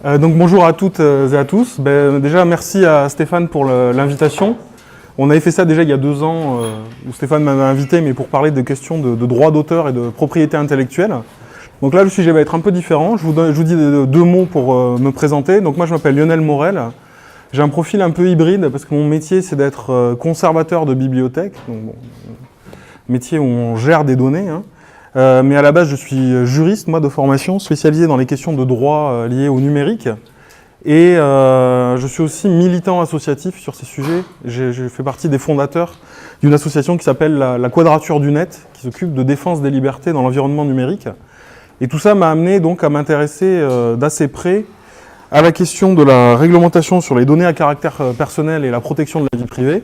Donc bonjour à toutes et à tous. Déjà merci à Stéphane pour l'invitation. On avait fait ça déjà il y a 2 ans où Stéphane m'avait invité, mais pour parler de questions de droit d'auteur et de propriété intellectuelle. Donc là le sujet va être un peu différent. Je vous dis 2 mots pour me présenter. Donc moi je m'appelle Lionel Morel. J'ai un profil un peu hybride parce que mon métier c'est d'être conservateur de bibliothèque. Donc, bon, métier où on gère des données. Mais à la base, je suis juriste, moi, de formation, spécialisé dans les questions de droit liées au numérique. Et je suis aussi militant associatif sur ces sujets. Je fais partie des fondateurs d'une association qui s'appelle la Quadrature du Net, qui s'occupe de défense des libertés dans l'environnement numérique. Et tout ça m'a amené donc à m'intéresser d'assez près à la question de la réglementation sur les données à caractère personnel et la protection de la vie privée.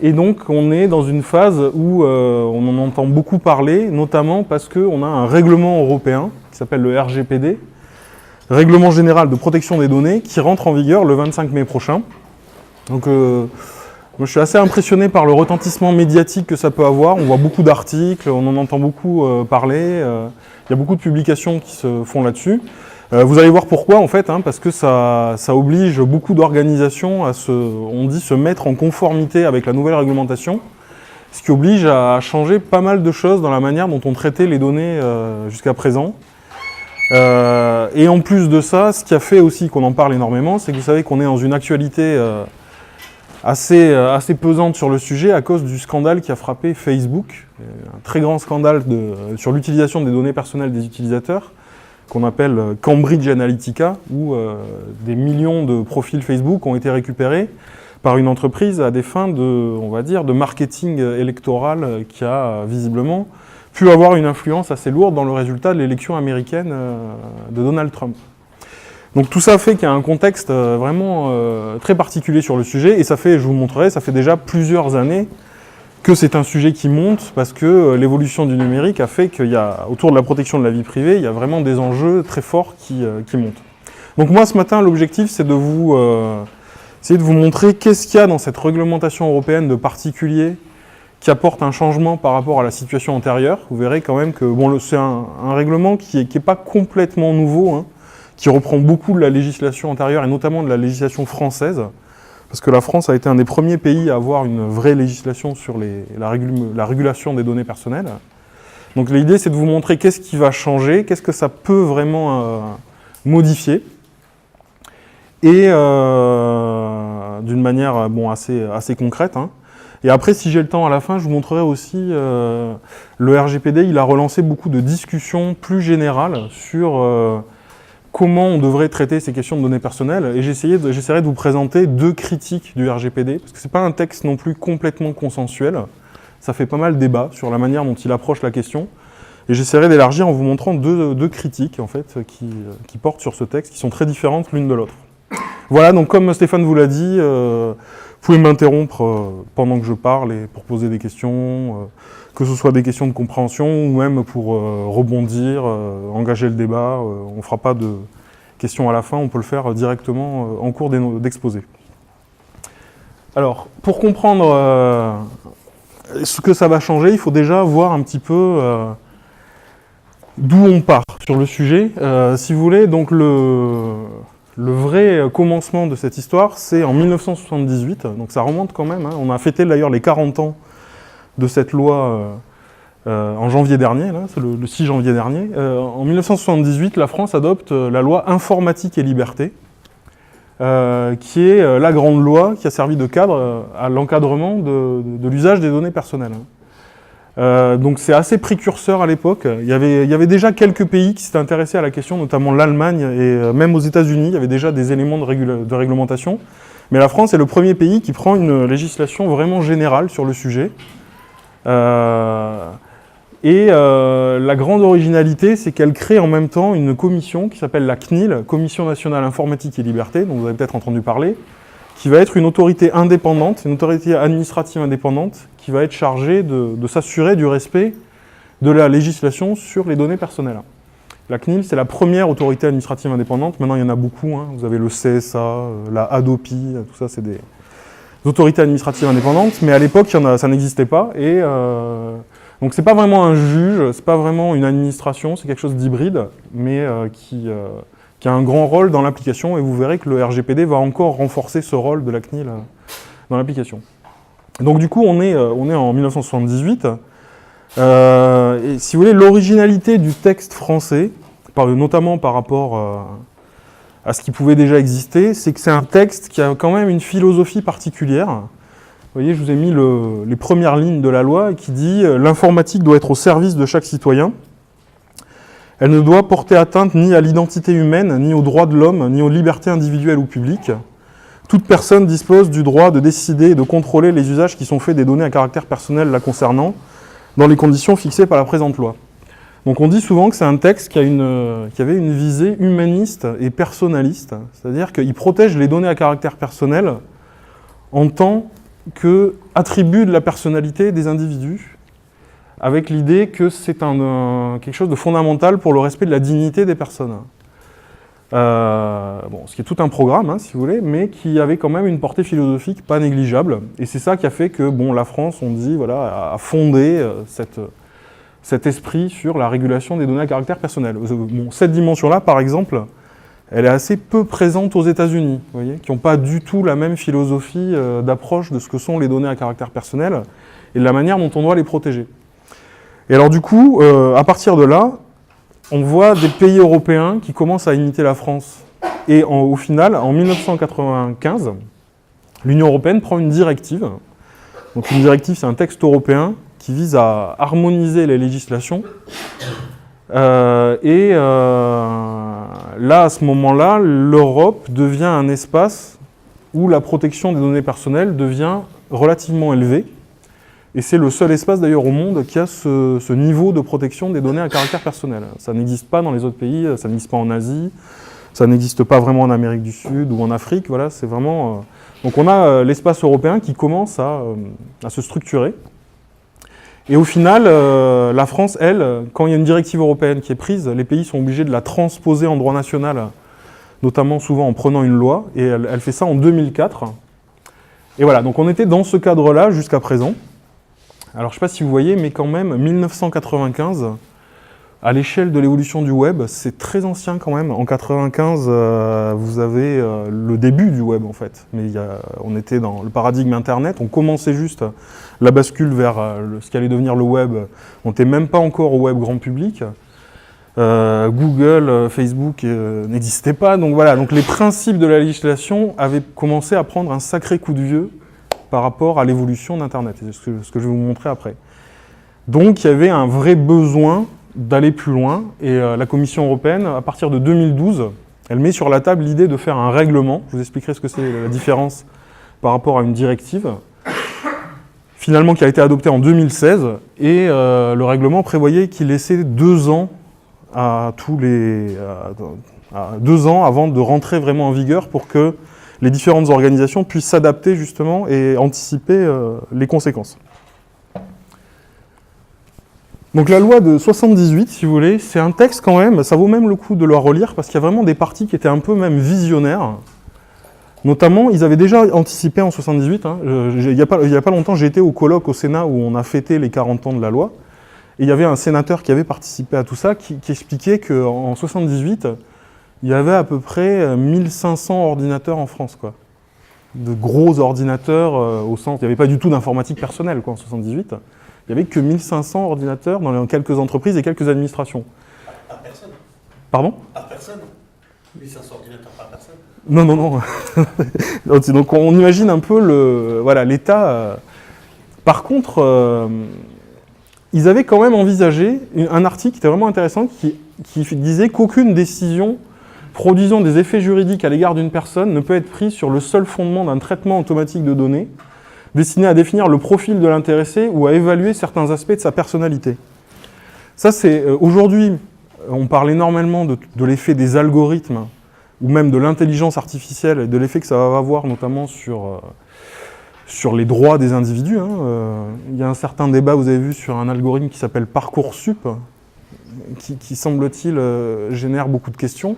Et donc, on est dans une phase où on en entend beaucoup parler, notamment parce qu'on a un règlement européen qui s'appelle le RGPD, Règlement général de protection des données, qui rentre en vigueur le 25 mai prochain. Donc, moi, je suis assez impressionné par le retentissement médiatique que ça peut avoir. On voit beaucoup d'articles, on en entend beaucoup parler. Il y a beaucoup de publications qui se font là-dessus. Vous allez voir pourquoi, en fait, parce que ça oblige beaucoup d'organisations à se mettre en conformité avec la nouvelle réglementation, ce qui oblige à changer pas mal de choses dans la manière dont on traitait les données jusqu'à présent. Et en plus de ça, ce qui a fait aussi qu'on en parle énormément, c'est que vous savez qu'on est dans une actualité assez pesante sur le sujet à cause du scandale qui a frappé Facebook, un très grand scandale sur l'utilisation des données personnelles des utilisateurs, qu'on appelle Cambridge Analytica, où des millions de profils Facebook ont été récupérés par une entreprise à des fins de marketing électoral qui a visiblement pu avoir une influence assez lourde dans le résultat de l'élection américaine de Donald Trump. Donc tout ça fait qu'il y a un contexte vraiment très particulier sur le sujet, et ça fait, je vous montrerai, ça fait déjà plusieurs années que c'est un sujet qui monte parce que l'évolution du numérique a fait qu'il y a, autour de la protection de la vie privée, il y a vraiment des enjeux très forts qui montent. Donc moi, ce matin, l'objectif, c'est de essayer de vous montrer qu'est-ce qu'il y a dans cette réglementation européenne de particulier qui apporte un changement par rapport à la situation antérieure. Vous verrez quand même que c'est un règlement qui est pas complètement nouveau, qui reprend beaucoup de la législation antérieure et notamment de la législation française. Parce que la France a été un des premiers pays à avoir une vraie législation sur la régulation des données personnelles. Donc l'idée, c'est de vous montrer qu'est-ce qui va changer, qu'est-ce que ça peut vraiment modifier. Et d'une manière assez concrète. Et après, si j'ai le temps à la fin, je vous montrerai aussi le RGPD, il a relancé beaucoup de discussions plus générales sur comment on devrait traiter ces questions de données personnelles, et j'essaierai de vous présenter 2 critiques du RGPD, parce que c'est pas un texte non plus complètement consensuel, ça fait pas mal débat sur la manière dont il approche la question, et j'essaierai d'élargir en vous montrant deux critiques en fait, qui portent sur ce texte, qui sont très différentes l'une de l'autre. Voilà, donc comme Stéphane vous l'a dit, vous pouvez m'interrompre pendant que je parle et pour poser des questions, que ce soit des questions de compréhension ou même pour rebondir, engager le débat. On ne fera pas de questions à la fin, on peut le faire directement en cours d'exposé. Alors, pour comprendre ce que ça va changer, il faut déjà voir un petit peu d'où on part sur le sujet. Si vous voulez, donc le vrai commencement de cette histoire, c'est en 1978, donc ça remonte quand même. On a fêté d'ailleurs les 40 ans de cette loi en janvier dernier, c'est le 6 janvier dernier. En 1978, la France adopte la loi Informatique et Liberté, qui est la grande loi qui a servi de cadre à l'encadrement de l'usage des données personnelles. Donc c'est assez précurseur à l'époque. Il y avait déjà quelques pays qui s'étaient intéressés à la question, notamment l'Allemagne et même aux États-Unis, il y avait déjà des éléments de réglementation. Mais la France est le premier pays qui prend une législation vraiment générale sur le sujet. La grande originalité, c'est qu'elle crée en même temps une commission qui s'appelle la CNIL, Commission nationale informatique et liberté, dont vous avez peut-être entendu parler, qui va être une autorité indépendante, une autorité administrative indépendante, qui va être chargée de s'assurer du respect de la législation sur les données personnelles. La CNIL, c'est la première autorité administrative indépendante. Maintenant, il y en a beaucoup. Vous avez le CSA, la Hadopi, tout ça, c'est des autorités administratives indépendantes. Mais à l'époque, ça n'existait pas. Et donc, c'est pas vraiment un juge, c'est pas vraiment une administration, c'est quelque chose d'hybride, mais qui qui a un grand rôle dans l'application, et vous verrez que le RGPD va encore renforcer ce rôle de la CNIL dans l'application. Donc du coup, on est en 1978, et si vous voulez, l'originalité du texte français, notamment par rapport à ce qui pouvait déjà exister, c'est que c'est un texte qui a quand même une philosophie particulière. Vous voyez, je vous ai mis les premières lignes de la loi qui dit « L'informatique doit être au service de chaque citoyen. Elle ne doit porter atteinte ni à l'identité humaine, ni aux droits de l'homme, ni aux libertés individuelles ou publiques. Toute personne dispose du droit de décider et de contrôler les usages qui sont faits des données à caractère personnel la concernant, dans les conditions fixées par la présente loi. » Donc on dit souvent que c'est un texte qui avait une visée humaniste et personnaliste, c'est-à-dire qu'il protège les données à caractère personnel en tant qu'attribut de la personnalité des individus, avec l'idée que c'est quelque chose de fondamental pour le respect de la dignité des personnes. Ce qui est tout un programme, hein, si vous voulez, mais qui avait quand même une portée philosophique pas négligeable. Et c'est ça qui a fait que la France, on dit, voilà, a fondé cet esprit sur la régulation des données à caractère personnel. Cette dimension-là, par exemple, elle est assez peu présente aux États-Unis, vous voyez, qui n'ont pas du tout la même philosophie d'approche de ce que sont les données à caractère personnel et de la manière dont on doit les protéger. Et alors du coup, à partir de là, on voit des pays européens qui commencent à imiter la France. Et au final, en 1995, l'Union européenne prend une directive. Donc une directive, c'est un texte européen qui vise à harmoniser les législations. Là, à ce moment-là, l'Europe devient un espace où la protection des données personnelles devient relativement élevée. Et c'est le seul espace d'ailleurs au monde qui a ce niveau de protection des données à caractère personnel. Ça n'existe pas dans les autres pays, ça n'existe pas en Asie, ça n'existe pas vraiment en Amérique du Sud ou en Afrique. Voilà, c'est vraiment... Donc on a l'espace européen qui commence à se structurer. Et au final, la France, elle, quand il y a une directive européenne qui est prise, les pays sont obligés de la transposer en droit national, notamment souvent en prenant une loi, et elle fait ça en 2004. Et voilà, donc on était dans ce cadre-là jusqu'à présent. Alors je ne sais pas si vous voyez, mais quand même, 1995, à l'échelle de l'évolution du web, c'est très ancien quand même. En 1995, vous avez le début du web en fait. Mais on était dans le paradigme Internet, on commençait juste la bascule vers ce qui allait devenir le web. On n'était même pas encore au web grand public. Google, Facebook n'existaient pas. Donc voilà, donc les principes de la législation avaient commencé à prendre un sacré coup de vieux par rapport à l'évolution d'Internet. C'est ce que je vais vous montrer après. Donc il y avait un vrai besoin d'aller plus loin, et la Commission européenne, à partir de 2012, elle met sur la table l'idée de faire un règlement. Je vous expliquerai ce que c'est la différence par rapport à une directive, finalement qui a été adoptée en 2016, et le règlement prévoyait qu'il laissait 2 ans à 2 ans avant de rentrer vraiment en vigueur pour que les différentes organisations puissent s'adapter justement et anticiper les conséquences. Donc la loi de 78, si vous voulez, c'est un texte quand même, ça vaut même le coup de le relire parce qu'il y a vraiment des parties qui étaient un peu même visionnaires. Notamment, ils avaient déjà anticipé en 78, hein, il n'y a pas longtemps, j'ai été au colloque au Sénat où on a fêté les 40 ans de la loi, et il y avait un sénateur qui avait participé à tout ça, qui expliquait qu'en 78, il y avait à peu près 1500 ordinateurs en France, quoi. De gros ordinateurs au sens, il n'y avait pas du tout d'informatique personnelle quoi, en 78. Il n'y avait que 1500 ordinateurs dans quelques entreprises et quelques administrations. Par personne. Pardon ? Par personne. 1500 ordinateurs par personne. Non. Donc on imagine un peu l'État. Par contre, ils avaient quand même envisagé un article qui était vraiment intéressant qui disait qu'aucune décision produisant des effets juridiques à l'égard d'une personne ne peut être prise sur le seul fondement d'un traitement automatique de données destiné à définir le profil de l'intéressé ou à évaluer certains aspects de sa personnalité. Ça, c'est aujourd'hui, on parle énormément de l'effet des algorithmes ou même de l'intelligence artificielle et de l'effet que ça va avoir notamment sur les droits des individus. Il y a un certain débat, vous avez vu, sur un algorithme qui s'appelle Parcoursup, qui semble-t-il génère beaucoup de questions.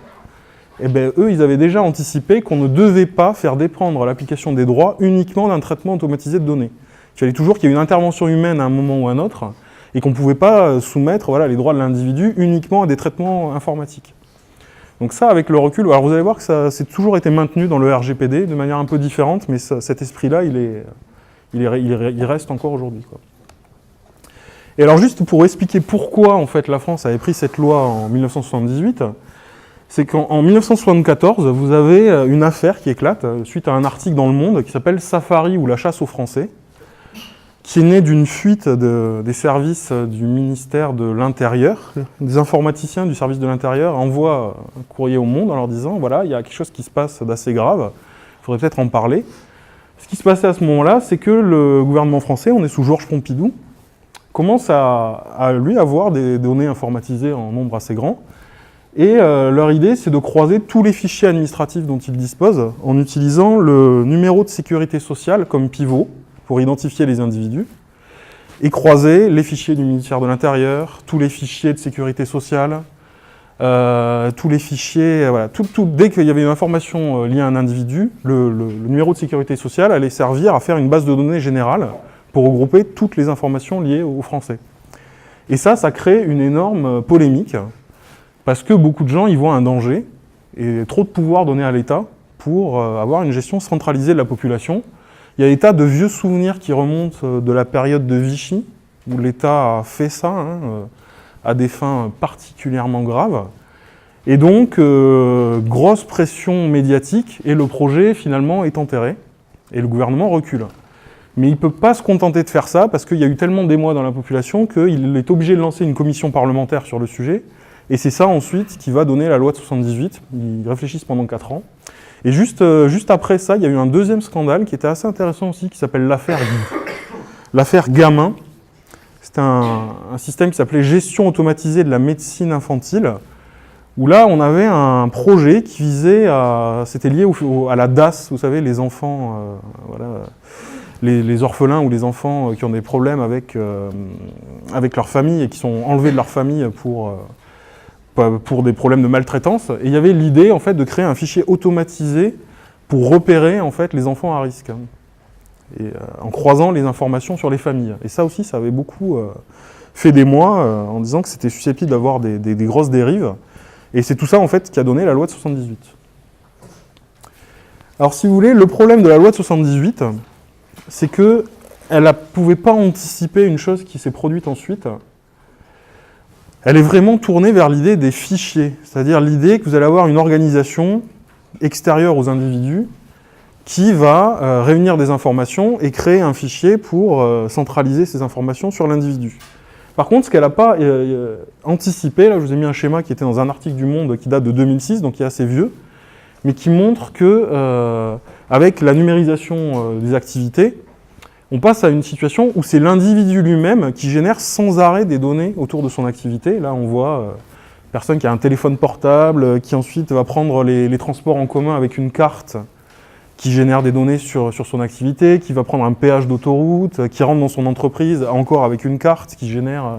Eh bien, eux, ils avaient déjà anticipé qu'on ne devait pas faire dépendre l'application des droits uniquement d'un traitement automatisé de données. Il fallait toujours qu'il y ait une intervention humaine à un moment ou à un autre, et qu'on ne pouvait pas soumettre les droits de l'individu uniquement à des traitements informatiques. Donc ça, avec le recul, alors vous allez voir que ça c'est toujours été maintenu dans le RGPD de manière un peu différente, mais cet esprit-là, il reste encore aujourd'hui, quoi. Et alors juste pour expliquer pourquoi en fait la France avait pris cette loi en 1978, c'est qu'en 1974, vous avez une affaire qui éclate suite à un article dans Le Monde qui s'appelle « Safari ou la chasse aux Français », qui est né d'une fuite des services du ministère de l'Intérieur. Des informaticiens du service de l'Intérieur envoient un courrier au Monde en leur disant « Voilà, il y a quelque chose qui se passe d'assez grave, il faudrait peut-être en parler ». Ce qui se passait à ce moment-là, c'est que le gouvernement français, on est sous Georges Pompidou, commence à lui avoir des données informatisées en nombre assez grand. Et leur idée, c'est de croiser tous les fichiers administratifs dont ils disposent en utilisant le numéro de sécurité sociale comme pivot pour identifier les individus et croiser les fichiers du ministère de l'Intérieur, tous les fichiers de sécurité sociale, tous les fichiers, voilà, dès qu'il y avait une information liée à un individu, le numéro de sécurité sociale allait servir à faire une base de données générale pour regrouper toutes les informations liées aux Français. Et ça crée une énorme polémique, parce que beaucoup de gens y voient un danger, et trop de pouvoir donné à l'État pour avoir une gestion centralisée de la population. Il y a des tas de vieux souvenirs qui remontent de la période de Vichy, où l'État a fait ça, à des fins particulièrement graves. Et donc, grosse pression médiatique, et le projet, finalement, est enterré, et le gouvernement recule. Mais il ne peut pas se contenter de faire ça, parce qu'il y a eu tellement d'émoi dans la population qu'il est obligé de lancer une commission parlementaire sur le sujet, et c'est ça ensuite qui va donner la loi de 78. Ils réfléchissent pendant 4 ans. Et juste après ça, il y a eu un deuxième scandale qui était assez intéressant aussi, qui s'appelle l'affaire Gamin. C'était un système qui s'appelait Gestion automatisée de la médecine infantile, où là, on avait un projet qui visait à... C'était lié à la DAS, vous savez, les enfants... voilà, les orphelins ou les enfants qui ont des problèmes avec leur famille et qui sont enlevés de leur famille pour des problèmes de maltraitance. Et il y avait l'idée en fait, de créer un fichier automatisé pour repérer en fait, les enfants à risque. Et, en croisant les informations sur les familles. Et ça aussi, ça avait beaucoup fait d'émoi en disant que c'était susceptible d'avoir des grosses dérives. Et c'est tout ça en fait qui a donné la loi de 78. Alors si vous voulez, le problème de la loi de 78, c'est qu'elle ne pouvait pas anticiper une chose qui s'est produite ensuite. Elle est vraiment tournée vers l'idée des fichiers, c'est-à-dire l'idée que vous allez avoir une organisation extérieure aux individus qui va réunir des informations et créer un fichier pour centraliser ces informations sur l'individu. Par contre, ce qu'elle n'a pas anticipé, là je vous ai mis un schéma qui était dans un article du Monde qui date de 2006, donc qui est assez vieux, mais qui montre que avec la numérisation des activités, on passe à une situation où c'est l'individu lui-même qui génère sans arrêt des données autour de son activité. Là, on voit une personne qui a un téléphone portable, qui ensuite va prendre les transports en commun avec une carte qui génère des données sur son activité, qui va prendre un péage d'autoroute, qui rentre dans son entreprise encore avec une carte qui génère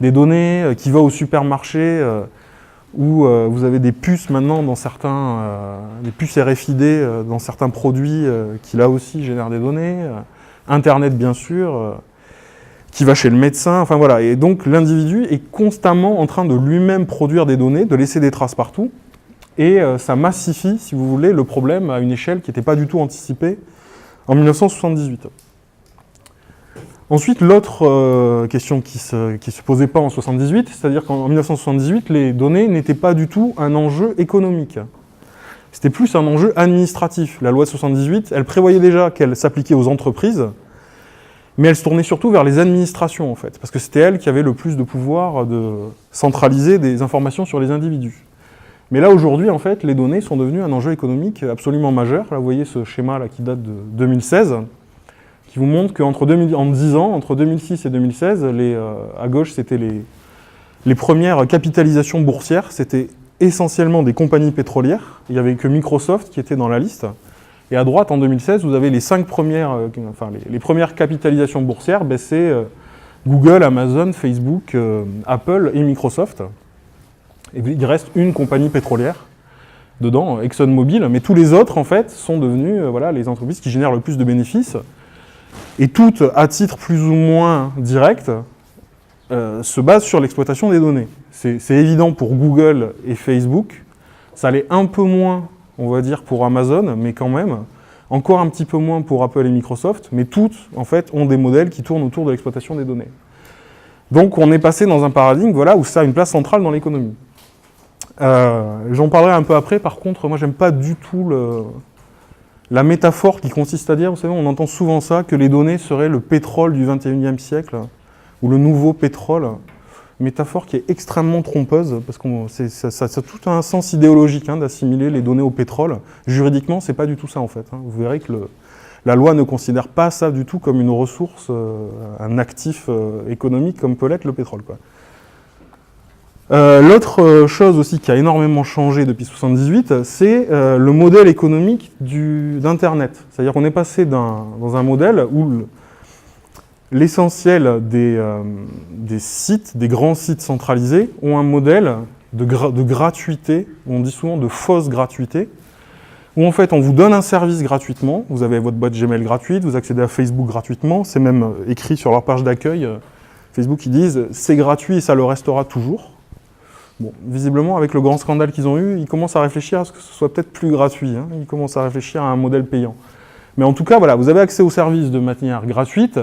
des données, qui va au supermarché où vous avez des puces maintenant dans des puces RFID dans certains produits qui là aussi génèrent des données. Internet bien sûr, qui va chez le médecin, enfin voilà. Et donc l'individu est constamment en train de lui-même produire des données, de laisser des traces partout, et ça massifie, si vous voulez, le problème à une échelle qui n'était pas du tout anticipée en 1978. Ensuite, l'autre question qui se posait pas en 78, c'est-à-dire qu'en 1978, les données n'étaient pas du tout un enjeu économique. C'était plus un enjeu administratif. La loi de 78, elle prévoyait déjà qu'elle s'appliquait aux entreprises, mais elle se tournait surtout vers les administrations, en fait, parce que c'était elles qui avaient le plus de pouvoir de centraliser des informations sur les individus. Mais là, aujourd'hui, en fait, les données sont devenues un enjeu économique absolument majeur. Là, vous voyez ce schéma-là qui date de 2016, qui vous montre qu'entre 10 ans, entre 2006 et 2016, à gauche, c'était les premières capitalisations boursières, c'était essentiellement des compagnies pétrolières. Il n'y avait que Microsoft qui était dans la liste. Et à droite, en 2016, vous avez les 5 premières, les premières capitalisations boursières, c'est Google, Amazon, Facebook, Apple et Microsoft. Et il reste une compagnie pétrolière dedans, ExxonMobil, mais tous les autres, en fait, sont devenus les entreprises qui génèrent le plus de bénéfices. Et toutes, à titre plus ou moins direct, se basent sur l'exploitation des données. C'est évident pour Google et Facebook Ça allait un peu moins, on va dire, pour Amazon, mais quand même, encore un petit peu moins pour Apple et Microsoft, mais toutes, en fait, ont des modèles qui tournent autour de l'exploitation des données. Donc on est passé dans un paradigme voilà, où ça a une place centrale dans l'économie. J'en parlerai un peu après, par contre, moi j'aime pas du tout la métaphore qui consiste à dire, vous savez, on entend souvent ça, que les données seraient le pétrole du 21e siècle, ou le nouveau pétrole. Métaphore qui est extrêmement trompeuse, parce que ça a tout un sens idéologique d'assimiler les données au pétrole. Juridiquement, c'est pas du tout ça en fait. Vous verrez que la loi ne considère pas ça du tout comme une ressource, un actif économique comme peut l'être le pétrole, quoi. L'autre chose aussi qui a énormément changé depuis 1978, c'est le modèle économique d'Internet. C'est-à-dire qu'on est passé dans un modèle où l'essentiel des sites, des grands sites centralisés, ont un modèle de gratuité, on dit souvent de fausse gratuité, où en fait on vous donne un service gratuitement, vous avez votre boîte Gmail gratuite, vous accédez à Facebook gratuitement, c'est même écrit sur leur page d'accueil, Facebook ils disent c'est gratuit et ça le restera toujours. Bon, visiblement avec le grand scandale qu'ils ont eu, ils commencent à réfléchir à ce que ce soit peut-être plus gratuit, ils commencent à réfléchir à un modèle payant. Mais en tout cas, voilà, vous avez accès au service de manière gratuite,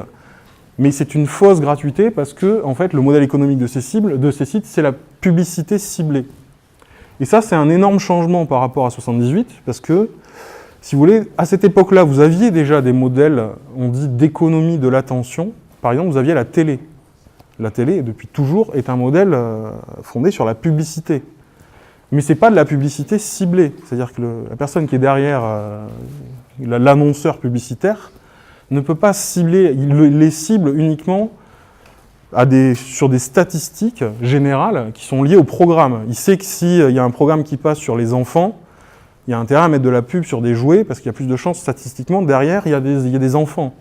mais c'est une fausse gratuité parce que en fait, le modèle économique de ces sites, c'est la publicité ciblée. Et ça, c'est un énorme changement par rapport à 78, parce que, si vous voulez, à cette époque-là, vous aviez déjà des modèles, on dit, d'économie de l'attention. Par exemple, vous aviez la télé. La télé, depuis toujours, est un modèle fondé sur la publicité. Mais ce n'est pas de la publicité ciblée. C'est-à-dire que la personne qui est derrière l'annonceur publicitaire ne peut pas cibler, il les cible uniquement sur des statistiques générales qui sont liées au programme. Il sait que s'il y a un programme qui passe sur les enfants, il y a intérêt à mettre de la pub sur des jouets parce qu'il y a plus de chances statistiquement, derrière, il y a des enfants.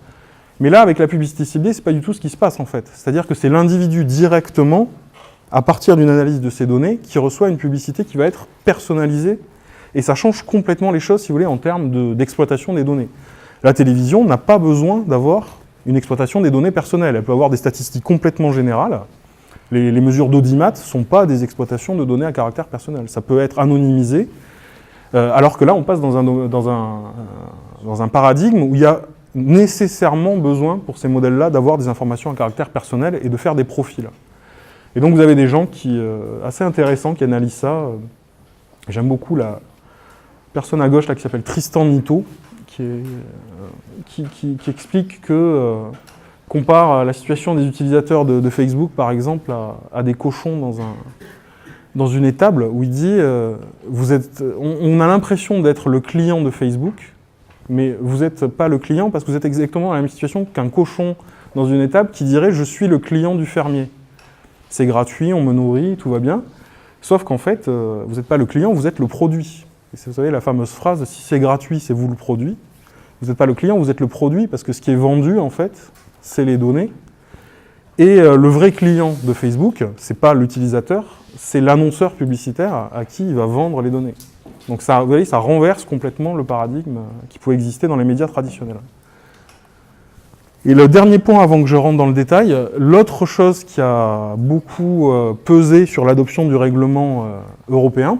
Mais là, avec la publicité ciblée, c'est pas du tout ce qui se passe en fait. C'est-à-dire que c'est l'individu directement, à partir d'une analyse de ces données, qui reçoit une publicité qui va être personnalisée. Et ça change complètement les choses, si vous voulez, en termes d'exploitation des données. La télévision n'a pas besoin d'avoir une exploitation des données personnelles. Elle peut avoir des statistiques complètement générales. Les mesures d'audimat ne sont pas des exploitations de données à caractère personnel. Ça peut être anonymisé, alors que là, on passe dans un paradigme où il y a nécessairement besoin, pour ces modèles-là, d'avoir des informations à caractère personnel et de faire des profils. Et donc, vous avez des gens assez intéressants qui analysent ça. J'aime beaucoup la personne à gauche là, qui s'appelle Tristan Nitto, qui explique que compare la situation des utilisateurs de Facebook, par exemple, à des cochons dans une étable, où il dit on a l'impression d'être le client de Facebook, mais vous n'êtes pas le client parce que vous êtes exactement dans la même situation qu'un cochon dans une étable qui dirait « je suis le client du fermier ». C'est gratuit, on me nourrit, tout va bien. Sauf qu'en fait, vous n'êtes pas le client, vous êtes le produit. Et vous savez la fameuse phrase « si c'est gratuit, c'est vous le produit ». Vous n'êtes pas le client, vous êtes le produit, parce que ce qui est vendu, en fait, c'est les données. Et le vrai client de Facebook, ce n'est pas l'utilisateur, c'est l'annonceur publicitaire à qui il va vendre les données. Donc ça, vous voyez, ça renverse complètement le paradigme qui pouvait exister dans les médias traditionnels. Et le dernier point, avant que je rentre dans le détail, l'autre chose qui a beaucoup pesé sur l'adoption du règlement européen,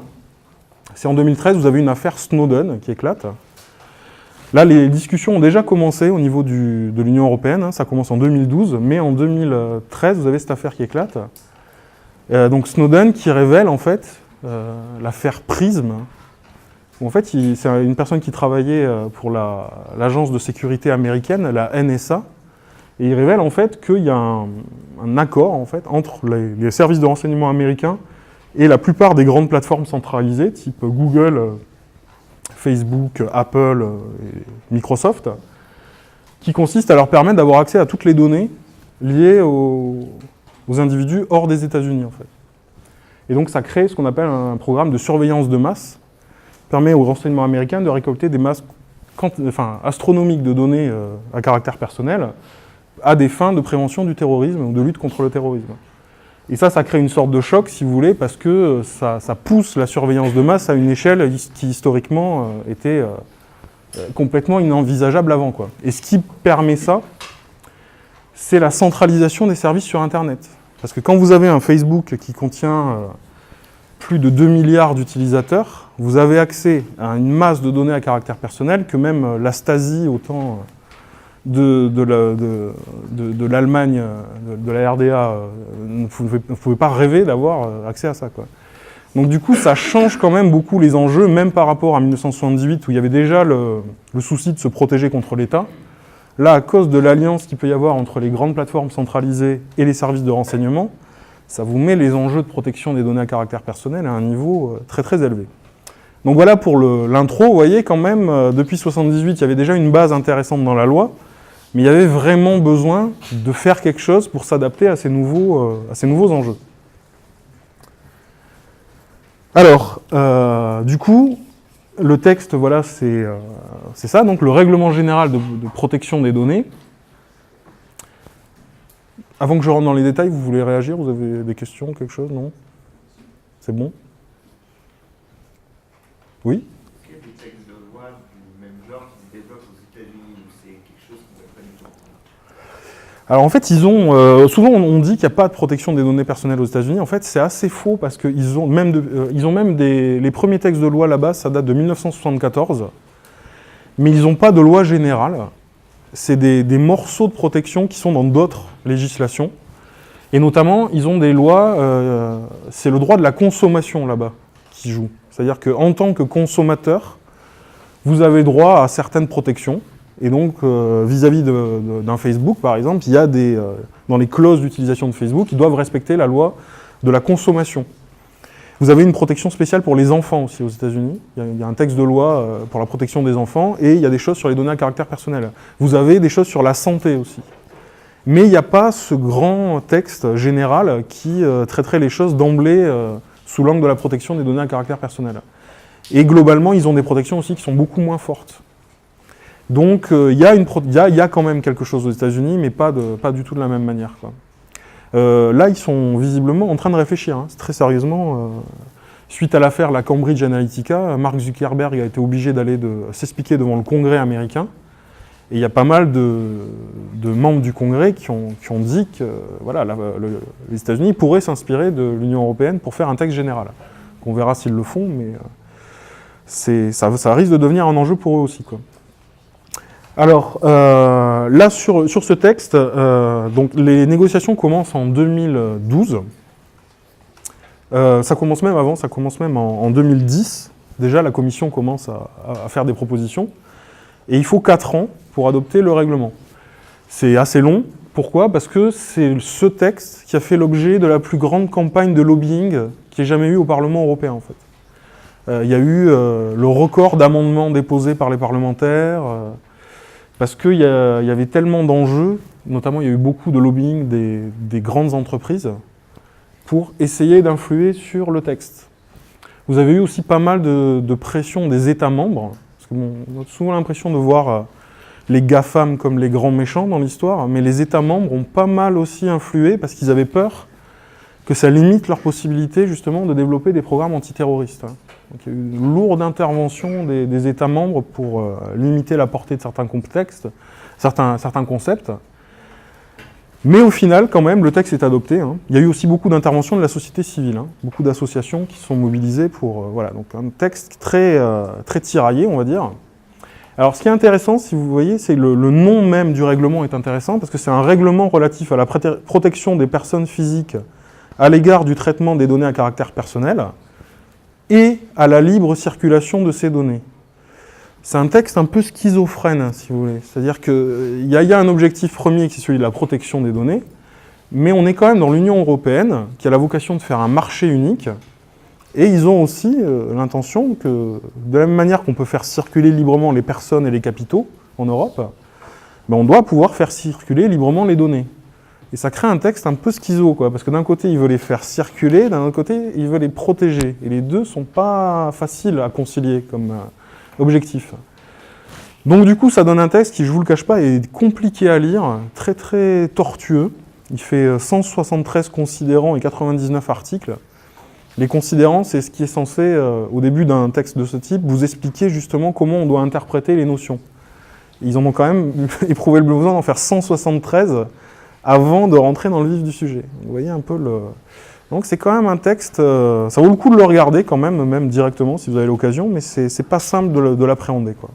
c'est en 2013, vous avez une affaire Snowden qui éclate. Là, les discussions ont déjà commencé au niveau de l'Union européenne, ça commence en 2012, mais en 2013, vous avez cette affaire qui éclate. Donc Snowden qui révèle en fait l'affaire Prism. En fait, c'est une personne qui travaillait pour l'agence de sécurité américaine, la NSA, et il révèle en fait qu'il y a un accord en fait, entre les services de renseignement américains et la plupart des grandes plateformes centralisées, type Google, Facebook, Apple et Microsoft, qui consiste à leur permettre d'avoir accès à toutes les données liées aux individus hors des États-Unis en fait. Et donc ça crée ce qu'on appelle un programme de surveillance de masse, permet au renseignement américain de récolter des masses astronomiques de données à caractère personnel à des fins de prévention du terrorisme ou de lutte contre le terrorisme. Et ça crée une sorte de choc, si vous voulez, parce que ça pousse la surveillance de masse à une échelle qui, historiquement, était complètement inenvisageable avant, quoi. Et ce qui permet ça, c'est la centralisation des services sur Internet. Parce que quand vous avez un Facebook qui contient plus de 2 milliards d'utilisateurs, vous avez accès à une masse de données à caractère personnel que même la Stasi, au temps de l'Allemagne, de la RDA, ne pouvait pas rêver d'avoir accès à ça, quoi. Donc du coup, ça change quand même beaucoup les enjeux, même par rapport à 1978, où il y avait déjà le souci de se protéger contre l'État. Là, à cause de l'alliance qu'il peut y avoir entre les grandes plateformes centralisées et les services de renseignement, ça vous met les enjeux de protection des données à caractère personnel à un niveau très très élevé. Donc voilà pour l'intro. Vous voyez quand même, depuis 1978, il y avait déjà une base intéressante dans la loi, mais il y avait vraiment besoin de faire quelque chose pour s'adapter à ces nouveaux enjeux. Alors, du coup, le texte, voilà, c'est ça, donc le règlement général de protection des données. Avant que je rentre dans les détails, vous voulez réagir? Vous avez des questions, quelque chose? Non? C'est bon? Oui? Est-ce qu'il y a des textes de loi du même genre qui se développent aux États-Unis ou c'est quelque chose qu'on ne va pas du tout? Alors en fait, souvent on dit qu'il n'y a pas de protection des données personnelles aux États-Unis. En fait, c'est assez faux parce qu'ils ont même les premiers textes de loi là-bas, ça date de 1974, mais ils n'ont pas de loi générale. C'est des morceaux de protection qui sont dans d'autres législations. Et notamment, ils ont des lois, c'est le droit de la consommation là-bas qui joue. C'est-à-dire qu'en tant que consommateur, vous avez droit à certaines protections. Et donc, vis-à-vis d'un Facebook, par exemple, il y a dans les clauses d'utilisation de Facebook, ils doivent respecter la loi de la consommation. Vous avez une protection spéciale pour les enfants aussi aux États-Unis. Il y a un texte de loi pour la protection des enfants et il y a des choses sur les données à caractère personnel. Vous avez des choses sur la santé aussi. Mais il n'y a pas ce grand texte général qui traiterait les choses d'emblée sous l'angle de la protection des données à caractère personnel. Et globalement, ils ont des protections aussi qui sont beaucoup moins fortes. Donc il y a quand même quelque chose aux États-Unis, mais pas du tout de la même manière, quoi. Là, ils sont visiblement en train de réfléchir, hein, très sérieusement. Suite à l'affaire la Cambridge Analytica, Mark Zuckerberg a été obligé d'aller s'expliquer devant le Congrès américain. Et il y a pas mal de membres du Congrès qui ont dit que voilà, les États-Unis pourraient s'inspirer de l'Union européenne pour faire un texte général. On verra s'ils le font, mais ça risque de devenir un enjeu pour eux aussi, quoi. Alors, là, sur ce texte, donc, les négociations commencent en 2012. Ça commence même avant, ça commence même en 2010. Déjà, la Commission commence à faire des propositions. Et il faut 4 ans pour adopter le règlement. C'est assez long. Pourquoi? Parce que c'est ce texte qui a fait l'objet de la plus grande campagne de lobbying qui ait jamais eu au Parlement européen, en fait. Il y a eu le record d'amendements déposés par les parlementaires, parce qu'il y avait tellement d'enjeux, notamment il y a eu beaucoup de lobbying des grandes entreprises pour essayer d'influer sur le texte. Vous avez eu aussi pas mal de pression des États membres, parce qu'on a souvent l'impression de voir les GAFAM comme les grands méchants dans l'histoire, mais les États membres ont pas mal aussi influé parce qu'ils avaient peur que ça limite leur possibilité justement de développer des programmes antiterroristes. Donc, il y a eu une lourde intervention des États membres pour limiter la portée de certains contextes, certains concepts. Mais au final, quand même, le texte est adopté. Il y a eu aussi beaucoup d'interventions de la société civile, beaucoup d'associations qui sont mobilisées pour... voilà, donc un texte très tiraillé, on va dire. Alors, ce qui est intéressant, si vous voyez, c'est que le nom même du règlement est intéressant, parce que c'est un règlement relatif à la protection des personnes physiques à l'égard du traitement des données à caractère personnel, et à la libre circulation de ces données. C'est un texte un peu schizophrène, si vous voulez. C'est-à-dire qu'il y a un objectif premier qui est celui de la protection des données, mais on est quand même dans l'Union européenne, qui a la vocation de faire un marché unique, et ils ont aussi l'intention que, de la même manière qu'on peut faire circuler librement les personnes et les capitaux en Europe, ben on doit pouvoir faire circuler librement les données. Et ça crée un texte un peu schizo, quoi, parce que d'un côté, il veut les faire circuler, d'un autre côté, il veut les protéger. Et les deux ne sont pas faciles à concilier comme objectif. Donc du coup, ça donne un texte qui, je ne vous le cache pas, est compliqué à lire, très très tortueux. Il fait 173 considérants et 99 articles. Les considérants, c'est ce qui est censé, au début d'un texte de ce type, vous expliquer justement comment on doit interpréter les notions. Ils en ont quand même éprouvé le besoin d'en faire 173 avant de rentrer dans le vif du sujet. Vous voyez un peu Donc c'est quand même un texte, ça vaut le coup de le regarder quand même directement si vous avez l'occasion, mais c'est pas simple de l'appréhender, quoi.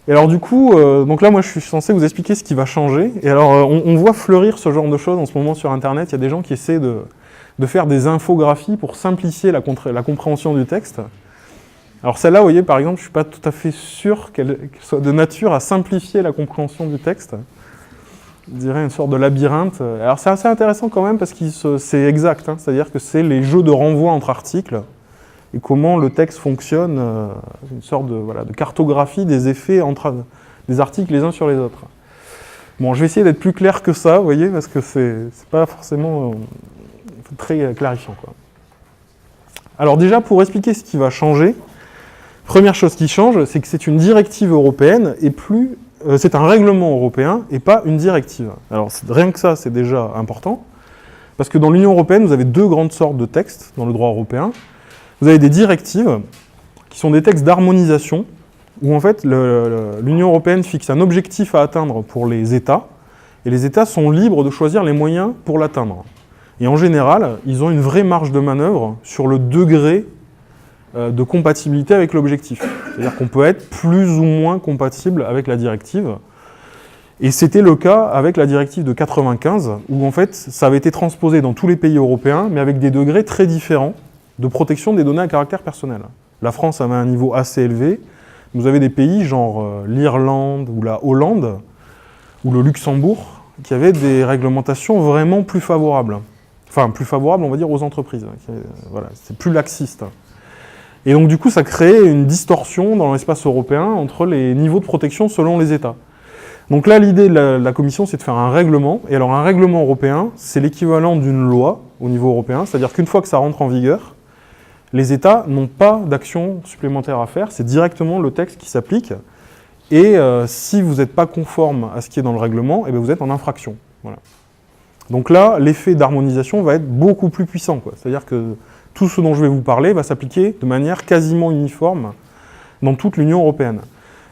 Et alors du coup, donc là moi je suis censé vous expliquer ce qui va changer. Et alors on voit fleurir ce genre de choses en ce moment sur Internet. Il y a des gens qui essaient de faire des infographies pour simplifier la compréhension du texte. Alors celle-là, vous voyez, par exemple, je ne suis pas tout à fait sûr qu'elle soit de nature à simplifier la compréhension du texte. Je dirais une sorte de labyrinthe. Alors c'est assez intéressant quand même parce que c'est exact, hein, c'est-à-dire que c'est les jeux de renvoi entre articles et comment le texte fonctionne, une sorte de cartographie des effets des articles les uns sur les autres. Bon, je vais essayer d'être plus clair que ça, vous voyez, parce que c'est pas forcément très clarifiant, quoi. Alors déjà, pour expliquer ce qui va changer, première chose qui change, c'est que c'est une directive européenne et c'est un règlement européen et pas une directive. Alors rien que ça, c'est déjà important, parce que dans l'Union européenne, vous avez deux grandes sortes de textes dans le droit européen. Vous avez des directives, qui sont des textes d'harmonisation, où en fait l'Union européenne fixe un objectif à atteindre pour les États, et les États sont libres de choisir les moyens pour l'atteindre. Et en général, ils ont une vraie marge de manœuvre sur le degré de compatibilité avec l'objectif. C'est-à-dire qu'on peut être plus ou moins compatible avec la directive. Et c'était le cas avec la directive de 95, où en fait, ça avait été transposé dans tous les pays européens, mais avec des degrés très différents de protection des données à caractère personnel. La France avait un niveau assez élevé. Vous avez des pays genre l'Irlande ou la Hollande ou le Luxembourg qui avaient des réglementations vraiment plus favorables. Enfin, plus favorables, on va dire, aux entreprises. Voilà, c'est plus laxiste. Et donc, du coup, ça crée une distorsion dans l'espace européen entre les niveaux de protection selon les États. Donc là, l'idée de la Commission, c'est de faire un règlement. Et alors, un règlement européen, c'est l'équivalent d'une loi au niveau européen. C'est-à-dire qu'une fois que ça rentre en vigueur, les États n'ont pas d'action supplémentaire à faire. C'est directement le texte qui s'applique. Et si vous n'êtes pas conforme à ce qui est dans le règlement, eh bien, vous êtes en infraction. Voilà. Donc là, l'effet d'harmonisation va être beaucoup plus puissant, quoi. C'est-à-dire que tout ce dont je vais vous parler va s'appliquer de manière quasiment uniforme dans toute l'Union européenne.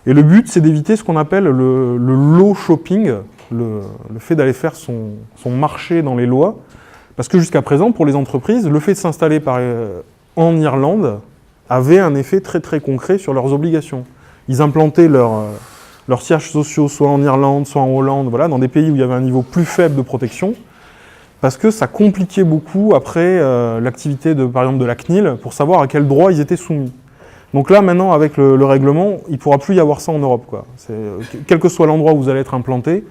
Et le but, c'est d'éviter ce qu'on appelle le law shopping, le fait d'aller faire son marché dans les lois. Parce que jusqu'à présent, pour les entreprises, le fait de s'installer en Irlande avait un effet très très concret sur leurs obligations. Ils implantaient leurs sièges sociaux soit en Irlande, soit en Hollande, voilà, dans des pays où il y avait un niveau plus faible de protection, parce que ça compliquait beaucoup après l'activité par exemple de la CNIL pour savoir à quel droit ils étaient soumis. Donc là maintenant avec le règlement, il ne pourra plus y avoir ça en Europe, quoi. Quel que soit l'endroit où vous allez être implanté,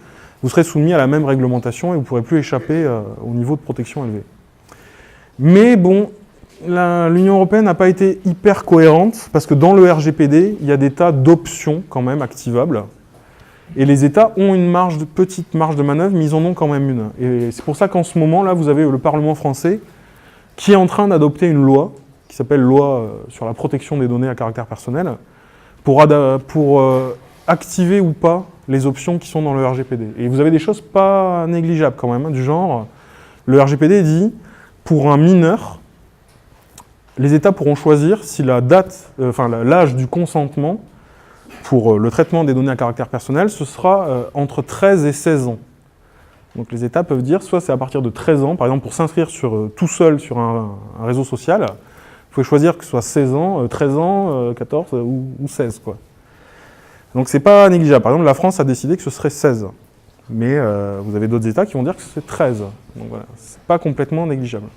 vous serez soumis à la même réglementation et vous ne pourrez plus échapper au niveau de protection élevé. Mais bon, l'Union européenne n'a pas été hyper cohérente parce que dans le RGPD, il y a des tas d'options quand même activables. Et les États ont une petite marge de manœuvre, mais ils en ont quand même une. Et c'est pour ça qu'en ce moment-là, vous avez le Parlement français qui est en train d'adopter une loi, qui s'appelle loi sur la protection des données à caractère personnel, pour activer ou pas les options qui sont dans le RGPD. Et vous avez des choses pas négligeables quand même, hein, du genre, le RGPD dit, pour un mineur, les États pourront choisir si l'âge du consentement pour le traitement des données à caractère personnel, ce sera entre 13 et 16 ans. Donc les États peuvent dire, soit c'est à partir de 13 ans, par exemple pour s'inscrire tout seul sur un réseau social, vous pouvez choisir que ce soit 16 ans, 13 ans, 14 ou 16, quoi. Donc c'est pas négligeable. Par exemple, la France a décidé que ce serait 16. Mais vous avez d'autres États qui vont dire que c'est 13. Donc voilà, c'est pas complètement négligeable.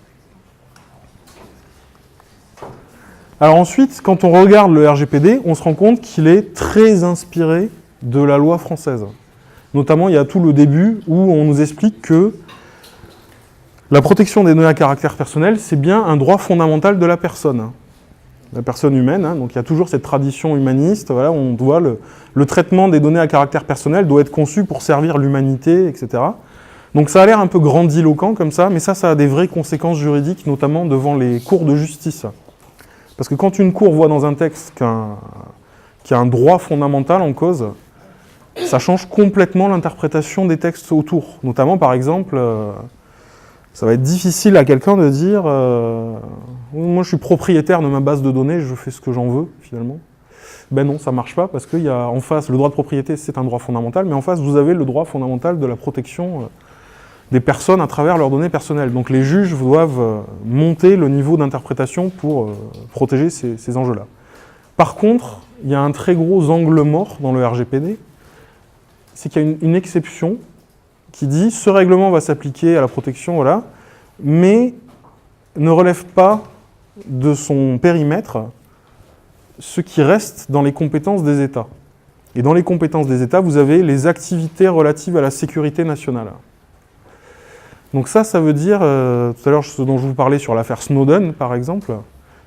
Alors ensuite, quand on regarde le RGPD, on se rend compte qu'il est très inspiré de la loi française. Notamment, il y a tout le début où on nous explique que la protection des données à caractère personnel, c'est bien un droit fondamental de la personne humaine. Hein. Donc il y a toujours cette tradition humaniste. Voilà, on doit le traitement des données à caractère personnel doit être conçu pour servir l'humanité, etc. Donc ça a l'air un peu grandiloquent comme ça, mais ça a des vraies conséquences juridiques, notamment devant les cours de justice. Parce que quand une cour voit dans un texte qu'il y a un droit fondamental en cause, ça change complètement l'interprétation des textes autour. Notamment, par exemple, ça va être difficile à quelqu'un de dire moi je suis propriétaire de ma base de données, je fais ce que j'en veux, finalement. Ben non, ça ne marche pas, parce qu'il y a en face, le droit de propriété, c'est un droit fondamental, mais en face, vous avez le droit fondamental de la protection des personnes à travers leurs données personnelles. Donc les juges doivent monter le niveau d'interprétation pour protéger ces enjeux-là. Par contre, il y a un très gros angle mort dans le RGPD, c'est qu'il y a une exception qui dit « ce règlement va s'appliquer à la protection, voilà, mais ne relève pas de son périmètre ce qui reste dans les compétences des États. » Et dans les compétences des États, vous avez les activités relatives à la sécurité nationale. Donc ça veut dire, tout à l'heure, ce dont je vous parlais sur l'affaire Snowden, par exemple,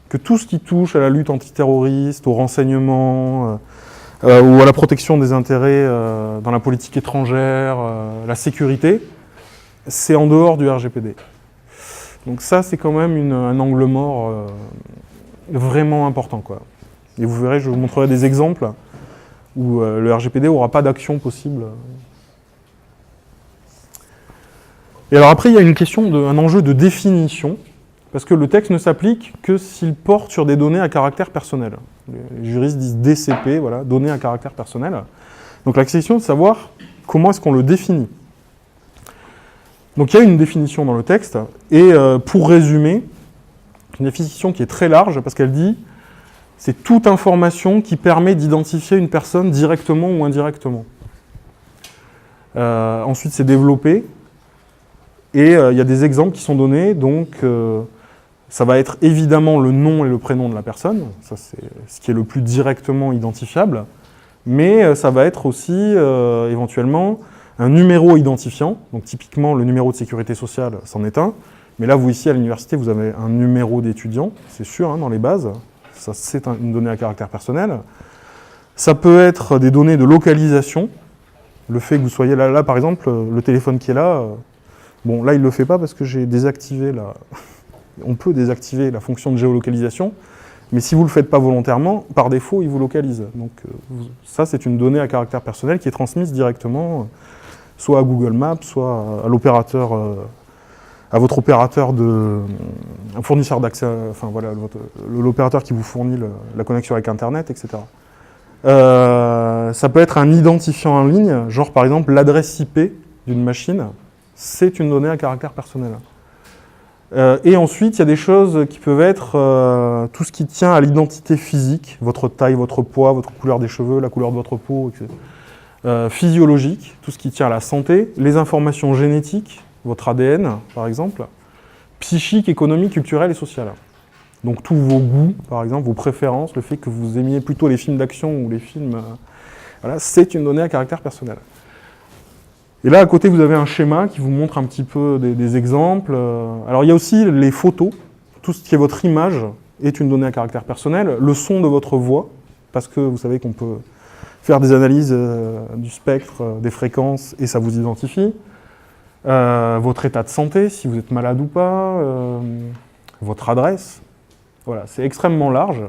que tout ce qui touche à la lutte antiterroriste, au renseignement, ou à la protection des intérêts dans la politique étrangère, la sécurité, c'est en dehors du RGPD. Donc ça, c'est quand même un angle mort vraiment important, quoi. Et vous verrez, je vous montrerai des exemples où le RGPD n'aura pas d'action possible. Et alors après, il y a une question, un enjeu de définition, parce que le texte ne s'applique que s'il porte sur des données à caractère personnel. Les juristes disent DCP, voilà, données à caractère personnel. Donc la question est de savoir comment est-ce qu'on le définit. Donc il y a une définition dans le texte, et pour résumer, une définition qui est très large, parce qu'elle dit c'est toute information qui permet d'identifier une personne directement ou indirectement. Ensuite, c'est développé. Et il y a des exemples qui sont donnés. Donc, ça va être évidemment le nom et le prénom de la personne. Ça, c'est ce qui est le plus directement identifiable. Mais ça va être aussi, éventuellement, un numéro identifiant. Donc, typiquement, le numéro de sécurité sociale, c'en est un. Mais là, vous, ici, à l'université, vous avez un numéro d'étudiant. C'est sûr, hein, dans les bases. Ça, c'est une donnée à caractère personnel. Ça peut être des données de localisation. Le fait que vous soyez là, par exemple, le téléphone qui est là, bon, là, il ne le fait pas parce que j'ai désactivé on peut désactiver la fonction de géolocalisation, mais si vous ne le faites pas volontairement, par défaut, il vous localise. Donc ça, c'est une donnée à caractère personnel qui est transmise directement, soit à Google Maps, soit à l'opérateur, à votre opérateur un fournisseur d'accès, enfin voilà, l'opérateur qui vous fournit la connexion avec Internet, etc. Ça peut être un identifiant en ligne, genre par exemple l'adresse IP d'une machine, c'est une donnée à caractère personnel. Et ensuite, il y a des choses qui peuvent être tout ce qui tient à l'identité physique, votre taille, votre poids, votre couleur des cheveux, la couleur de votre peau, etc. Physiologique, tout ce qui tient à la santé, les informations génétiques, votre ADN par exemple, psychique, économique, culturelle et sociale. Donc tous vos goûts, par exemple, vos préférences, le fait que vous aimiez plutôt les films d'action ou les films... voilà, c'est une donnée à caractère personnel. Et là, à côté, vous avez un schéma qui vous montre un petit peu des exemples. Alors, il y a aussi les photos. Tout ce qui est votre image est une donnée à caractère personnel. Le son de votre voix, parce que vous savez qu'on peut faire des analyses du spectre, des fréquences, et ça vous identifie. Votre état de santé, si vous êtes malade ou pas. Votre adresse. Voilà, c'est extrêmement large.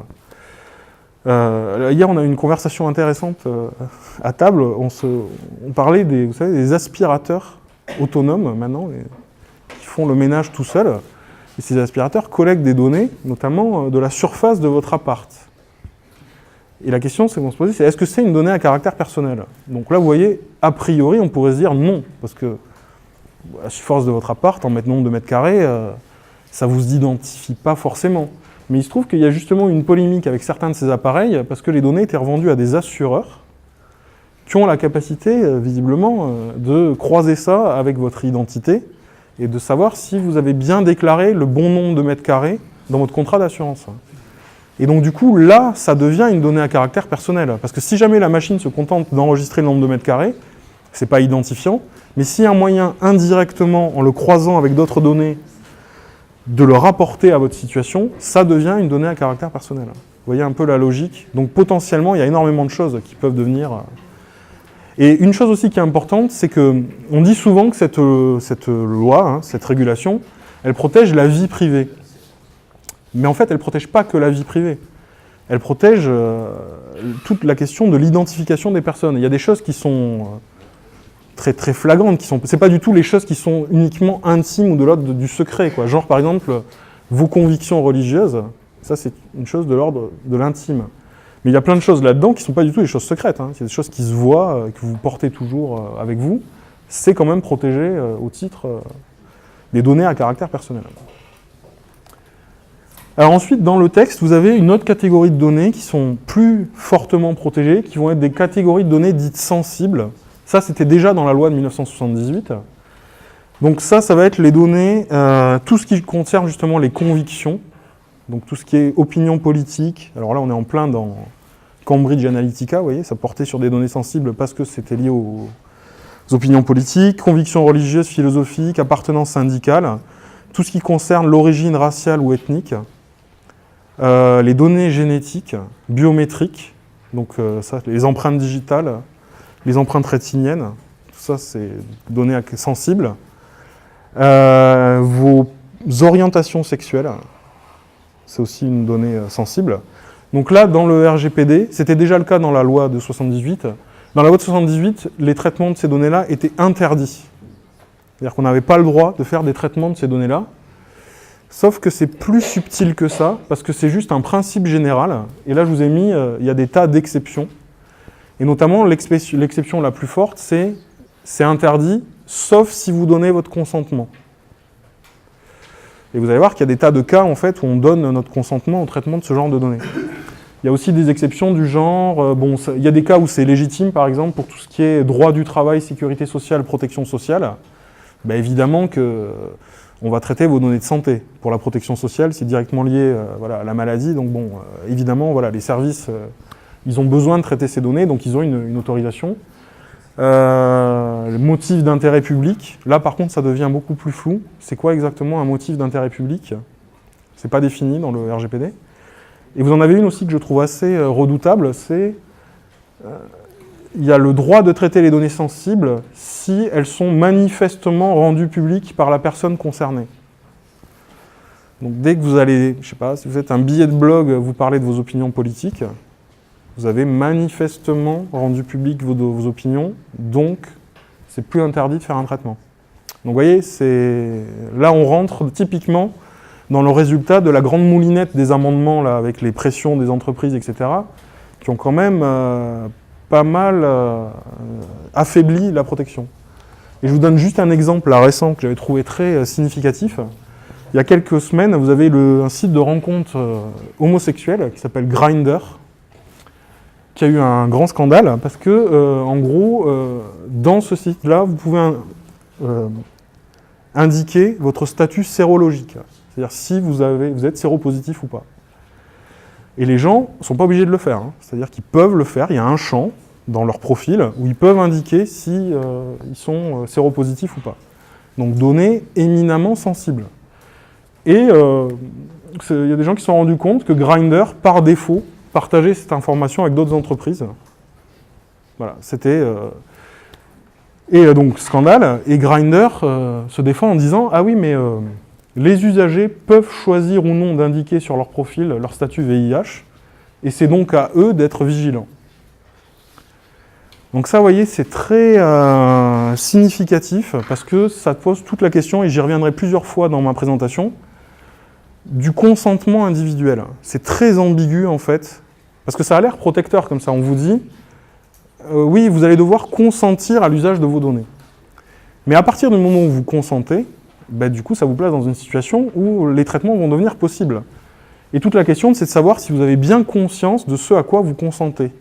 Hier, on a eu une conversation intéressante à table. On parlait vous savez, des aspirateurs autonomes, maintenant, qui font le ménage tout seuls. Et ces aspirateurs collectent des données, notamment de la surface de votre appart. Et la question qu'on se pose, c'est est-ce que c'est une donnée à caractère personnel? Donc là, vous voyez, a priori, on pourrait se dire non, parce que la surface de votre appart, en mètre nombre de mètres carrés, ça ne vous identifie pas forcément. Mais il se trouve qu'il y a justement une polémique avec certains de ces appareils parce que les données étaient revendues à des assureurs qui ont la capacité, visiblement, de croiser ça avec votre identité et de savoir si vous avez bien déclaré le bon nombre de mètres carrés dans votre contrat d'assurance. Et donc du coup, là, ça devient une donnée à caractère personnel. Parce que si jamais la machine se contente d'enregistrer le nombre de mètres carrés, c'est pas identifiant. Mais s'il y a un moyen indirectement, en le croisant avec d'autres données, de le rapporter à votre situation, ça devient une donnée à caractère personnel. Vous voyez un peu la logique. Donc potentiellement, il y a énormément de choses qui peuvent devenir... Et une chose aussi qui est importante, c'est qu'on dit souvent que cette loi, hein, cette régulation, elle protège la vie privée. Mais en fait, elle ne protège pas que la vie privée. Elle protège toute la question de l'identification des personnes. Il y a des choses qui sont... très, très flagrantes, c'est pas du tout les choses qui sont uniquement intimes ou de l'ordre du secret, quoi. Genre par exemple vos convictions religieuses, ça c'est une chose de l'ordre de l'intime. Mais il y a plein de choses là-dedans qui sont pas du tout des choses secrètes, hein. Il y a des choses qui se voient, que vous portez toujours avec vous, c'est quand même protégé au titre des données à caractère personnel. Alors ensuite, dans le texte, vous avez une autre catégorie de données qui sont plus fortement protégées, qui vont être des catégories de données dites sensibles. Ça, c'était déjà dans la loi de 1978. Donc ça va être les données, tout ce qui concerne justement les convictions, donc tout ce qui est opinion politique. Alors là, on est en plein dans Cambridge Analytica, vous voyez, ça portait sur des données sensibles parce que c'était lié aux opinions politiques, convictions religieuses, philosophiques, appartenance syndicale, tout ce qui concerne l'origine raciale ou ethnique, les données génétiques, biométriques, donc ça, les empreintes digitales, les empreintes rétiniennes, tout ça c'est données sensibles, vos orientations sexuelles, c'est aussi une donnée sensible. Donc là, dans le RGPD, c'était déjà le cas dans la loi de 78. Dans la loi de 78, les traitements de ces données-là étaient interdits. C'est-à-dire qu'on n'avait pas le droit de faire des traitements de ces données-là. Sauf que c'est plus subtil que ça, parce que c'est juste un principe général. Et là, je vous ai mis, il y a des tas d'exceptions. Et notamment, l'exception la plus forte, c'est interdit, sauf si vous donnez votre consentement. Et vous allez voir qu'il y a des tas de cas, en fait, où on donne notre consentement au traitement de ce genre de données. Il y a aussi des exceptions du genre, il y a des cas où c'est légitime, par exemple, pour tout ce qui est droit du travail, sécurité sociale, protection sociale. Ben, évidemment que on va traiter vos données de santé. Pour la protection sociale, c'est directement lié à la maladie. Donc bon, évidemment, voilà, les services, ils ont besoin de traiter ces données, donc ils ont une autorisation. Le motif d'intérêt public, là par contre, ça devient beaucoup plus flou. C'est quoi exactement un motif d'intérêt public? C'est pas défini dans le RGPD. Et vous en avez une aussi que je trouve assez redoutable, c'est il y a le droit de traiter les données sensibles si elles sont manifestement rendues publiques par la personne concernée. Donc dès que vous allez, je sais pas, si vous êtes un billet de blog, vous parlez de vos opinions politiques, vous avez manifestement rendu publiques vos opinions, donc c'est plus interdit de faire un traitement. Donc vous voyez, là on rentre typiquement dans le résultat de la grande moulinette des amendements là, avec les pressions des entreprises, etc., qui ont quand même pas mal affaibli la protection. Et je vous donne juste un exemple là, récent que j'avais trouvé très significatif. Il y a quelques semaines, vous avez un site de rencontre homosexuelle qui s'appelle Grindr, qui a eu un grand scandale parce que, en gros, dans ce site-là, vous pouvez indiquer votre statut sérologique, c'est-à-dire si vous êtes séropositif ou pas. Et les gens ne sont pas obligés de le faire, hein. C'est-à-dire qu'ils peuvent le faire, il y a un champ dans leur profil où ils peuvent indiquer si ils sont séropositifs ou pas. Donc données éminemment sensibles. Et il y a des gens qui se sont rendus compte que Grindr, par défaut, partageait cette information avec d'autres entreprises. Voilà, c'était... Et donc, scandale, et Grindr se défend en disant « Ah oui, mais les usagers peuvent choisir ou non d'indiquer sur leur profil leur statut VIH, et c'est donc à eux d'être vigilants. » Donc ça, vous voyez, c'est très significatif, parce que ça pose toute la question, et j'y reviendrai plusieurs fois dans ma présentation, du consentement individuel. C'est très ambigu, en fait, parce que ça a l'air protecteur, comme ça, on vous dit, oui, vous allez devoir consentir à l'usage de vos données. Mais à partir du moment où vous consentez, bah, du coup, ça vous place dans une situation où les traitements vont devenir possibles. Et toute la question, c'est de savoir si vous avez bien conscience de ce à quoi vous consentez.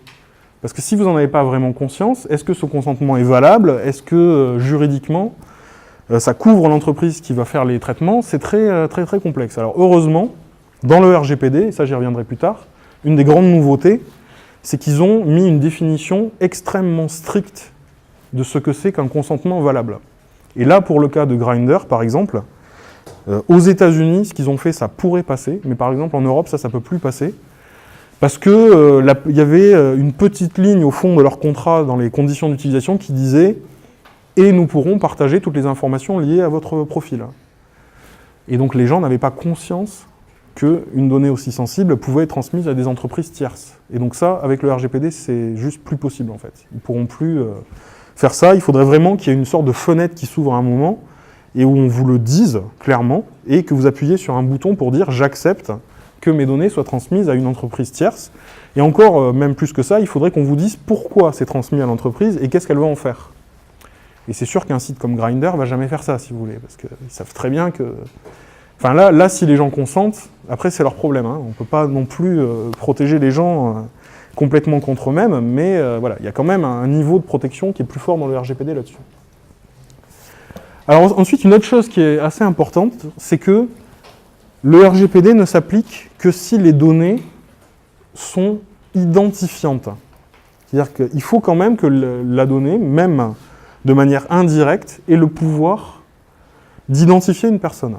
Parce que si vous n'en avez pas vraiment conscience, est-ce que ce consentement est valable? Est-ce que juridiquement, ça couvre l'entreprise qui va faire les traitements? C'est très, très, très complexe. Alors heureusement, dans le RGPD, et ça j'y reviendrai plus tard, une des grandes nouveautés, c'est qu'ils ont mis une définition extrêmement stricte de ce que c'est qu'un consentement valable. Et là, pour le cas de Grindr, par exemple, aux États-Unis, ce qu'ils ont fait, ça pourrait passer, mais par exemple en Europe, ça ne peut plus passer, parce que y avait une petite ligne au fond de leur contrat dans les conditions d'utilisation qui disait « et nous pourrons partager toutes les informations liées à votre profil ». Et donc les gens n'avaient pas conscience qu'une donnée aussi sensible pouvait être transmise à des entreprises tierces. Et donc ça, avec le RGPD, c'est juste plus possible en fait. Ils ne pourront plus faire ça. Il faudrait vraiment qu'il y ait une sorte de fenêtre qui s'ouvre à un moment et où on vous le dise clairement et que vous appuyez sur un bouton pour dire « j'accepte » que mes données soient transmises à une entreprise tierce. Et encore, même plus que ça, il faudrait qu'on vous dise pourquoi c'est transmis à l'entreprise et qu'est-ce qu'elle va en faire. Et c'est sûr qu'un site comme Grindr va jamais faire ça, si vous voulez, parce qu'ils savent très bien que... Enfin là, si les gens consentent, après c'est leur problème. Hein. On ne peut pas non plus protéger les gens complètement contre eux-mêmes, mais voilà, il y a quand même un niveau de protection qui est plus fort dans le RGPD là-dessus. Alors ensuite, une autre chose qui est assez importante, c'est que le RGPD ne s'applique que si les données sont identifiantes. C'est-à-dire qu'il faut quand même que la donnée, même de manière indirecte, ait le pouvoir d'identifier une personne.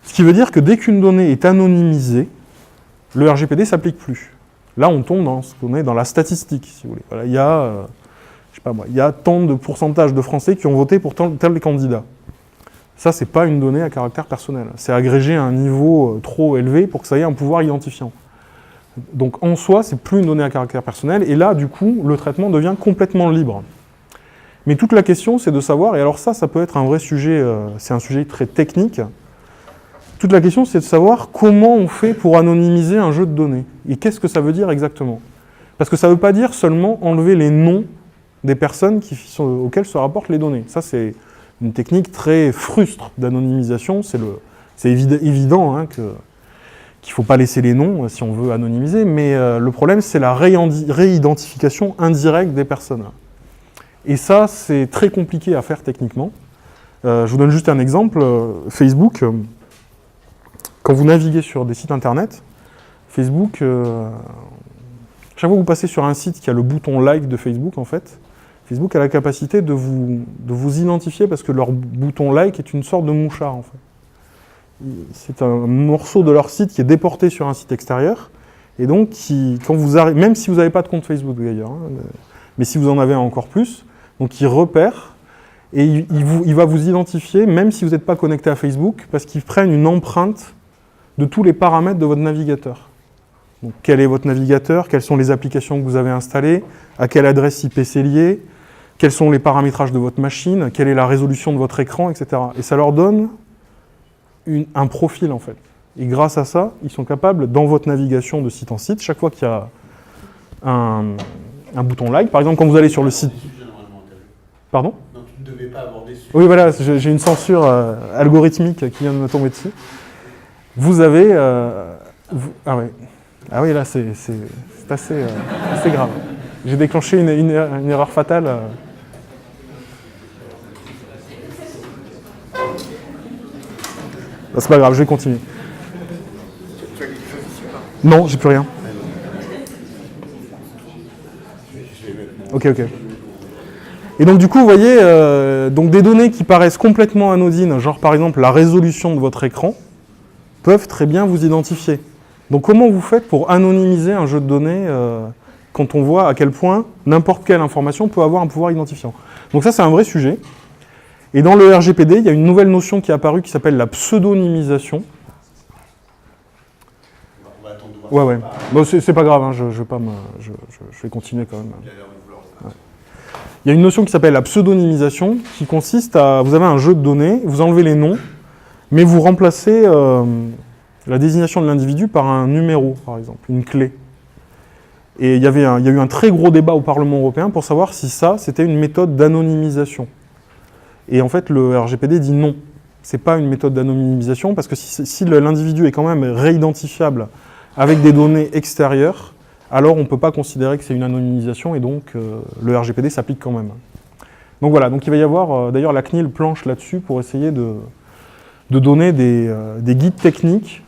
Ce qui veut dire que dès qu'une donnée est anonymisée, le RGPD ne s'applique plus. Là, on tombe dans la statistique, si vous voulez. Voilà, il y a, je sais pas moi, il y a tant de pourcentage de Français qui ont voté pour tel candidat. Ça, c'est pas une donnée à caractère personnel. C'est agrégé à un niveau trop élevé pour que ça ait un pouvoir identifiant. Donc, en soi, c'est plus une donnée à caractère personnel. Et là, du coup, le traitement devient complètement libre. Mais toute la question, c'est de savoir, et alors ça peut être un vrai sujet, c'est un sujet très technique. Toute la question, c'est de savoir comment on fait pour anonymiser un jeu de données. Et qu'est-ce que ça veut dire exactement? Parce que ça ne veut pas dire seulement enlever les noms des personnes auxquelles se rapportent les données. Ça, c'est une technique très frustre d'anonymisation. C'est évident hein, qu'il ne faut pas laisser les noms si on veut anonymiser, mais le problème, c'est la réidentification indirecte des personnes. Et ça, c'est très compliqué à faire techniquement. Je vous donne juste un exemple. Facebook... Quand vous naviguez sur des sites internet, Facebook, chaque fois que vous passez sur un site qui a le bouton like de Facebook, en fait, Facebook a la capacité de vous identifier parce que leur bouton like est une sorte de mouchard, en fait. C'est un morceau de leur site qui est déporté sur un site extérieur, et donc, quand vous arrivez, même si vous n'avez pas de compte Facebook d'ailleurs, hein, mais si vous en avez encore plus, donc il repère, et il va vous identifier, même si vous n'êtes pas connecté à Facebook, parce qu'ils prennent une empreinte de tous les paramètres de votre navigateur. Donc, quel est votre navigateur, quelles sont les applications que vous avez installées, à quelle adresse IP c'est lié, quels sont les paramétrages de votre machine, quelle est la résolution de votre écran, etc. Et ça leur donne un profil, en fait. Et grâce à ça, ils sont capables, dans votre navigation de site en site, chaque fois qu'il y a un bouton like, par exemple, quand vous allez sur le site... Pardon ? Non, tu ne devais pas aborder ce sujet. Oui, voilà, j'ai une censure algorithmique qui vient de me tomber dessus. Vous avez... Ah oui, là, c'est assez grave. J'ai déclenché une erreur fatale. Ah, c'est pas grave, je vais continuer. Tu as quelque chose ici ou pas? Non, j'ai plus rien. Ok. Et donc du coup, vous voyez, donc des données qui paraissent complètement anodines, genre par exemple la résolution de votre écran, peuvent très bien vous identifier. Donc comment vous faites pour anonymiser un jeu de données quand on voit à quel point n'importe quelle information peut avoir un pouvoir identifiant? Donc ça, c'est un vrai sujet. Et dans le RGPD, il y a une nouvelle notion qui est apparue qui s'appelle la pseudonymisation. On va attendre de voir. Ouais. Bon, c'est pas grave, hein, je vais continuer quand même. Ouais. Il y a une notion qui s'appelle la pseudonymisation qui consiste à... Vous avez un jeu de données, vous enlevez les noms, mais vous remplacez la désignation de l'individu par un numéro, par exemple, une clé. Et il y a eu un très gros débat au Parlement européen pour savoir si ça, c'était une méthode d'anonymisation. Et en fait, le RGPD dit non. C'est pas une méthode d'anonymisation, parce que si l'individu est quand même réidentifiable avec des données extérieures, alors on ne peut pas considérer que c'est une anonymisation, et donc le RGPD s'applique quand même. Donc voilà, donc il va y avoir, d'ailleurs la CNIL planche là-dessus pour essayer de donner des guides techniques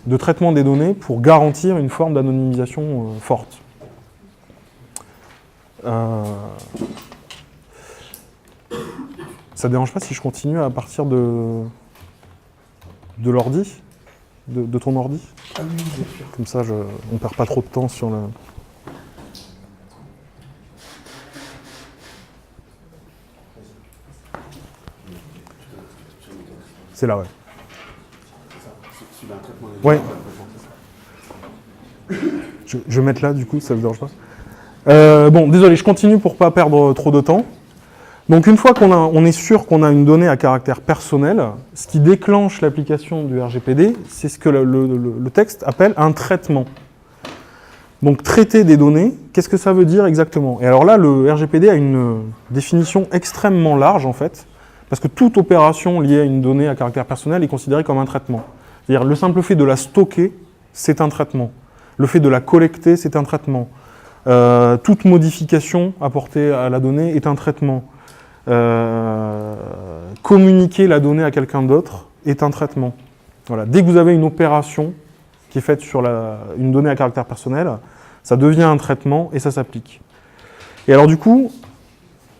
de traitement des données pour garantir une forme d'anonymisation forte. Ça ne dérange pas si je continue à partir de l'ordi, de ton ordi? Ah oui, bien sûr. Comme ça, on ne perd pas trop de temps sur le... C'est là, ouais. Ouais. Je vais mettre là, du coup, ça ne vous dérange pas. Bon, désolé, je continue pour ne pas perdre trop de temps. Donc, une fois on est sûr qu'on a une donnée à caractère personnel, ce qui déclenche l'application du RGPD, c'est ce que le texte appelle un traitement. Donc traiter des données, qu'est-ce que ça veut dire exactement? Et alors là, le RGPD a une définition extrêmement large en fait, parce que toute opération liée à une donnée à caractère personnel est considérée comme un traitement. C'est-à-dire le simple fait de la stocker, c'est un traitement. Le fait de la collecter, c'est un traitement. Toute modification apportée à la donnée est un traitement. Communiquer la donnée à quelqu'un d'autre est un traitement. Voilà. Dès que vous avez une opération qui est faite sur une donnée à caractère personnel, ça devient un traitement et ça s'applique. Et alors du coup,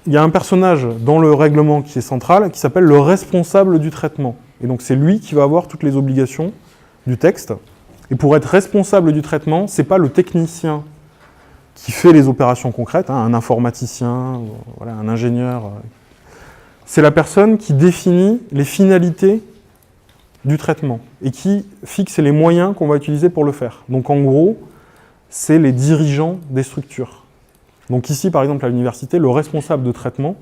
il y a un personnage dans le règlement qui est central, qui s'appelle le responsable du traitement. Et donc c'est lui qui va avoir toutes les obligations du texte. Et pour être responsable du traitement, c'est pas le technicien qui fait les opérations concrètes, hein, un informaticien, voilà, un ingénieur. C'est la personne qui définit les finalités du traitement et qui fixe les moyens qu'on va utiliser pour le faire. Donc en gros, c'est les dirigeants des structures. Donc ici, par exemple, à l'université, le responsable de traitement,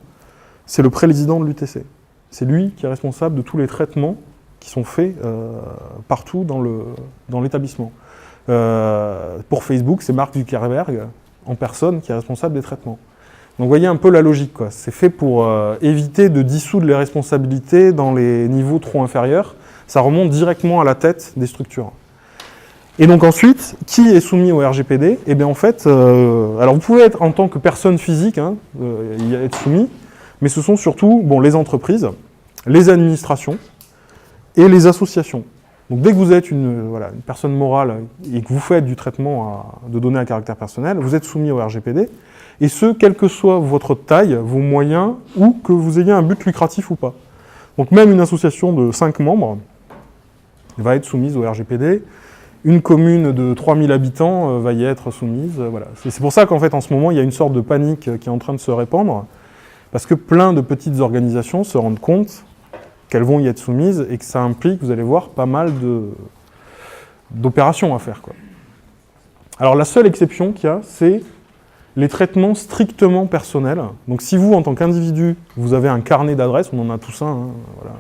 c'est le président de l'UTC. C'est lui qui est responsable de tous les traitements qui sont faits partout dans l'établissement. Pour Facebook, c'est Mark Zuckerberg, en personne, qui est responsable des traitements. Donc vous voyez un peu la logique, quoi. C'est fait pour éviter de dissoudre les responsabilités dans les niveaux trop inférieurs. Ça remonte directement à la tête des structures. Et donc ensuite, qui est soumis au RGPD? Eh bien en fait, alors vous pouvez être en tant que personne physique, hein, y être soumis, mais ce sont surtout les entreprises, les administrations et les associations. Donc dès que vous êtes une personne morale et que vous faites du traitement de données à caractère personnel, vous êtes soumis au RGPD, et ce, quelle que soit votre taille, vos moyens, ou que vous ayez un but lucratif ou pas. Donc même une association de 5 membres va être soumise au RGPD. Une commune de 3000 habitants va y être soumise. Voilà. C'est pour ça qu'en fait, en ce moment, il y a une sorte de panique qui est en train de se répandre, parce que plein de petites organisations se rendent compte qu'elles vont y être soumises et que ça implique, vous allez voir, pas mal d'opérations à faire, quoi. Alors la seule exception qu'il y a, c'est les traitements strictement personnels. Donc si vous, en tant qu'individu, vous avez un carnet d'adresses, on en a tous un, hein, voilà,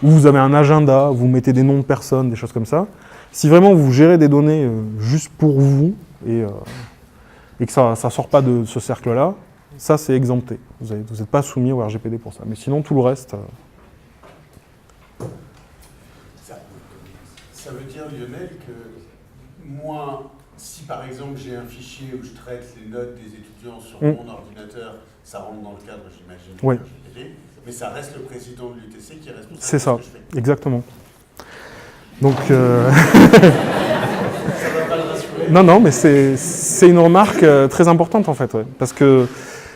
ou vous avez un agenda, vous mettez des noms de personnes, des choses comme ça, si vraiment vous gérez des données juste pour vous et que ça ne sort pas de ce cercle-là, ça c'est exempté. Vous n'êtes pas soumis au RGPD pour ça. Mais sinon, tout le reste... Ça veut dire, Lionel, que moi, si par exemple j'ai un fichier où je traite les notes des étudiants sur mon ordinateur, ça rentre dans le cadre, j'imagine, du RGPD, mais ça reste le président de l'UTC qui est responsable de ce que je fais. Exactement. Donc, ça va pas le rassurer. Non, mais c'est une remarque très importante en fait, ouais, parce que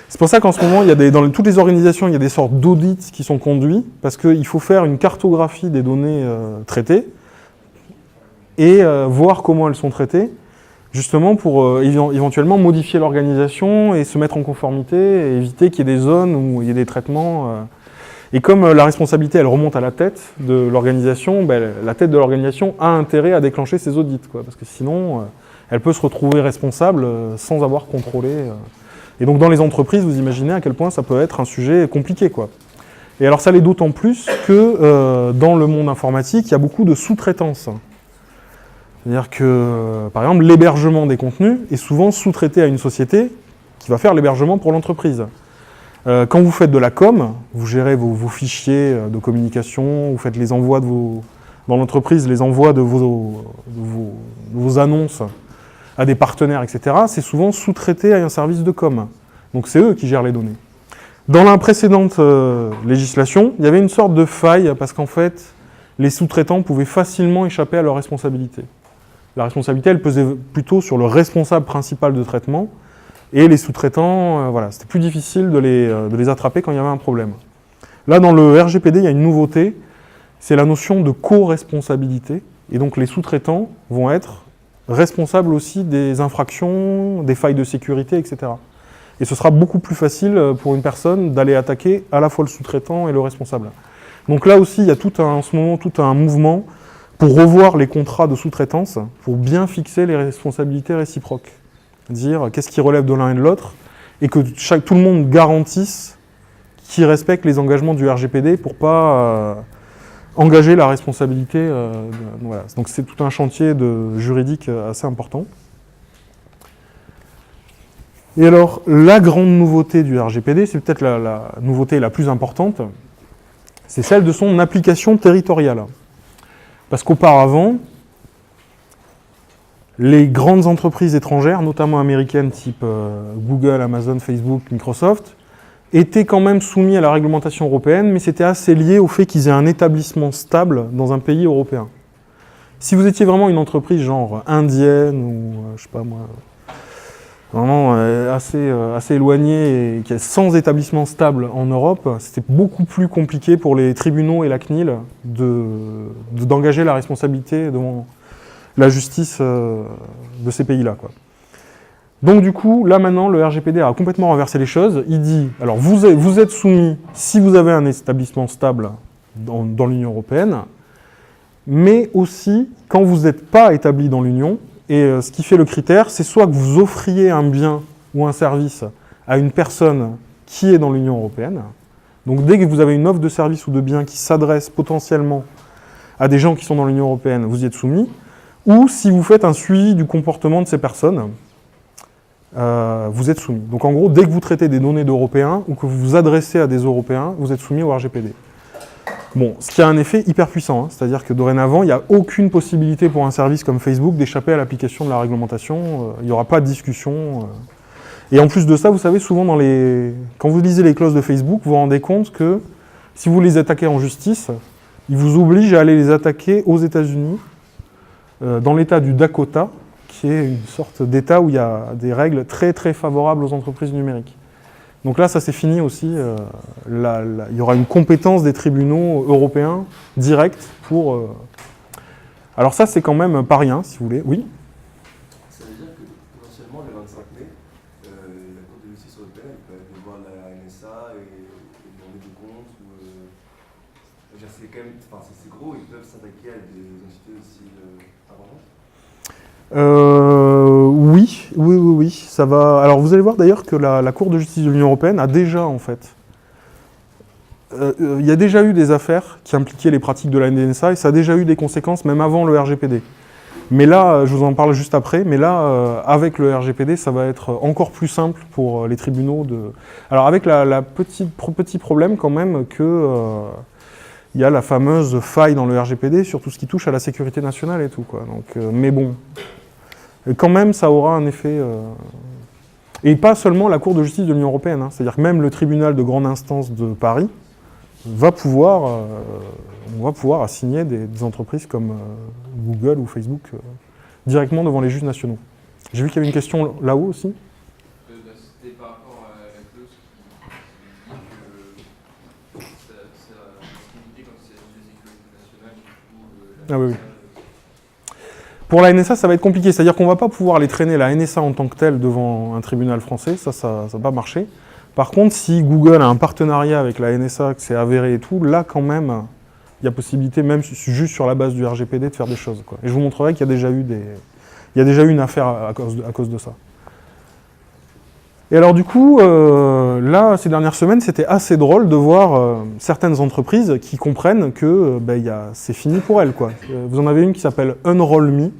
c'est pour ça qu'en ce moment, dans toutes les organisations, il y a des sortes d'audits qui sont conduits, parce qu'il faut faire une cartographie des données traitées et voir comment elles sont traitées, justement pour éventuellement modifier l'organisation et se mettre en conformité et éviter qu'il y ait des zones où il y ait des traitements. Et comme la responsabilité, elle remonte à la tête de l'organisation, la tête de l'organisation a intérêt à déclencher ces audits, quoi, parce que sinon, elle peut se retrouver responsable sans avoir contrôlé. Et donc dans les entreprises, vous imaginez à quel point ça peut être un sujet compliqué, quoi. Et alors ça l'est d'autant plus que dans le monde informatique, il y a beaucoup de sous-traitance. C'est-à-dire que, par exemple, l'hébergement des contenus est souvent sous-traité à une société qui va faire l'hébergement pour l'entreprise. Quand vous faites de la com, vous gérez vos fichiers de communication, vous faites les envois dans l'entreprise, les envois de vos annonces à des partenaires, etc. C'est souvent sous-traité à un service de com. Donc c'est eux qui gèrent les données. Dans la précédente législation, il y avait une sorte de faille parce qu'en fait, les sous-traitants pouvaient facilement échapper à leurs responsabilités. La responsabilité, elle pesait plutôt sur le responsable principal de traitement. Et les sous-traitants, c'était plus difficile de les attraper quand il y avait un problème. Là, dans le RGPD, il y a une nouveauté, c'est la notion de co-responsabilité. Et donc les sous-traitants vont être responsables aussi des infractions, des failles de sécurité, etc. Et ce sera beaucoup plus facile pour une personne d'aller attaquer à la fois le sous-traitant et le responsable. Donc là aussi, il y a en ce moment tout un mouvement pour revoir les contrats de sous-traitance, pour bien fixer les responsabilités réciproques. Dire qu'est-ce qui relève de l'un et de l'autre, et que tout le monde garantisse qu'il respecte les engagements du RGPD pour ne pas engager la responsabilité. Voilà. Donc c'est tout un chantier juridique assez important. Et alors, la grande nouveauté du RGPD, c'est peut-être la nouveauté la plus importante, c'est celle de son application territoriale. Parce qu'auparavant, les grandes entreprises étrangères, notamment américaines type Google, Amazon, Facebook, Microsoft, étaient quand même soumis à la réglementation européenne, mais c'était assez lié au fait qu'ils aient un établissement stable dans un pays européen. Si vous étiez vraiment une entreprise genre indienne ou, je sais pas moi, vraiment assez éloignée et qui est sans établissement stable en Europe, c'était beaucoup plus compliqué pour les tribunaux et la CNIL d'engager la responsabilité devant la justice de ces pays-là, quoi. Donc du coup, là maintenant, le RGPD a complètement renversé les choses. Il dit, alors vous êtes soumis si vous avez un établissement stable dans l'Union européenne, mais aussi quand vous n'êtes pas établi dans l'Union, et ce qui fait le critère, c'est soit que vous offriez un bien ou un service à une personne qui est dans l'Union européenne. Donc dès que vous avez une offre de service ou de bien qui s'adresse potentiellement à des gens qui sont dans l'Union européenne, vous y êtes soumis, ou si vous faites un suivi du comportement de ces personnes, vous êtes soumis. Donc en gros, dès que vous traitez des données d'Européens ou que vous vous adressez à des Européens, vous êtes soumis au RGPD. Bon, ce qui a un effet hyper puissant, hein, c'est-à-dire que dorénavant, il n'y a aucune possibilité pour un service comme Facebook d'échapper à l'application de la réglementation, il n'y aura pas de discussion. Et en plus de ça, vous savez, souvent quand vous lisez les clauses de Facebook, vous vous rendez compte que si vous les attaquez en justice, ils vous obligent à aller les attaquer aux États-Unis, dans l'État du Dakota, qui est une sorte d'État où il y a des règles très très favorables aux entreprises numériques. Donc là, ça c'est fini aussi. Il y aura une compétence des tribunaux européens directe pour... Alors ça, c'est quand même pas rien, si vous voulez. Oui ? Ça veut dire que potentiellement, le 25 mai, la Cour de justice européenne peut aller voir la NSA et demander des comptes. C'est quand même, c'est gros, ils peuvent s'attaquer à des entités aussi importantes. Oui, ça va. Alors vous allez voir d'ailleurs que la Cour de justice de l'Union européenne a déjà, en fait, il y a déjà eu des affaires qui impliquaient les pratiques de la NSA et ça a déjà eu des conséquences même avant le RGPD. Mais là, je vous en parle juste après, mais là, avec le RGPD, ça va être encore plus simple pour les tribunaux de... Alors avec petit problème quand même que... il y a la fameuse faille dans le RGPD sur tout ce qui touche à la sécurité nationale et tout, quoi. Donc, mais bon, quand même, ça aura un effet... Et pas seulement la Cour de justice de l'Union européenne, hein. C'est-à-dire que même le tribunal de grande instance de Paris va pouvoir assigner des entreprises comme Google ou Facebook directement devant les juges nationaux. J'ai vu qu'il y avait une question là-haut aussi. C'était par rapport à la clause qui dit que ça limité quand c'est des écoles nationales. Ah oui. Pour la NSA, ça va être compliqué, c'est-à-dire qu'on ne va pas pouvoir les traîner la NSA en tant que telle devant un tribunal français, ça va pas marcher. Par contre, si Google a un partenariat avec la NSA, que c'est avéré et tout, là quand même, il y a possibilité, même juste sur la base du RGPD, de faire des choses, quoi. Et je vous montrerai qu'il y a déjà eu une affaire à cause de ça. Et alors du coup, là, ces dernières semaines, c'était assez drôle de voir certaines entreprises qui comprennent que c'est fini pour elles, quoi. Vous en avez une qui s'appelle Unroll.me. Je ne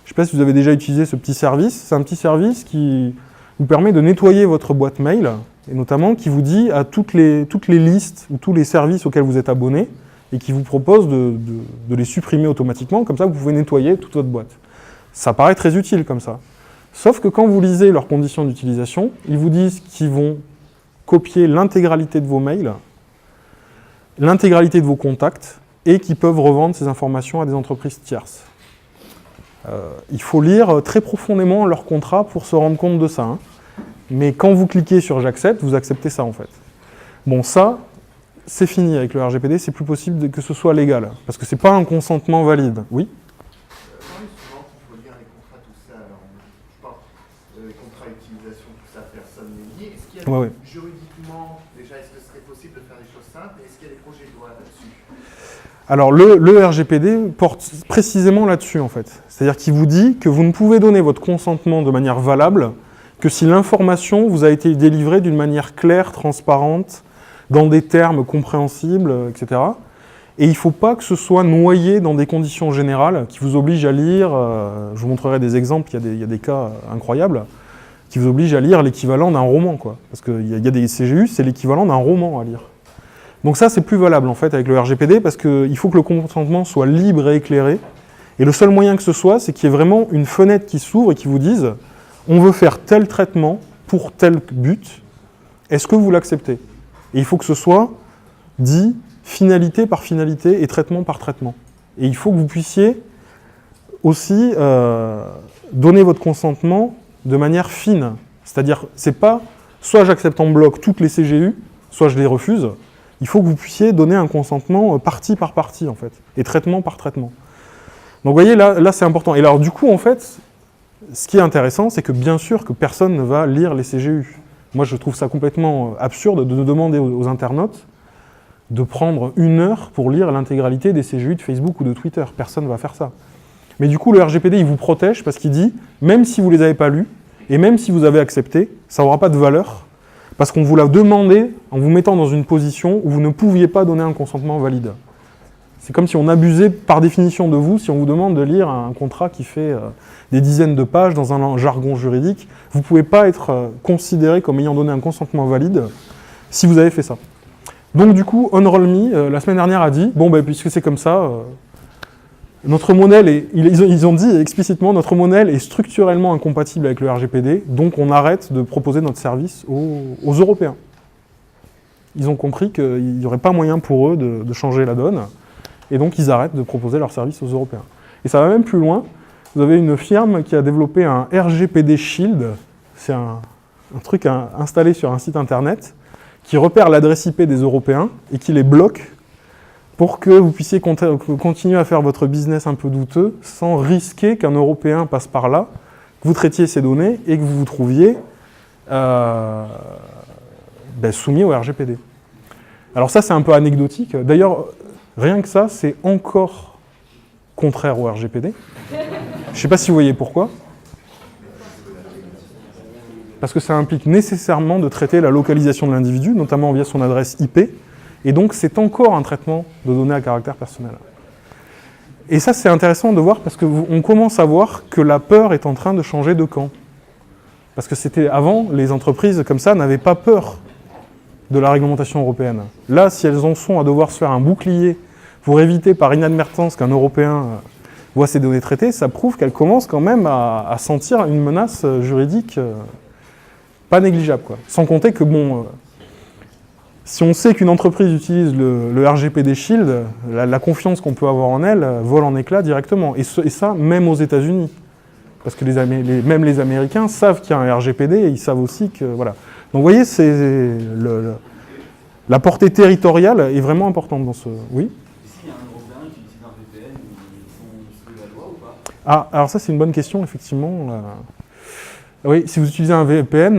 sais pas si vous avez déjà utilisé ce petit service. C'est un petit service qui vous permet de nettoyer votre boîte mail, et notamment qui vous dit à toutes les listes ou tous les services auxquels vous êtes abonné, et qui vous propose de les supprimer automatiquement, comme ça vous pouvez nettoyer toute votre boîte. Ça paraît très utile comme ça. Sauf que quand vous lisez leurs conditions d'utilisation, ils vous disent qu'ils vont copier l'intégralité de vos mails, l'intégralité de vos contacts, et qu'ils peuvent revendre ces informations à des entreprises tierces. Il faut lire très profondément leur contrat pour se rendre compte de ça, hein. Mais quand vous cliquez sur « J'accepte », vous acceptez ça en fait. Bon, ça, c'est fini avec le RGPD, c'est plus possible que ce soit légal, parce que c'est pas un consentement valide. Oui ? Souvent, il faut lire les contrats, tout ça. Alors, je pense, les contrats d'utilisation, tout ça, personne n'est lié. Est-ce qu'il y a juridiquement, déjà, est-ce que ce serait possible de faire des choses simples? Et est-ce qu'il y a des projets de loi là-dessus? Alors le RGPD porte précisément là-dessus en fait. C'est-à-dire qu'il vous dit que vous ne pouvez donner votre consentement de manière valable que si l'information vous a été délivrée d'une manière claire, transparente, dans des termes compréhensibles, etc. Et il ne faut pas que ce soit noyé dans des conditions générales qui vous obligent à lire, je vous montrerai des exemples, il y a des cas incroyables, qui vous oblige à lire l'équivalent d'un roman, quoi. Parce qu'il y a des CGU, c'est l'équivalent d'un roman à lire. Donc ça, c'est plus valable, en fait, avec le RGPD, parce qu'il faut que le consentement soit libre et éclairé. Et le seul moyen que ce soit, c'est qu'il y ait vraiment une fenêtre qui s'ouvre et qui vous dise « on veut faire tel traitement pour tel but, est-ce que vous l'acceptez ?» Et il faut que ce soit dit finalité par finalité et traitement par traitement. Et il faut que vous puissiez aussi donner votre consentement de manière fine. C'est-à-dire, c'est pas soit j'accepte en bloc toutes les CGU, soit je les refuse. Il faut que vous puissiez donner un consentement partie par partie, en fait, et traitement par traitement. Donc, vous voyez, là c'est important. Et alors, du coup, en fait, ce qui est intéressant, c'est que bien sûr que personne ne va lire les CGU. Moi, je trouve ça complètement absurde de demander aux internautes de prendre 1 heure pour lire l'intégralité des CGU de Facebook ou de Twitter. Personne ne va faire ça. Mais du coup, le RGPD, il vous protège parce qu'il dit, même si vous ne les avez pas lus, et même si vous avez accepté, ça n'aura pas de valeur, parce qu'on vous l'a demandé en vous mettant dans une position où vous ne pouviez pas donner un consentement valide. C'est comme si on abusait par définition de vous, si on vous demande de lire un contrat qui fait des dizaines de pages dans un jargon juridique. Vous ne pouvez pas être considéré comme ayant donné un consentement valide si vous avez fait ça. Donc du coup, OnRollMe, la semaine dernière, a dit, bon, puisque c'est comme ça, notre modèle, ils ont dit explicitement, notre modèle est structurellement incompatible avec le RGPD, donc on arrête de proposer notre service aux Européens. Ils ont compris qu'il n'y aurait pas moyen pour eux de changer la donne, et donc ils arrêtent de proposer leur service aux Européens. Et ça va même plus loin, vous avez une firme qui a développé un RGPD Shield, c'est un truc installé sur un site internet, qui repère l'adresse IP des Européens et qui les bloque pour que vous puissiez continuer à faire votre business un peu douteux sans risquer qu'un Européen passe par là, que vous traitiez ces données et que vous vous trouviez soumis au RGPD. Alors ça, c'est un peu anecdotique. D'ailleurs, rien que ça, c'est encore contraire au RGPD. Je ne sais pas si vous voyez pourquoi. Parce que ça implique nécessairement de traiter la localisation de l'individu, notamment via son adresse IP, et donc c'est encore un traitement de données à caractère personnel. Et ça, c'est intéressant de voir parce qu'on commence à voir que la peur est en train de changer de camp. Parce que c'était avant, les entreprises comme ça n'avaient pas peur de la réglementation européenne. Là, si elles en sont à devoir se faire un bouclier pour éviter par inadvertance qu'un Européen voit ces données traitées, ça prouve qu'elles commencent quand même à sentir une menace juridique pas négligeable, quoi. Sans compter que, si on sait qu'une entreprise utilise le RGPD Shield, la confiance qu'on peut avoir en elle vole en éclats directement. Et ça, même aux États-Unis. Parce que même les Américains savent qu'il y a un RGPD et ils savent aussi que... Voilà. Donc vous voyez, la portée territoriale est vraiment importante dans ce... Oui ? Est-ce qu'il y a un Européen qui utilise un VPN ils sont sous la loi ou pas ? Ah, alors ça c'est une bonne question, effectivement. Oui, si vous utilisez un VPN,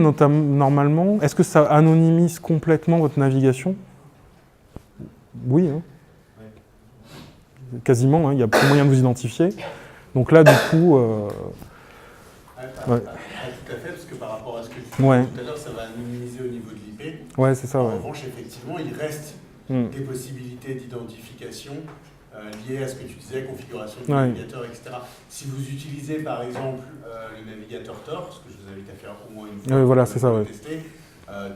normalement, est-ce que ça anonymise complètement votre navigation ? Oui, hein. Quasiment, hein, il n'y a plus moyen de vous identifier. Donc là, du coup... Tout à fait, parce que par rapport à ce que tu disais tout à l'heure, ça va anonymiser au niveau de l'IP. Ouais, c'est ça, En revanche, effectivement, il reste des possibilités d'identification liées à ce que tu disais, configuration du navigateur, etc. Si vous utilisez par exemple le navigateur Tor, ce que je vous invite à faire au moins une fois, voilà, c'est ça, tester,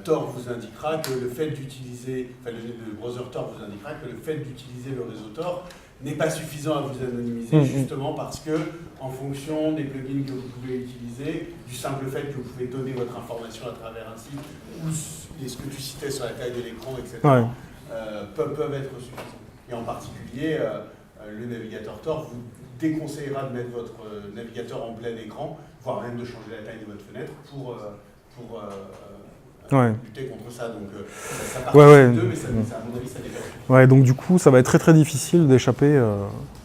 Tor vous indiquera que le fait d'utiliser, le browser Tor vous indiquera que le fait d'utiliser le réseau Tor n'est pas suffisant à vous anonymiser, justement parce que, en fonction des plugins que vous pouvez utiliser, du simple fait que vous pouvez donner votre information à travers un site, ou ce que tu citais sur la taille de l'écran, etc., peuvent être suffisants. Et en particulier, le navigateur Tor vous déconseillera de mettre votre navigateur en plein écran, voire même de changer la taille de votre fenêtre pour lutter contre ça. Donc ça participe d'eux, mais ça, à mon avis, ça dépasse. Ouais, donc du coup, ça va être très très difficile d'échapper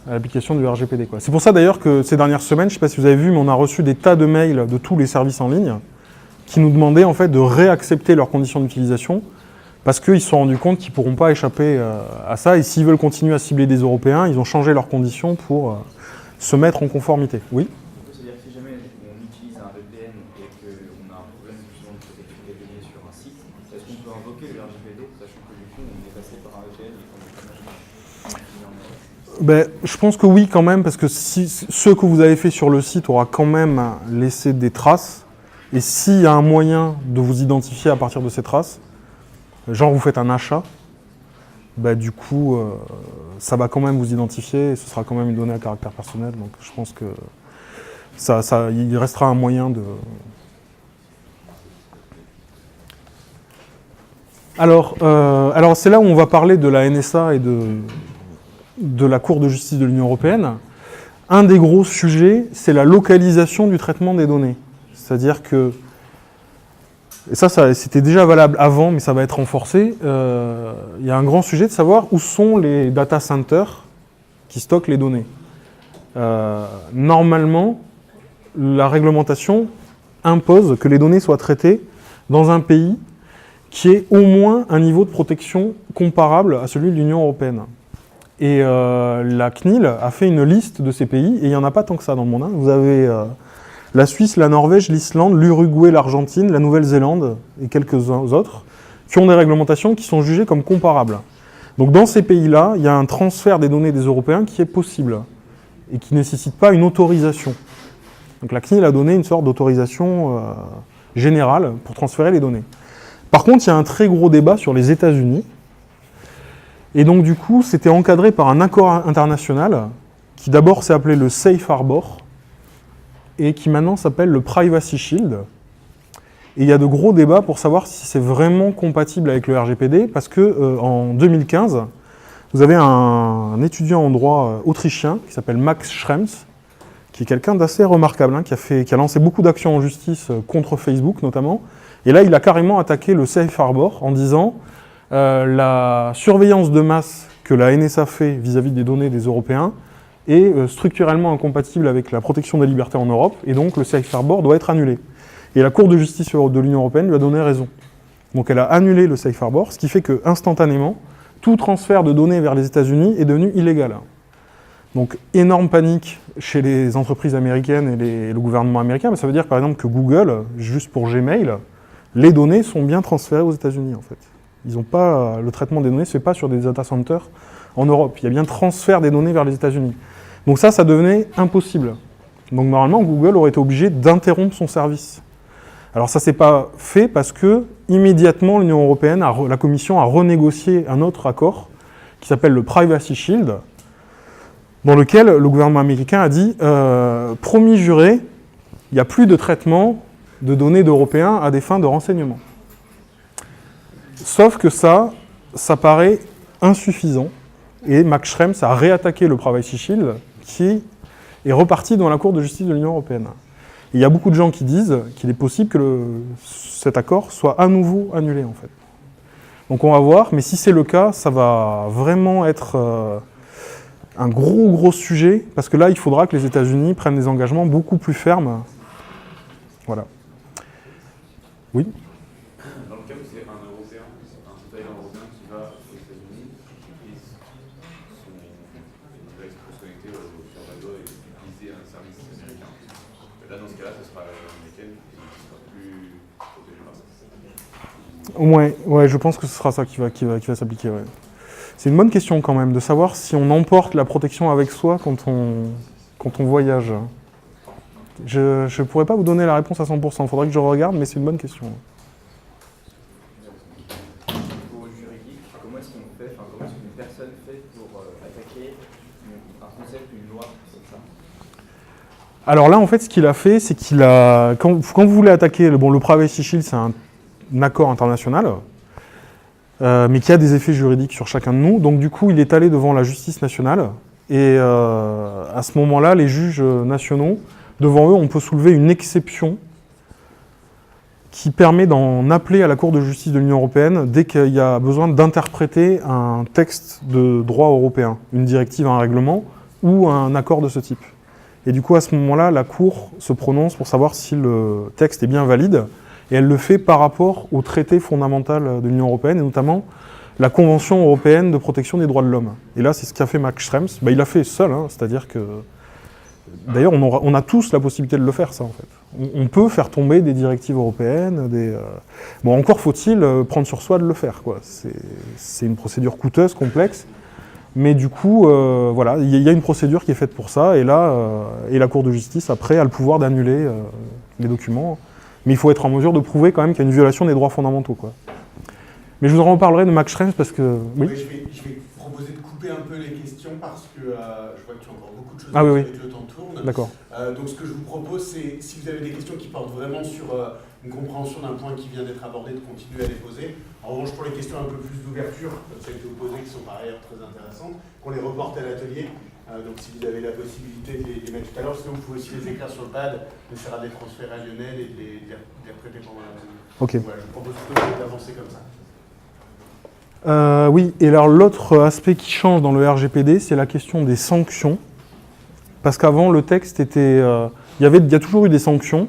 à l'application du RGPD, quoi. C'est pour ça d'ailleurs que ces dernières semaines, je ne sais pas si vous avez vu, mais on a reçu des tas de mails de tous les services en ligne qui nous demandaient en fait de réaccepter leurs conditions d'utilisation parce qu'ils se sont rendus compte qu'ils ne pourront pas échapper à ça et s'ils veulent continuer à cibler des Européens, ils ont changé leurs conditions pour se mettre en conformité. Oui ? C'est-à-dire que si jamais on utilise un VPN et qu'on a un problème justement de protection des données sur un site, est-ce qu'on peut invoquer le RGPD, sachant que du coup on est passé par un VPN et qu'on je pense que oui quand même, parce que ce que vous avez fait sur le site aura quand même laissé des traces. Et s'il y a un moyen de vous identifier à partir de ces traces, genre vous faites un achat, bah, du coup, ça va quand même vous identifier et ce sera quand même une donnée à caractère personnel. Donc je pense que il restera un moyen de... Alors c'est là où on va parler de la NSA et de la Cour de justice de l'Union européenne. Un des gros sujets, c'est la localisation du traitement des données. C'est-à-dire que, et ça c'était déjà valable avant, mais ça va être renforcé, il y a un grand sujet de savoir où sont les data centers qui stockent les données. Normalement, la réglementation impose que les données soient traitées dans un pays qui ait au moins un niveau de protection comparable à celui de l'Union européenne. Et la CNIL a fait une liste de ces pays, et il n'y en a pas tant que ça dans le monde. Hein. Vous avez la Suisse, la Norvège, l'Islande, l'Uruguay, l'Argentine, la Nouvelle-Zélande et quelques autres, qui ont des réglementations qui sont jugées comme comparables. Donc dans ces pays-là, il y a un transfert des données des Européens qui est possible, et qui ne nécessite pas une autorisation. Donc la CNIL a donné une sorte d'autorisation générale pour transférer les données. Par contre, il y a un très gros débat sur les États-Unis. Et donc, du coup, c'était encadré par un accord international qui d'abord s'est appelé le Safe Harbor et qui maintenant s'appelle le Privacy Shield. Et il y a de gros débats pour savoir si c'est vraiment compatible avec le RGPD parce que en 2015, vous avez un étudiant en droit autrichien qui s'appelle Max Schrems, qui est quelqu'un d'assez remarquable, hein, qui a lancé beaucoup d'actions en justice contre Facebook notamment. Et là, il a carrément attaqué le Safe Harbor en disant la surveillance de masse que la NSA fait vis-à-vis des données des Européens est structurellement incompatible avec la protection des libertés en Europe, et donc le Safe Harbor doit être annulé. Et la Cour de justice de l'Union européenne lui a donné raison. Donc elle a annulé le Safe Harbor, ce qui fait que instantanément, tout transfert de données vers les États-Unis est devenu illégal. Donc énorme panique chez les entreprises américaines et le gouvernement américain, mais ça veut dire par exemple que Google, juste pour Gmail, les données sont bien transférées aux États-Unis en fait. Ils ont pas, le traitement des données ne se fait pas sur des data centers en Europe. Il y a bien transfert des données vers les États-Unis. Donc ça devenait impossible. Donc normalement, Google aurait été obligé d'interrompre son service. Alors ça s'est pas fait parce que immédiatement l'Union européenne, la Commission a renégocié un autre accord qui s'appelle le Privacy Shield, dans lequel le gouvernement américain a dit promis juré, il n'y a plus de traitement de données d'Européens à des fins de renseignement. Sauf que ça paraît insuffisant, et Max Schrems a réattaqué le Privacy Shield, qui est reparti dans la Cour de justice de l'Union européenne. Et il y a beaucoup de gens qui disent qu'il est possible que cet accord soit à nouveau annulé, en fait. Donc on va voir, mais si c'est le cas, ça va vraiment être un gros sujet, parce que là, il faudra que les États-Unis prennent des engagements beaucoup plus fermes. Voilà. Oui ? Dans le cas où c'est un Européen, un citoyen européen qui va aux États-Unis et il va se connecter sur réseau et utiliser un service américain, là dans ce cas-là, ce sera américaine et il sera plus protégé par ça. Ouais, je pense que ce sera ça qui va s'appliquer. Ouais. C'est une bonne question quand même, de savoir si on emporte la protection avec soi quand on voyage. Je ne pourrais pas vous donner la réponse à 100%, il faudrait que je regarde, mais c'est une bonne question. Au juridique, comment est-ce qu'on fait, comment est-ce qu'une personne fait pour attaquer un concept, une loi comme ça? Alors là, en fait, ce qu'il a fait, c'est qu'il a... Quand vous voulez attaquer... le Privacy Shield, c'est un accord international, mais qui a des effets juridiques sur chacun de nous. Donc du coup, il est allé devant la justice nationale, et à ce moment-là, les juges nationaux, devant eux, on peut soulever une exception qui permet d'en appeler à la Cour de justice de l'Union européenne dès qu'il y a besoin d'interpréter un texte de droit européen, une directive, un règlement ou un accord de ce type. Et du coup, à ce moment-là, la Cour se prononce pour savoir si le texte est bien valide, et elle le fait par rapport au traité fondamental de l'Union européenne, et notamment la Convention européenne de protection des droits de l'homme. Et là, c'est ce qu'a fait Max Schrems. Il l'a fait seul, hein, c'est-à-dire que... D'ailleurs, on a tous la possibilité de le faire, ça, en fait. On peut faire tomber des directives européennes, Bon, encore faut-il prendre sur soi de le faire, quoi. C'est une procédure coûteuse, complexe, mais du coup, voilà, il y a une procédure qui est faite pour ça, et là, et la Cour de justice, après, a le pouvoir d'annuler les documents. Mais il faut être en mesure de prouver quand même qu'il y a une violation des droits fondamentaux, quoi. Mais je vous en reparlerai de Max Schrems parce que... Oui. Ouais, je vais proposer de couper un peu les questions parce que je vois que tu as encore beaucoup de choses à dire et que le temps tourne. D'accord. Donc ce que je vous propose, c'est si vous avez des questions qui portent vraiment sur une compréhension d'un point qui vient d'être abordé, de continuer à les poser. En revanche, pour les questions un peu plus d'ouverture, comme celles que vous posez, qui sont par ailleurs très intéressantes, qu'on les reporte à l'atelier. Donc si vous avez la possibilité de les mettre tout à l'heure, sinon vous pouvez aussi les écrire sur le pad, on essaiera de les transférer à Lionel et de les reprêter pendant la journée. Ok. Voilà, je vous propose plutôt d'avancer comme ça. Oui, et alors l'autre aspect qui change dans le RGPD, c'est la question des sanctions. Parce qu'avant, le texte était... il y a toujours eu des sanctions,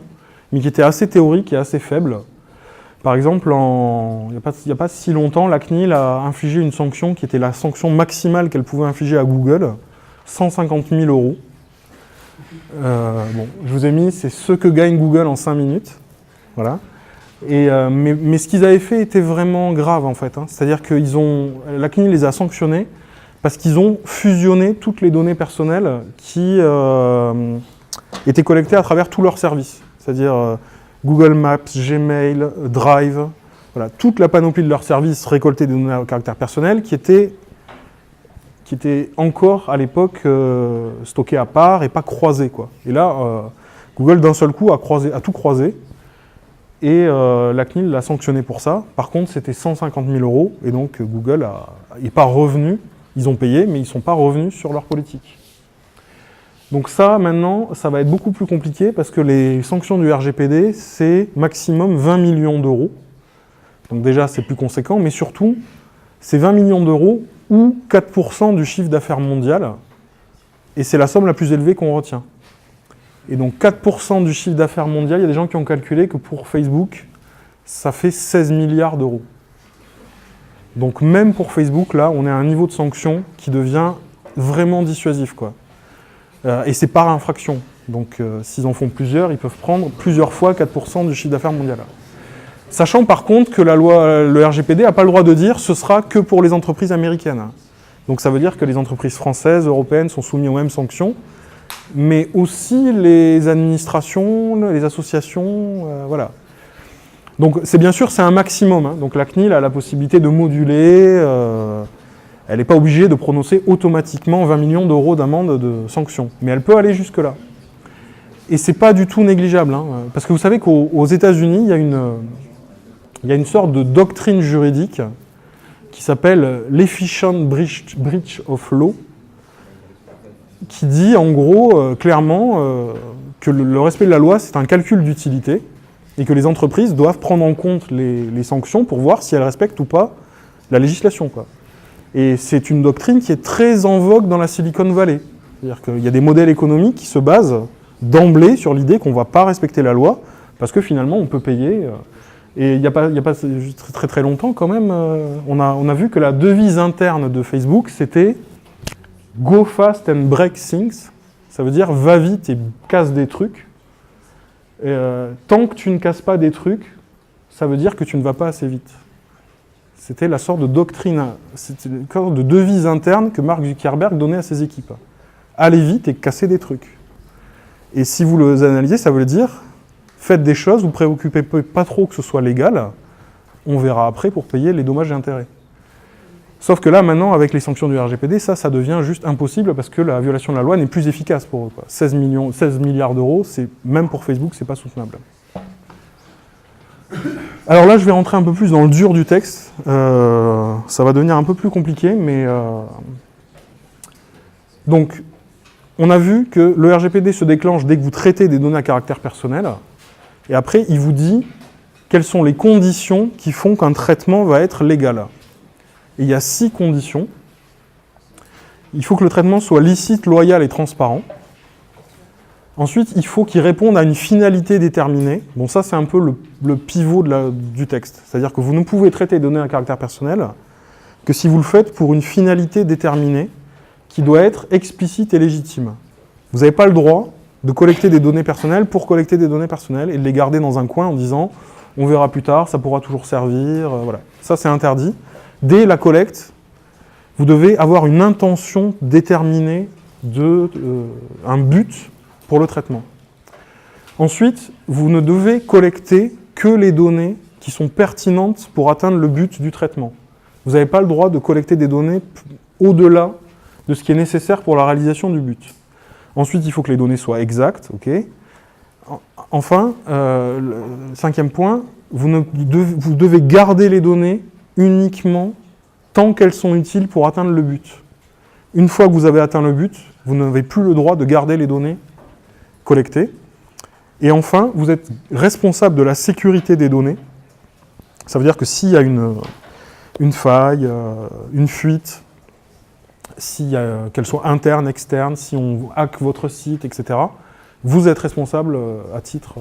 mais qui étaient assez théoriques et assez faibles. Par exemple, il n'y a pas si longtemps, la CNIL a infligé une sanction qui était la sanction maximale qu'elle pouvait infliger à Google, 150 000 €. Bon, je vous ai mis, c'est ce que gagne Google en 5 minutes. Voilà. Mais ce qu'ils avaient fait était vraiment grave, en fait. Hein. C'est-à-dire que la CNIL les a sanctionnés parce qu'ils ont fusionné toutes les données personnelles qui étaient collectées à travers tous leurs services. C'est-à-dire Google Maps, Gmail, Drive, voilà, toute la panoplie de leurs services récoltait des données à caractère personnel qui étaient encore à l'époque stockées à part et pas croisées, quoi. Et là, Google d'un seul coup a tout croisé et la CNIL l'a sanctionné pour ça. Par contre, c'était 150 000 € et donc Google n'est pas revenu. Ils ont payé, mais ils ne sont pas revenus sur leur politique. Donc ça, maintenant, ça va être beaucoup plus compliqué parce que les sanctions du RGPD, c'est maximum 20 millions €. Donc déjà, c'est plus conséquent, mais surtout, c'est 20 millions € ou 4% du chiffre d'affaires mondial, et c'est la somme la plus élevée qu'on retient. Et donc 4% du chiffre d'affaires mondial, il y a des gens qui ont calculé que pour Facebook, ça fait 16 milliards d'euros. Donc même pour Facebook, là, on est à un niveau de sanction qui devient vraiment dissuasif, quoi. Et c'est par infraction. Donc s'ils en font plusieurs, ils peuvent prendre plusieurs fois 4% du chiffre d'affaires mondial. Sachant par contre que le RGPD n'a pas le droit de dire ce sera que pour les entreprises américaines. Donc ça veut dire que les entreprises françaises, européennes sont soumises aux mêmes sanctions, mais aussi les administrations, les associations, voilà. Donc c'est bien sûr, c'est un maximum. Hein. Donc la CNIL a la possibilité de moduler, elle n'est pas obligée de prononcer automatiquement 20 millions € d'amende de sanctions, mais elle peut aller jusque-là. Et c'est pas du tout négligeable, hein, parce que vous savez qu'aux États-Unis, il y a une sorte de doctrine juridique qui s'appelle l'Efficient Breach of Law, qui dit en gros clairement que le respect de la loi, c'est un calcul d'utilité, et que les entreprises doivent prendre en compte les sanctions pour voir si elles respectent ou pas la législation, quoi. Et c'est une doctrine qui est très en vogue dans la Silicon Valley. C'est-à-dire qu'il y a des modèles économiques qui se basent d'emblée sur l'idée qu'on ne va pas respecter la loi, parce que finalement on peut payer. Et il n'y a pas très très longtemps quand même, on a vu que la devise interne de Facebook, c'était « Go fast and break things ». Ça veut dire « va vite et casse des trucs ». Tant que tu ne casses pas des trucs, ça veut dire que tu ne vas pas assez vite. C'était la sorte de doctrine, c'était une sorte de devise interne que Mark Zuckerberg donnait à ses équipes. Allez vite et cassez des trucs. Et si vous les analysez, ça veut dire faites des choses, vous ne vous préoccupez pas trop que ce soit légal, on verra après pour payer les dommages et intérêts. Sauf que là, maintenant, avec les sanctions du RGPD, ça devient juste impossible parce que la violation de la loi n'est plus efficace pour eux, quoi. 16 milliards d'euros, même pour Facebook, c'est pas soutenable. Alors là, je vais rentrer un peu plus dans le dur du texte. Ça va devenir un peu plus compliqué, mais... Donc, on a vu que le RGPD se déclenche dès que vous traitez des données à caractère personnel, et après, il vous dit quelles sont les conditions qui font qu'un traitement va être légal. Et il y a 6 conditions. Il faut que le traitement soit licite, loyal et transparent. Ensuite, il faut qu'il réponde à une finalité déterminée. Bon, ça, c'est un peu le pivot du texte. C'est-à-dire que vous ne pouvez traiter les données à caractère personnel que si vous le faites pour une finalité déterminée qui doit être explicite et légitime. Vous n'avez pas le droit de collecter des données personnelles pour collecter des données personnelles et de les garder dans un coin en disant « on verra plus tard, ça pourra toujours servir ». Voilà. Ça, c'est interdit. Dès la collecte, vous devez avoir une intention déterminée un but pour le traitement. Ensuite, vous ne devez collecter que les données qui sont pertinentes pour atteindre le but du traitement. Vous n'avez pas le droit de collecter des données au-delà de ce qui est nécessaire pour la réalisation du but. Ensuite, il faut que les données soient exactes. Okay. Enfin, le 5e point, vous devez garder les données uniquement tant qu'elles sont utiles pour atteindre le but. Une fois que vous avez atteint le but, vous n'avez plus le droit de garder les données collectées. Et enfin, vous êtes responsable de la sécurité des données. Ça veut dire que s'il y a une faille, une fuite, qu'elle soit interne, externe, si on hack votre site, etc., vous êtes responsable à titre...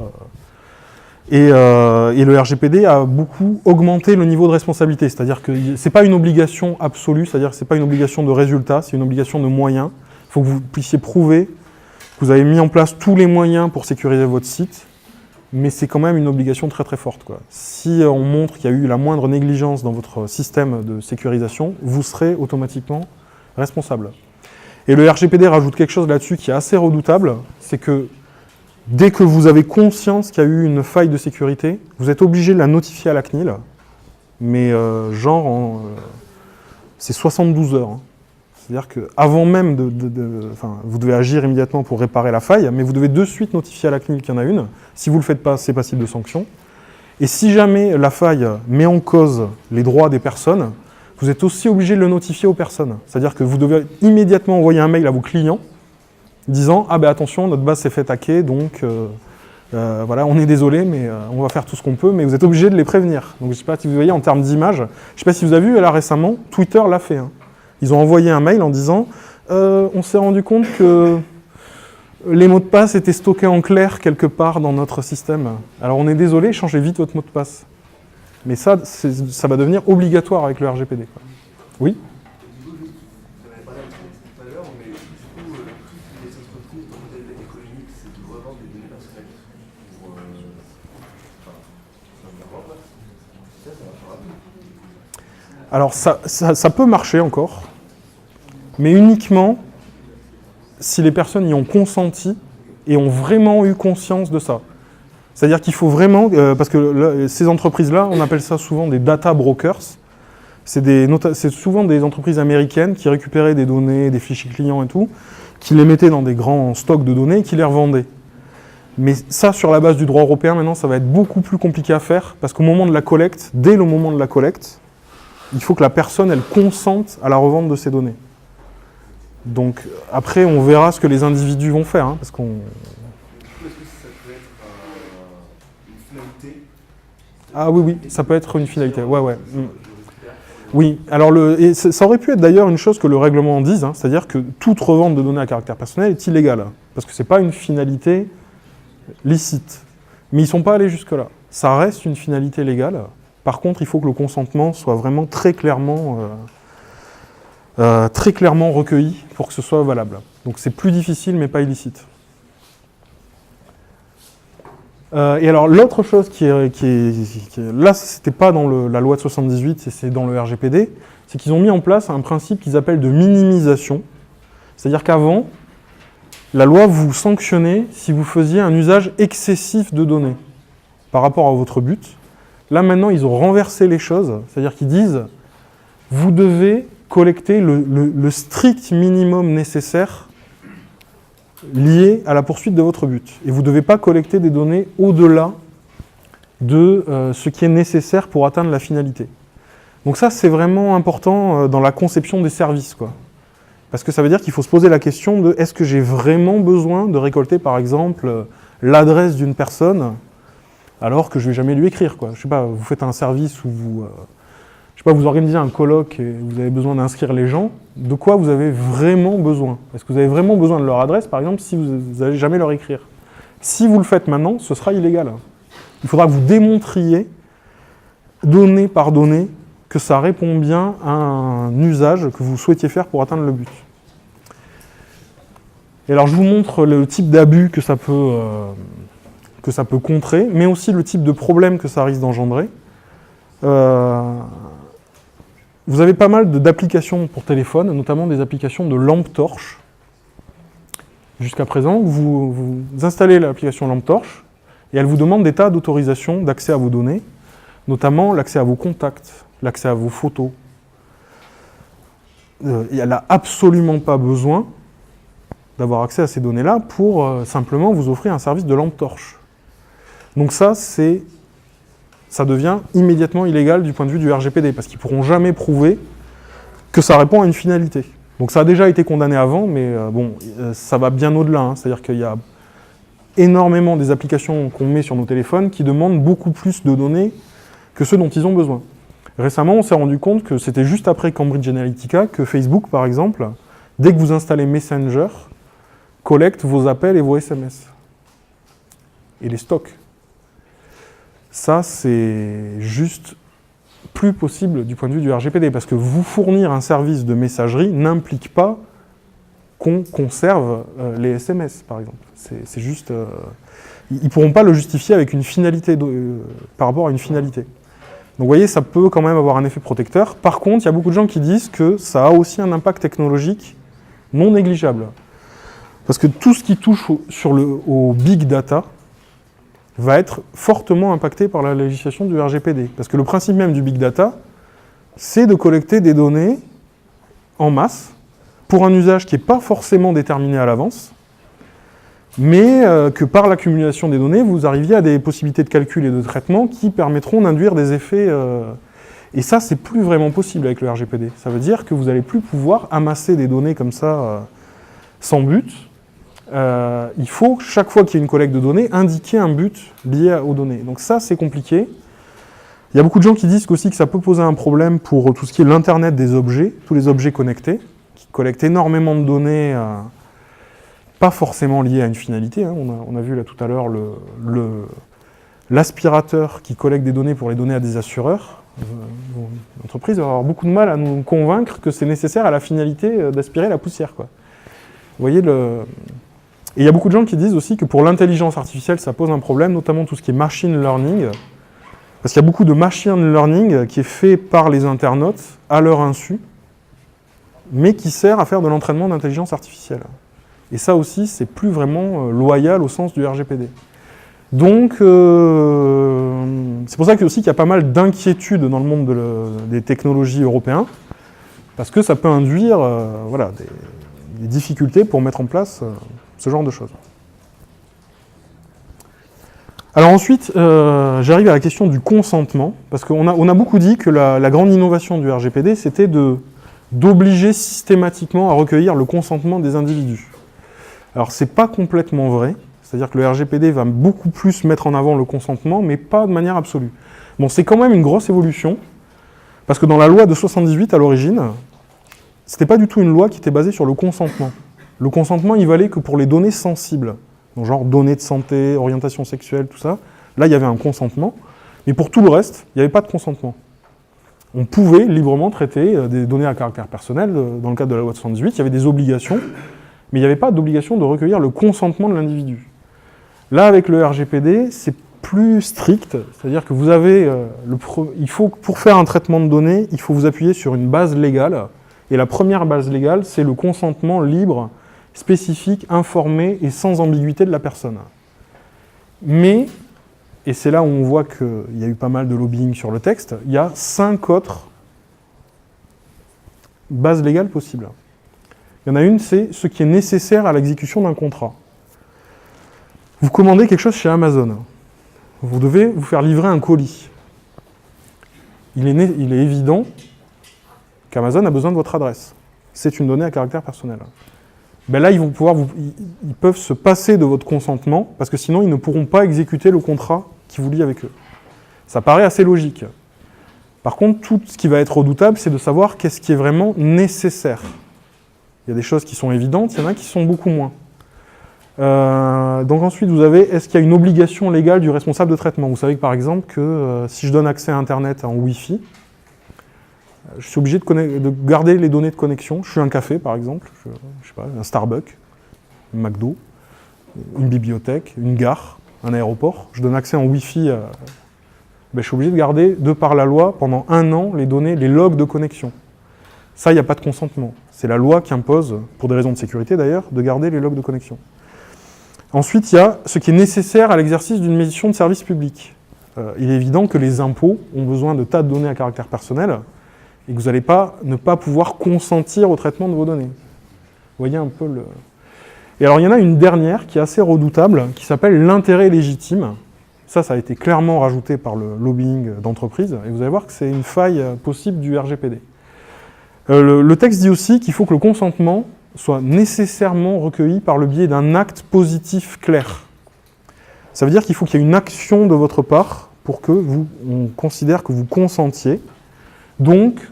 Et le RGPD a beaucoup augmenté le niveau de responsabilité. C'est-à-dire que ce n'est pas une obligation absolue, c'est-à-dire que ce n'est pas une obligation de résultat, c'est une obligation de moyens. Il faut que vous puissiez prouver que vous avez mis en place tous les moyens pour sécuriser votre site, mais c'est quand même une obligation très très forte, quoi. Si on montre qu'il y a eu la moindre négligence dans votre système de sécurisation, vous serez automatiquement responsable. Et le RGPD rajoute quelque chose là-dessus qui est assez redoutable, c'est que dès que vous avez conscience qu'il y a eu une faille de sécurité, vous êtes obligé de la notifier à la CNIL, mais c'est 72 heures. Hein. C'est-à-dire qu'avant même vous devez agir immédiatement pour réparer la faille, mais vous devez de suite notifier à la CNIL qu'il y en a une. Si vous ne le faites pas, c'est passible de sanction. Et si jamais la faille met en cause les droits des personnes, vous êtes aussi obligé de le notifier aux personnes. C'est-à-dire que vous devez immédiatement envoyer un mail à vos clients disant « Ah ben attention, notre base s'est fait hacker, donc voilà, on est désolé, mais on va faire tout ce qu'on peut, mais vous êtes obligé de les prévenir. » Donc je ne sais pas si vous voyez en termes d'image, je ne sais pas si vous avez vu, là récemment, Twitter l'a fait. Hein. Ils ont envoyé un mail en disant « On s'est rendu compte que les mots de passe étaient stockés en clair quelque part dans notre système. Alors on est désolé, changez vite votre mot de passe. » Mais ça va devenir obligatoire avec le RGPD. Quoi. Oui ? Alors ça peut marcher encore, mais uniquement si les personnes y ont consenti et ont vraiment eu conscience de ça. C'est-à-dire qu'il faut vraiment, parce que ces entreprises-là, on appelle ça souvent des data brokers, c'est souvent des entreprises américaines qui récupéraient des données, des fichiers clients et tout, qui les mettaient dans des grands stocks de données et qui les revendaient. Mais ça, sur la base du droit européen, maintenant, ça va être beaucoup plus compliqué à faire, parce qu'au moment de la collecte, dès le moment de la collecte, il faut que la personne, elle consente à la revente de ces données. Donc, après, on verra ce que les individus vont faire, hein, parce qu'on... Est-ce que ça peut être une finalité ? Ah oui, ça peut être une finalité, ouais. Oui, alors ça aurait pu être d'ailleurs une chose que le règlement dise, hein, c'est-à-dire que toute revente de données à caractère personnel est illégale, parce que ce n'est pas une finalité licite. Mais ils ne sont pas allés jusque-là. Ça reste une finalité légale. Par contre, il faut que le consentement soit vraiment très clairement recueilli pour que ce soit valable. Donc c'est plus difficile, mais pas illicite. Et alors l'autre chose qui est là, c'était pas dans la loi de 78, c'est dans le RGPD, c'est qu'ils ont mis en place un principe qu'ils appellent de minimisation. C'est-à-dire qu'avant, la loi vous sanctionnait si vous faisiez un usage excessif de données par rapport à votre but. Là, maintenant, ils ont renversé les choses, c'est-à-dire qu'ils disent « vous devez collecter le strict minimum nécessaire lié à la poursuite de votre but. Et vous ne devez pas collecter des données au-delà de ce qui est nécessaire pour atteindre la finalité. » Donc ça, c'est vraiment important dans la conception des services, quoi. Parce que ça veut dire qu'il faut se poser la question de « est-ce que j'ai vraiment besoin de récolter, par exemple, l'adresse d'une personne ?» alors que je ne vais jamais lui écrire, quoi. Je sais pas, vous faites un service où vous organisez un colloque et vous avez besoin d'inscrire les gens, de quoi vous avez vraiment besoin? Est-ce que vous avez vraiment besoin de leur adresse, par exemple, si vous n'allez jamais leur écrire? Si vous le faites maintenant, ce sera illégal. Il faudra que vous démontriez, donnée par donnée, que ça répond bien à un usage que vous souhaitiez faire pour atteindre le but. Et alors, je vous montre le type d'abus que ça peut contrer, mais aussi le type de problème que ça risque d'engendrer. Vous avez pas mal d'applications pour téléphone, notamment des applications de lampe torche. jusqu'à présent, vous installez l'application Lampe Torche, et elle vous demande des tas d'autorisations d'accès à vos données, notamment l'accès à vos contacts, l'accès à vos photos. Et elle n'a absolument pas besoin d'avoir accès à ces données-là pour simplement vous offrir un service de lampe torche. Donc ça devient immédiatement illégal du point de vue du RGPD, parce qu'ils ne pourront jamais prouver que ça répond à une finalité. Donc ça a déjà été condamné avant, mais ça va bien au-delà. Hein. C'est-à-dire qu'il y a énormément des applications qu'on met sur nos téléphones qui demandent beaucoup plus de données que ceux dont ils ont besoin. Récemment, on s'est rendu compte que c'était juste après Cambridge Analytica que Facebook, par exemple, dès que vous installez Messenger, collecte vos appels et vos SMS. Et les stocke. Ça, c'est juste plus possible du point de vue du RGPD, parce que vous fournir un service de messagerie n'implique pas qu'on conserve les SMS, par exemple. C'est juste... ils ne pourront pas le justifier avec une finalité, par rapport à une finalité. Donc vous voyez, ça peut quand même avoir un effet protecteur. Par contre, il y a beaucoup de gens qui disent que ça a aussi un impact technologique non négligeable. Parce que tout ce qui touche au big data va être fortement impacté par la législation du RGPD. Parce que le principe même du big data, c'est de collecter des données en masse pour un usage qui n'est pas forcément déterminé à l'avance, mais que par l'accumulation des données, vous arriviez à des possibilités de calcul et de traitement qui permettront d'induire des effets... Et ça, c'est plus vraiment possible avec le RGPD. Ça veut dire que vous n'allez plus pouvoir amasser des données comme ça, sans but. Il faut, chaque fois qu'il y a une collecte de données, indiquer un but lié aux données. Donc ça, c'est compliqué. Il y a beaucoup de gens qui disent aussi que ça peut poser un problème pour tout ce qui est l'Internet des objets, tous les objets connectés, qui collectent énormément de données... pas forcément lié à une finalité. Hein. On a vu là tout à l'heure l'aspirateur qui collecte des données pour les donner à des assureurs. L'entreprise va avoir beaucoup de mal à nous convaincre que c'est nécessaire à la finalité d'aspirer la poussière, quoi. Vous voyez, et il y a beaucoup de gens qui disent aussi que pour l'intelligence artificielle, ça pose un problème, notamment tout ce qui est machine learning, parce qu'il y a beaucoup de machine learning qui est fait par les internautes à leur insu, mais qui sert à faire de l'entraînement d'intelligence artificielle. Et ça aussi, c'est plus vraiment loyal au sens du RGPD. Donc, c'est pour ça qu'il y a pas mal d'inquiétudes dans le monde des technologies européens, parce que ça peut induire des difficultés pour mettre en place ce genre de choses. Alors ensuite, j'arrive à la question du consentement, parce qu'on a beaucoup dit que la grande innovation du RGPD, c'était d'obliger systématiquement à recueillir le consentement des individus. Alors, c'est pas complètement vrai, c'est-à-dire que le RGPD va beaucoup plus mettre en avant le consentement, mais pas de manière absolue. Bon, c'est quand même une grosse évolution, parce que dans la loi de 78, à l'origine, c'était pas du tout une loi qui était basée sur le consentement. Le consentement, il valait que pour les données sensibles, donc genre données de santé, orientation sexuelle, tout ça, là, il y avait un consentement, mais pour tout le reste, il n'y avait pas de consentement. On pouvait librement traiter des données à caractère personnel, dans le cadre de la loi de 78, il y avait des obligations, mais il n'y avait pas d'obligation de recueillir le consentement de l'individu. Là, avec le RGPD, c'est plus strict, c'est-à-dire que vous avez pour faire un traitement de données, il faut vous appuyer sur une base légale, et la première base légale, c'est le consentement libre, spécifique, informé et sans ambiguïté de la personne. Mais, et c'est là où on voit qu'il y a eu pas mal de lobbying sur le texte, il y a 5 autres bases légales possibles. Il y en a une, c'est ce qui est nécessaire à l'exécution d'un contrat. Vous commandez quelque chose chez Amazon. Vous devez vous faire livrer un colis. Il est évident qu'Amazon a besoin de votre adresse. C'est une donnée à caractère personnel. Ben là, ils peuvent se passer de votre consentement, parce que sinon, ils ne pourront pas exécuter le contrat qui vous lie avec eux. Ça paraît assez logique. Par contre, tout ce qui va être redoutable, c'est de savoir qu'est-ce qui est vraiment nécessaire. Il y a des choses qui sont évidentes, il y en a qui sont beaucoup moins. Donc ensuite, vous avez, est-ce qu'il y a une obligation légale du responsable de traitement? Vous savez que par exemple, que si je donne accès à Internet en Wi-Fi, je suis obligé de garder les données de connexion. Je suis un café, par exemple, je sais pas, un Starbucks, un McDo, une bibliothèque, une gare, un aéroport. Je donne accès en Wi-Fi. Je suis obligé de garder, de par la loi, pendant 1 an, les données, les logs de connexion. Ça, il n'y a pas de consentement. C'est la loi qui impose, pour des raisons de sécurité d'ailleurs, de garder les logs de connexion. Ensuite, il y a ce qui est nécessaire à l'exercice d'une mission de service public. Il est évident que les impôts ont besoin de tas de données à caractère personnel et que vous n'allez pas ne pas pouvoir consentir au traitement de vos données. Vous voyez un peu le... Et alors, il y en a une dernière qui est assez redoutable, qui s'appelle l'intérêt légitime. Ça a été clairement rajouté par le lobbying d'entreprise, et vous allez voir que c'est une faille possible du RGPD. Le texte dit aussi qu'il faut que le consentement soit nécessairement recueilli par le biais d'un acte positif clair. Ça veut dire qu'il faut qu'il y ait une action de votre part pour que on considère que vous consentiez. Donc,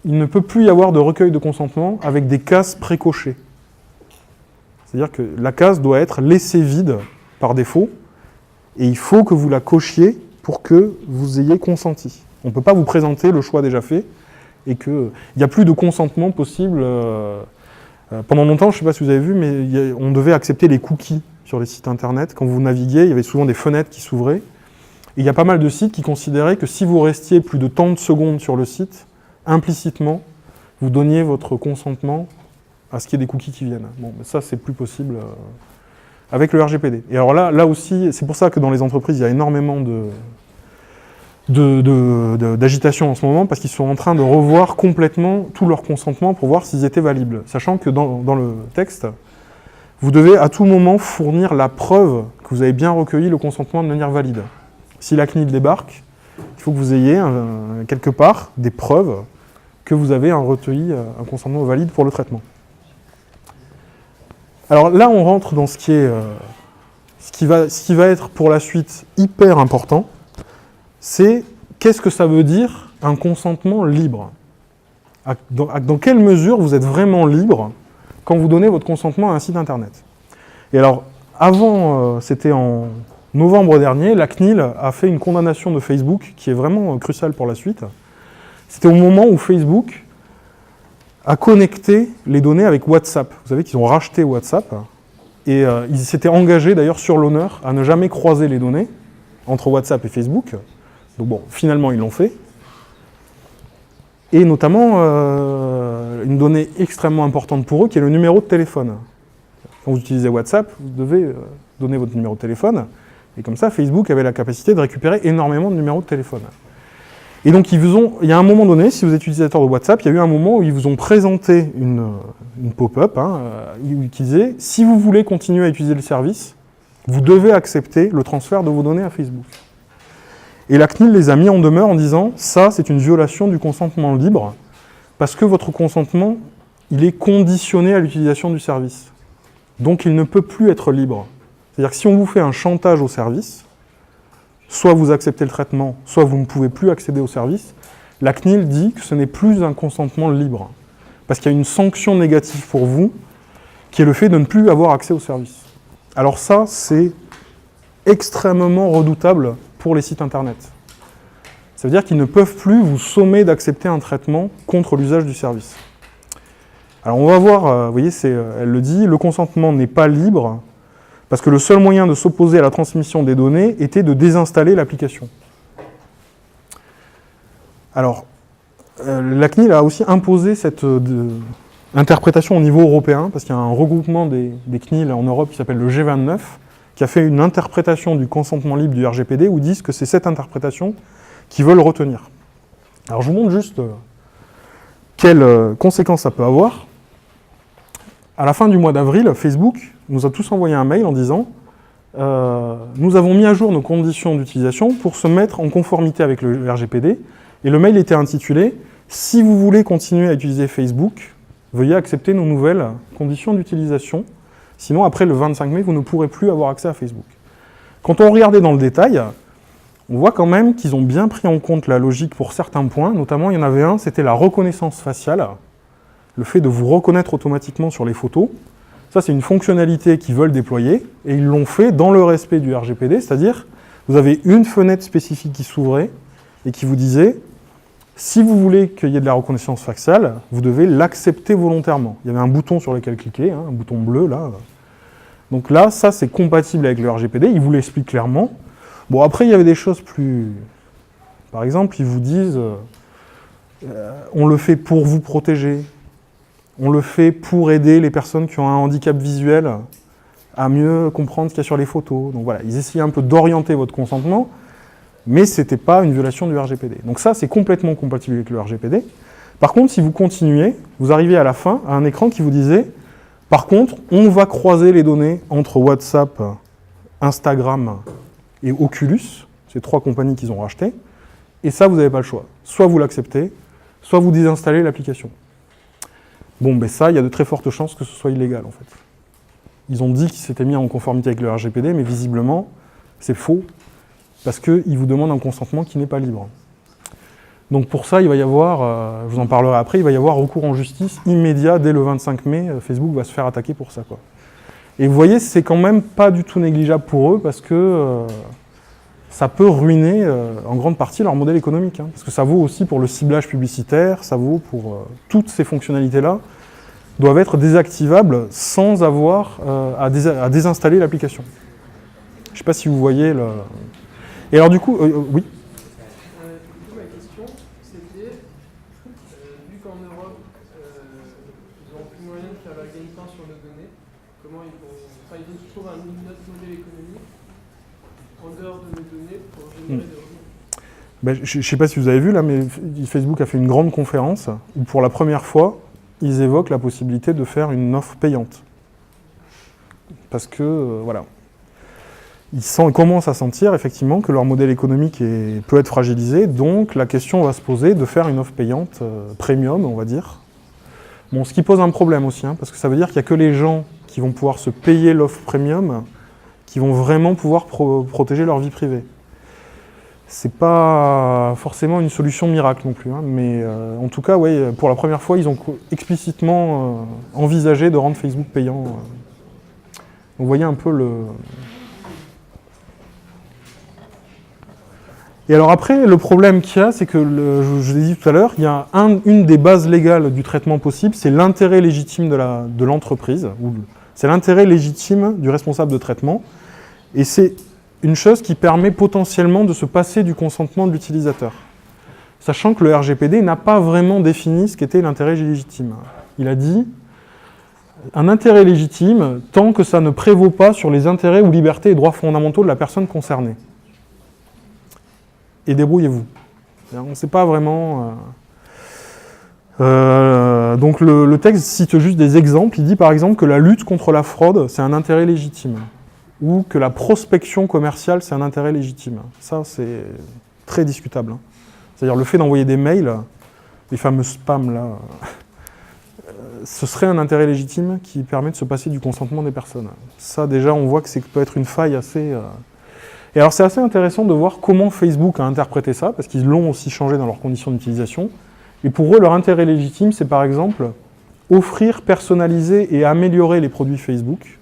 il ne peut plus y avoir de recueil de consentement avec des cases précochées. C'est-à-dire que la case doit être laissée vide par défaut, et il faut que vous la cochiez pour que vous ayez consenti. On ne peut pas vous présenter le choix déjà fait, et qu'il n'y a plus de consentement possible. Pendant longtemps, je ne sais pas si vous avez vu, mais on devait accepter les cookies sur les sites internet. Quand vous naviguiez, il y avait souvent des fenêtres qui s'ouvraient. Et il y a pas mal de sites qui considéraient que si vous restiez plus de tant de secondes sur le site, implicitement, vous donniez votre consentement à ce qu'il y ait des cookies qui viennent. Bon, mais ça, c'est plus possible avec le RGPD. Et alors là aussi, c'est pour ça que dans les entreprises, il y a énormément d'agitation en ce moment, parce qu'ils sont en train de revoir complètement tout leur consentement pour voir s'ils étaient valides. Sachant que dans le texte, vous devez à tout moment fournir la preuve que vous avez bien recueilli le consentement de manière valide. Si la CNIL débarque, il faut que vous ayez quelque part des preuves que vous avez recueilli un consentement valide pour le traitement. Alors là, on rentre dans ce qui va être pour la suite hyper important, c'est qu'est-ce que ça veut dire un consentement libre ? Dans quelle mesure vous êtes vraiment libre quand vous donnez votre consentement à un site internet ? Et alors, avant, c'était en novembre dernier, la CNIL a fait une condamnation de Facebook qui est vraiment cruciale pour la suite. C'était au moment où Facebook a connecté les données avec WhatsApp. Vous savez qu'ils ont racheté WhatsApp et ils s'étaient engagés d'ailleurs sur l'honneur à ne jamais croiser les données entre WhatsApp et Facebook. Donc bon, finalement ils l'ont fait. Et notamment une donnée extrêmement importante pour eux qui est le numéro de téléphone. Quand vous utilisez WhatsApp, vous devez donner votre numéro de téléphone. Et comme ça, Facebook avait la capacité de récupérer énormément de numéros de téléphone. Et donc, il y a un moment donné, si vous êtes utilisateur de WhatsApp, il y a eu un moment où ils vous ont présenté une pop-up qui disait « Si vous voulez continuer à utiliser le service, vous devez accepter le transfert de vos données à Facebook. » Et la CNIL les a mis en demeure en disant « Ça, c'est une violation du consentement libre, parce que votre consentement, il est conditionné à l'utilisation du service. Donc, il ne peut plus être libre. » C'est-à-dire que si on vous fait un chantage au service, soit vous acceptez le traitement, soit vous ne pouvez plus accéder au service, la CNIL dit que ce n'est plus un consentement libre. Parce qu'il y a une sanction négative pour vous, qui est le fait de ne plus avoir accès au service. Alors ça, c'est extrêmement redoutable pour les sites internet. Ça veut dire qu'ils ne peuvent plus vous sommer d'accepter un traitement contre l'usage du service. Alors on va voir, vous voyez, elle le dit, le consentement n'est pas libre, parce que le seul moyen de s'opposer à la transmission des données était de désinstaller l'application. Alors, la CNIL a aussi imposé cette interprétation au niveau européen, parce qu'il y a un regroupement des CNIL en Europe qui s'appelle le G29, qui a fait une interprétation du consentement libre du RGPD, où ils disent que c'est cette interprétation qu'ils veulent retenir. Alors je vous montre juste quelles conséquences ça peut avoir. À la fin du mois d'avril, Facebook nous a tous envoyé un mail en disant « Nous avons mis à jour nos conditions d'utilisation pour se mettre en conformité avec le RGPD. » Et le mail était intitulé « Si vous voulez continuer à utiliser Facebook, veuillez accepter nos nouvelles conditions d'utilisation. Sinon, après le 25 mai, vous ne pourrez plus avoir accès à Facebook. » Quand on regardait dans le détail, on voit quand même qu'ils ont bien pris en compte la logique pour certains points. Notamment, il y en avait un, c'était la reconnaissance faciale. Le fait de vous reconnaître automatiquement sur les photos. Ça, c'est une fonctionnalité qu'ils veulent déployer, et ils l'ont fait dans le respect du RGPD, c'est-à-dire, vous avez une fenêtre spécifique qui s'ouvrait, et qui vous disait, si vous voulez qu'il y ait de la reconnaissance faciale, vous devez l'accepter volontairement. Il y avait un bouton sur lequel cliquer, un bouton bleu, là. Donc là, ça, c'est compatible avec le RGPD, ils vous l'expliquent clairement. Bon, après, il y avait des choses plus... Par exemple, ils vous disent... On le fait pour vous protéger. On le fait pour aider les personnes qui ont un handicap visuel à mieux comprendre ce qu'il y a sur les photos. Donc voilà, ils essayaient un peu d'orienter votre consentement, mais ce n'était pas une violation du RGPD. Donc ça, c'est complètement compatible avec le RGPD. Par contre, si vous continuez, vous arrivez à la fin à un écran qui vous disait « Par contre, on va croiser les données entre WhatsApp, Instagram et Oculus », c'est 3 compagnies qu'ils ont rachetées, et ça, vous n'avez pas le choix. Soit vous l'acceptez, soit vous désinstallez l'application. Bon, ben ça, il y a de très fortes chances que ce soit illégal, en fait. Ils ont dit qu'ils s'étaient mis en conformité avec le RGPD, mais visiblement, c'est faux, parce qu'ils vous demandent un consentement qui n'est pas libre. Donc pour ça, il va y avoir, je vous en parlerai après, il va y avoir recours en justice immédiat dès le 25 mai. Facebook va se faire attaquer pour ça, quoi. Et vous voyez, c'est quand même pas du tout négligeable pour eux, parce que ça peut ruiner en grande partie leur modèle économique. Hein, parce que ça vaut aussi pour le ciblage publicitaire, ça vaut pour toutes ces fonctionnalités-là, doivent être désactivables sans avoir à désinstaller l'application. Je ne sais pas si vous voyez le... Et alors du coup, oui. Ma question, c'était, vu qu'en Europe, ils n'ont plus moyen de faire la gagne-pain sur nos données, comment ils vont... Enfin, ils ont toujours un autre modèle économique en dehors de nos données pour générer des revenus. Ben, je ne sais pas si vous avez vu, là, mais Facebook a fait une grande conférence où, pour la première fois, ils évoquent la possibilité de faire une offre payante. Parce que, voilà, ils commencent à sentir, effectivement, que leur modèle économique peut être fragilisé, donc la question va se poser de faire une offre payante, premium, on va dire. Bon, ce qui pose un problème aussi, hein, parce que ça veut dire qu'il n'y a que les gens qui vont pouvoir se payer l'offre premium qui vont vraiment pouvoir protéger leur vie privée. C'est pas forcément une solution miracle non plus, hein, mais en tout cas, ouais, pour la première fois, ils ont explicitement envisagé de rendre Facebook payant. Donc vous voyez un peu le... Et alors après, le problème qu'il y a, c'est que, je l'ai dit tout à l'heure, il y a une des bases légales du traitement possible, c'est l'intérêt légitime de l'entreprise, ou c'est l'intérêt légitime du responsable de traitement, et c'est une chose qui permet potentiellement de se passer du consentement de l'utilisateur. Sachant que le RGPD n'a pas vraiment défini ce qu'était l'intérêt légitime. Il a dit un intérêt légitime tant que ça ne prévaut pas sur les intérêts ou libertés et droits fondamentaux de la personne concernée. Et débrouillez-vous. On ne sait pas vraiment... donc le texte cite juste des exemples. Il dit par exemple que la lutte contre la fraude, c'est un intérêt légitime. Ou que la prospection commerciale, c'est un intérêt légitime. Ça, c'est très discutable. Hein. C'est-à-dire le fait d'envoyer des mails, les fameux spams, là, ce serait un intérêt légitime qui permet de se passer du consentement des personnes. Ça, déjà, on voit que ça peut être une faille assez... Et alors, c'est assez intéressant de voir comment Facebook a interprété ça, parce qu'ils l'ont aussi changé dans leurs conditions d'utilisation. Et pour eux, leur intérêt légitime, c'est par exemple offrir, personnaliser et améliorer les produits Facebook.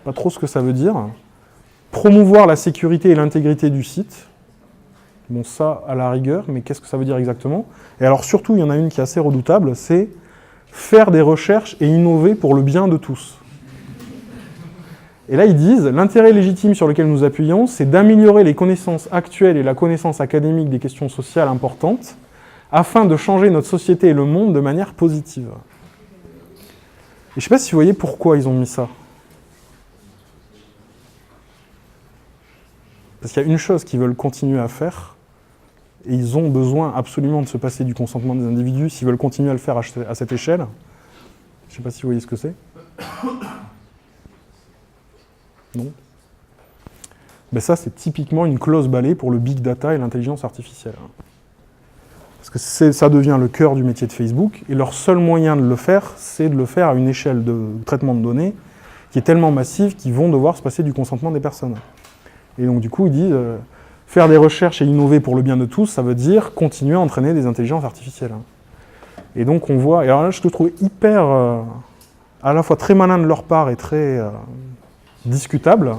Pas trop ce que ça veut dire. Promouvoir la sécurité et l'intégrité du site. Bon, ça, à la rigueur, mais qu'est-ce que ça veut dire exactement? Et alors surtout, il y en a une qui est assez redoutable, c'est faire des recherches et innover pour le bien de tous. Et là, ils disent, l'intérêt légitime sur lequel nous appuyons, c'est d'améliorer les connaissances actuelles et la connaissance académique des questions sociales importantes, afin de changer notre société et le monde de manière positive. Et je ne sais pas si vous voyez pourquoi ils ont mis ça. Parce qu'il y a une chose qu'ils veulent continuer à faire, et ils ont besoin absolument de se passer du consentement des individus s'ils veulent continuer à le faire à cette échelle. Je ne sais pas si vous voyez ce que c'est. Non. Ben ça, c'est typiquement une clause balai pour le big data et l'intelligence artificielle. Parce que ça devient le cœur du métier de Facebook, et leur seul moyen de le faire, c'est de le faire à une échelle de traitement de données qui est tellement massive qu'ils vont devoir se passer du consentement des personnes. Et donc du coup, ils disent, faire des recherches et innover pour le bien de tous, ça veut dire continuer à entraîner des intelligences artificielles. Et donc on voit, et alors là je te trouve hyper, à la fois très malin de leur part et très discutable,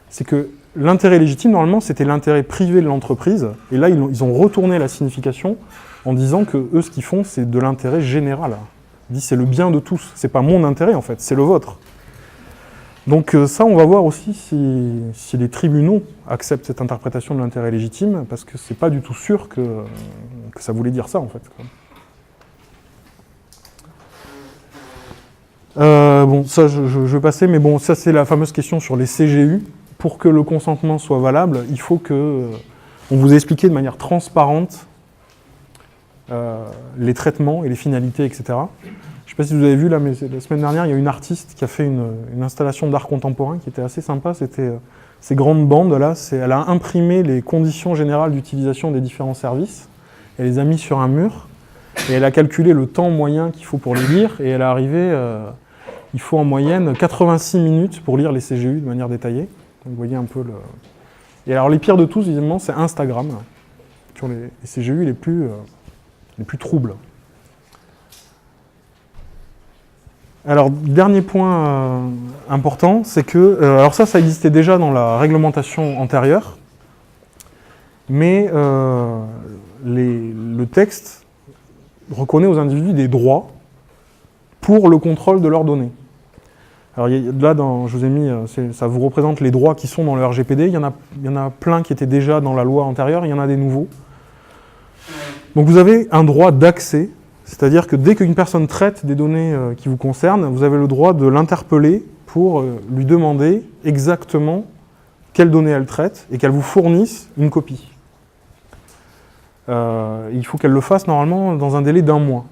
c'est que l'intérêt légitime, normalement, c'était l'intérêt privé de l'entreprise, et là ils ont retourné la signification en disant que eux, ce qu'ils font, c'est de l'intérêt général. Ils disent, c'est le bien de tous, c'est pas mon intérêt en fait, c'est le vôtre. Donc ça, on va voir aussi si les tribunaux acceptent cette interprétation de l'intérêt légitime, parce que c'est pas du tout sûr que que ça voulait dire ça, en fait. Bon, ça, je vais passer, mais bon, ça, c'est la fameuse question sur les CGU. Pour que le consentement soit valable, il faut que on vous ait expliqué de manière transparente les traitements et les finalités, etc. Je ne sais pas si vous avez vu, là, mais la semaine dernière, il y a une artiste qui a fait une installation d'art contemporain qui était assez sympa. C'était ces grandes bandes, là, elle a imprimé les conditions générales d'utilisation des différents services, elle les a mis sur un mur, et elle a calculé le temps moyen qu'il faut pour les lire, et elle est arrivée, il faut en moyenne 86 minutes pour lire les CGU de manière détaillée. Donc vous voyez un peu le... Et alors les pires de tous, évidemment, c'est Instagram, sur les CGU les plus troubles. Alors, dernier point important, c'est que... alors ça existait déjà dans la réglementation antérieure, mais le texte reconnaît aux individus des droits pour le contrôle de leurs données. Alors là, je vous ai mis, ça vous représente les droits qui sont dans le RGPD. Il y en a plein qui étaient déjà dans la loi antérieure, il y en a des nouveaux. Donc vous avez un droit d'accès, c'est-à-dire que dès qu'une personne traite des données qui vous concernent, vous avez le droit de l'interpeller pour lui demander exactement quelles données elle traite et qu'elle vous fournisse une copie. Il faut qu'elle le fasse normalement dans un délai d'1 mois.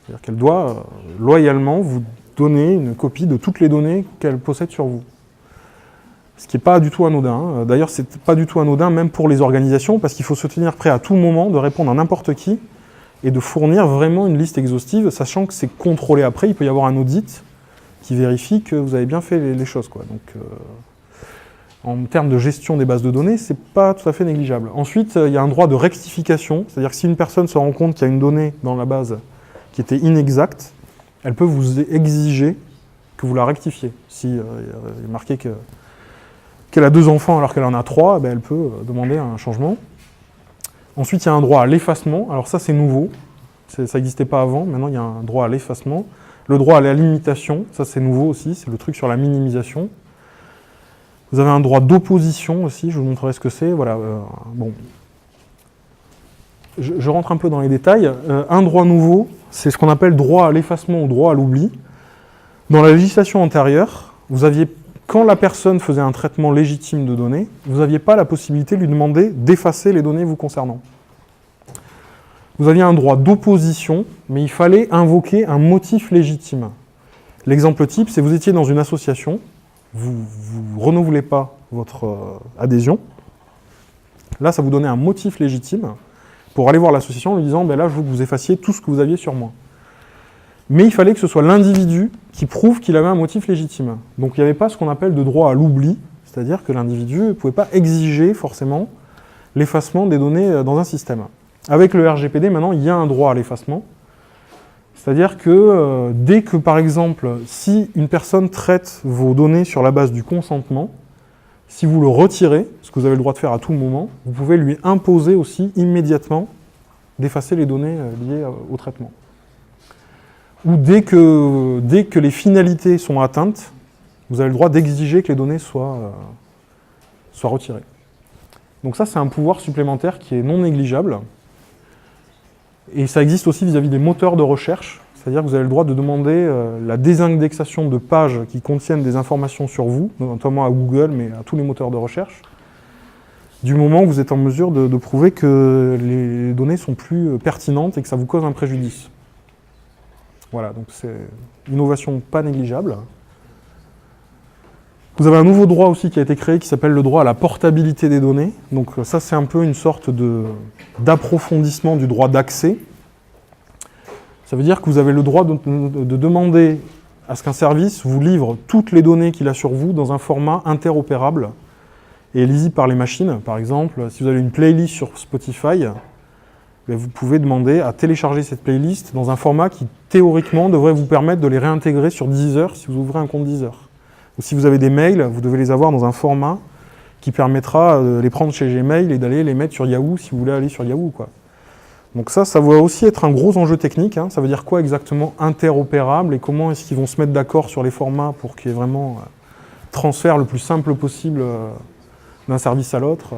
C'est-à-dire qu'elle doit loyalement vous donner une copie de toutes les données qu'elle possède sur vous. Ce qui n'est pas du tout anodin. D'ailleurs, ce n'est pas du tout anodin même pour les organisations, parce qu'il faut se tenir prêt à tout moment de répondre à n'importe qui et de fournir vraiment une liste exhaustive, sachant que c'est contrôlé après. Il peut y avoir un audit qui vérifie que vous avez bien fait les choses, quoi. Donc, en termes de gestion des bases de données, ce n'est pas tout à fait négligeable. Ensuite, il y a un droit de rectification, c'est-à-dire que si une personne se rend compte qu'il y a une donnée dans la base qui était inexacte, elle peut vous exiger que vous la rectifiez. Si il est marqué qu'elle a 2 enfants alors qu'elle en a 3, elle peut demander un changement. Ensuite, il y a un droit à l'effacement. Alors ça, c'est nouveau. Ça n'existait pas avant. Maintenant, il y a un droit à l'effacement. Le droit à la limitation, ça c'est nouveau aussi. C'est le truc sur la minimisation. Vous avez un droit d'opposition aussi. Je vous montrerai ce que c'est. Voilà. Bon. Je rentre un peu dans les détails. Un droit nouveau, c'est ce qu'on appelle droit à l'effacement ou droit à l'oubli. Dans la législation antérieure, vous aviez, quand la personne faisait un traitement légitime de données, vous n'aviez pas la possibilité de lui demander d'effacer les données vous concernant. Vous aviez un droit d'opposition, mais il fallait invoquer un motif légitime. L'exemple type, c'est que vous étiez dans une association, vous ne renouvelez pas votre adhésion. Là, ça vous donnait un motif légitime pour aller voir l'association en lui disant là, je veux que vous effaciez tout ce que vous aviez sur moi. Mais il fallait que ce soit l'individu qui prouve qu'il avait un motif légitime. Donc il n'y avait pas ce qu'on appelle de droit à l'oubli, c'est-à-dire que l'individu ne pouvait pas exiger forcément l'effacement des données dans un système. Avec le RGPD, maintenant, il y a un droit à l'effacement, c'est-à-dire que dès que, par exemple, si une personne traite vos données sur la base du consentement, si vous le retirez, ce que vous avez le droit de faire à tout moment, vous pouvez lui imposer aussi immédiatement d'effacer les données liées au traitement. Ou dès que les finalités sont atteintes, vous avez le droit d'exiger que les données soient retirées. Donc ça, c'est un pouvoir supplémentaire qui est non négligeable. Et ça existe aussi vis-à-vis des moteurs de recherche, c'est-à-dire que vous avez le droit de demander la désindexation de pages qui contiennent des informations sur vous, notamment à Google, mais à tous les moteurs de recherche, du moment où vous êtes en mesure de prouver que les données sont plus pertinentes et que ça vous cause un préjudice. Voilà, donc c'est une innovation pas négligeable. Vous avez un nouveau droit aussi qui a été créé qui s'appelle le droit à la portabilité des données. Donc ça, c'est un peu une sorte d'approfondissement du droit d'accès. Ça veut dire que vous avez le droit de demander à ce qu'un service vous livre toutes les données qu'il a sur vous dans un format interopérable et lisible par les machines. Par exemple, si vous avez une playlist sur Spotify, vous pouvez demander à télécharger cette playlist dans un format qui, théoriquement, devrait vous permettre de les réintégrer sur Deezer si vous ouvrez un compte Deezer. Ou si vous avez des mails, vous devez les avoir dans un format qui permettra de les prendre chez Gmail et d'aller les mettre sur Yahoo si vous voulez aller sur Yahoo, quoi. Donc ça va aussi être un gros enjeu technique. Ça veut dire quoi exactement interopérable et comment est-ce qu'ils vont se mettre d'accord sur les formats pour qu'il y ait vraiment transfert le plus simple possible d'un service à l'autre.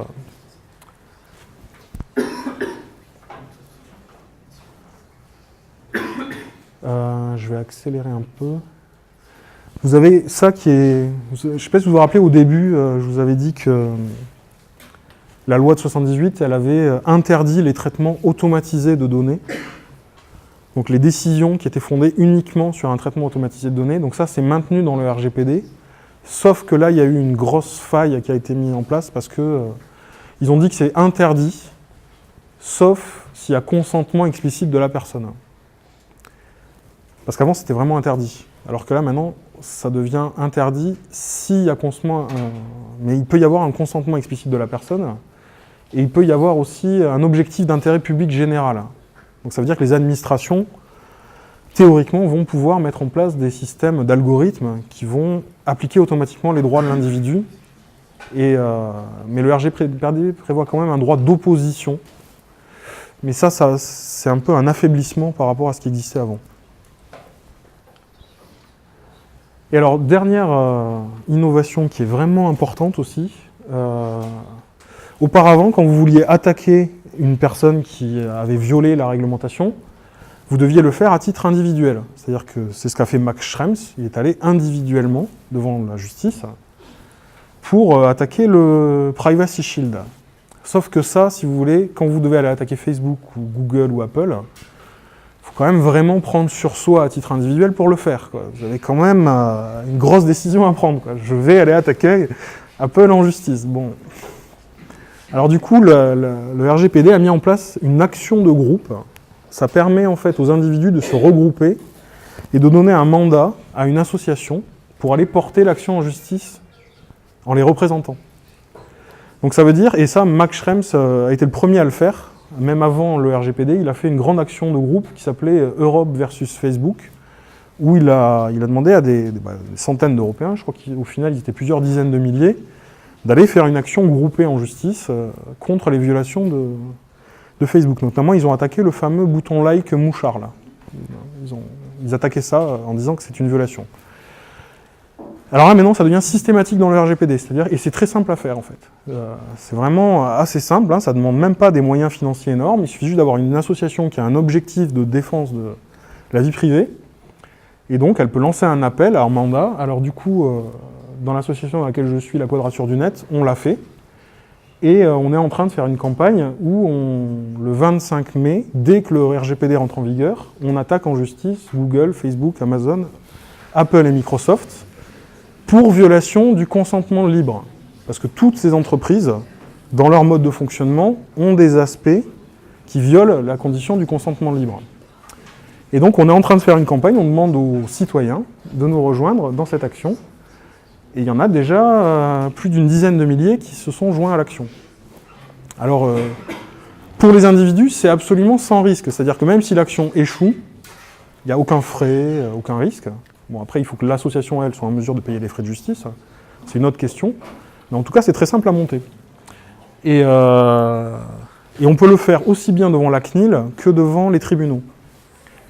je vais accélérer un peu. Vous avez ça qui est... Je ne sais pas si vous vous rappelez, au début, je vous avais dit que la loi de 78, elle avait interdit les traitements automatisés de données. Donc les décisions qui étaient fondées uniquement sur un traitement automatisé de données. Donc ça, c'est maintenu dans le RGPD. Sauf que là, il y a eu une grosse faille qui a été mise en place parce que ils ont dit que c'est interdit, sauf s'il y a consentement explicite de la personne. Parce qu'avant, c'était vraiment interdit. Alors que là, maintenant, ça devient interdit s'il y a consentement... mais il peut y avoir un consentement explicite de la personne, et il peut y avoir aussi un objectif d'intérêt public général. Donc ça veut dire que les administrations, théoriquement, vont pouvoir mettre en place des systèmes d'algorithmes qui vont appliquer automatiquement les droits de l'individu. Mais le RGPD prévoit quand même un droit d'opposition. Mais ça c'est un peu un affaiblissement par rapport à ce qui existait avant. Et alors, dernière innovation qui est vraiment importante aussi, auparavant, quand vous vouliez attaquer une personne qui avait violé la réglementation, vous deviez le faire à titre individuel. C'est-à-dire que c'est ce qu'a fait Max Schrems, il est allé individuellement devant la justice pour attaquer le Privacy Shield. Sauf que ça, si vous voulez, quand vous devez aller attaquer Facebook ou Google ou Apple, il faut quand même vraiment prendre sur soi à titre individuel pour le faire, quoi. Vous avez quand même une grosse décision à prendre, quoi. Je vais aller attaquer Apple en justice. Bon. Alors du coup, le RGPD a mis en place une action de groupe. Ça permet en fait aux individus de se regrouper et de donner un mandat à une association pour aller porter l'action en justice en les représentant. Donc ça veut dire, et ça Max Schrems a été le premier à le faire, même avant le RGPD, il a fait une grande action de groupe qui s'appelait Europe versus Facebook, où il a demandé à des centaines d'Européens, je crois qu'au final ils étaient plusieurs dizaines de milliers, d'aller faire une action groupée en justice contre les violations de Facebook. Notamment, ils ont attaqué le fameux bouton like mouchard, là. Ils attaquaient ça en disant que c'est une violation. Alors là, maintenant, ça devient systématique dans le RGPD, c'est-à-dire, et c'est très simple à faire, en fait. C'est vraiment assez simple, hein, ça ne demande même pas des moyens financiers énormes, il suffit juste d'avoir une association qui a un objectif de défense de la vie privée, et donc elle peut lancer un appel à un mandat. Alors du coup, dans l'association dans laquelle je suis, la Quadrature du Net, on l'a fait, et on est en train de faire une campagne où, le 25 mai, dès que le RGPD rentre en vigueur, on attaque en justice Google, Facebook, Amazon, Apple et Microsoft, pour violation du consentement libre. Parce que toutes ces entreprises, dans leur mode de fonctionnement, ont des aspects qui violent la condition du consentement libre. Et donc on est en train de faire une campagne, on demande aux citoyens de nous rejoindre dans cette action. Et il y en a déjà plus d'une dizaine de milliers qui se sont joints à l'action. Alors, pour les individus, c'est absolument sans risque. C'est-à-dire que même si l'action échoue, il n'y a aucun frais, aucun risque. Bon, après, il faut que l'association, elle, soit en mesure de payer les frais de justice. C'est une autre question. Mais en tout cas, c'est très simple à monter. Et on peut le faire aussi bien devant la CNIL que devant les tribunaux.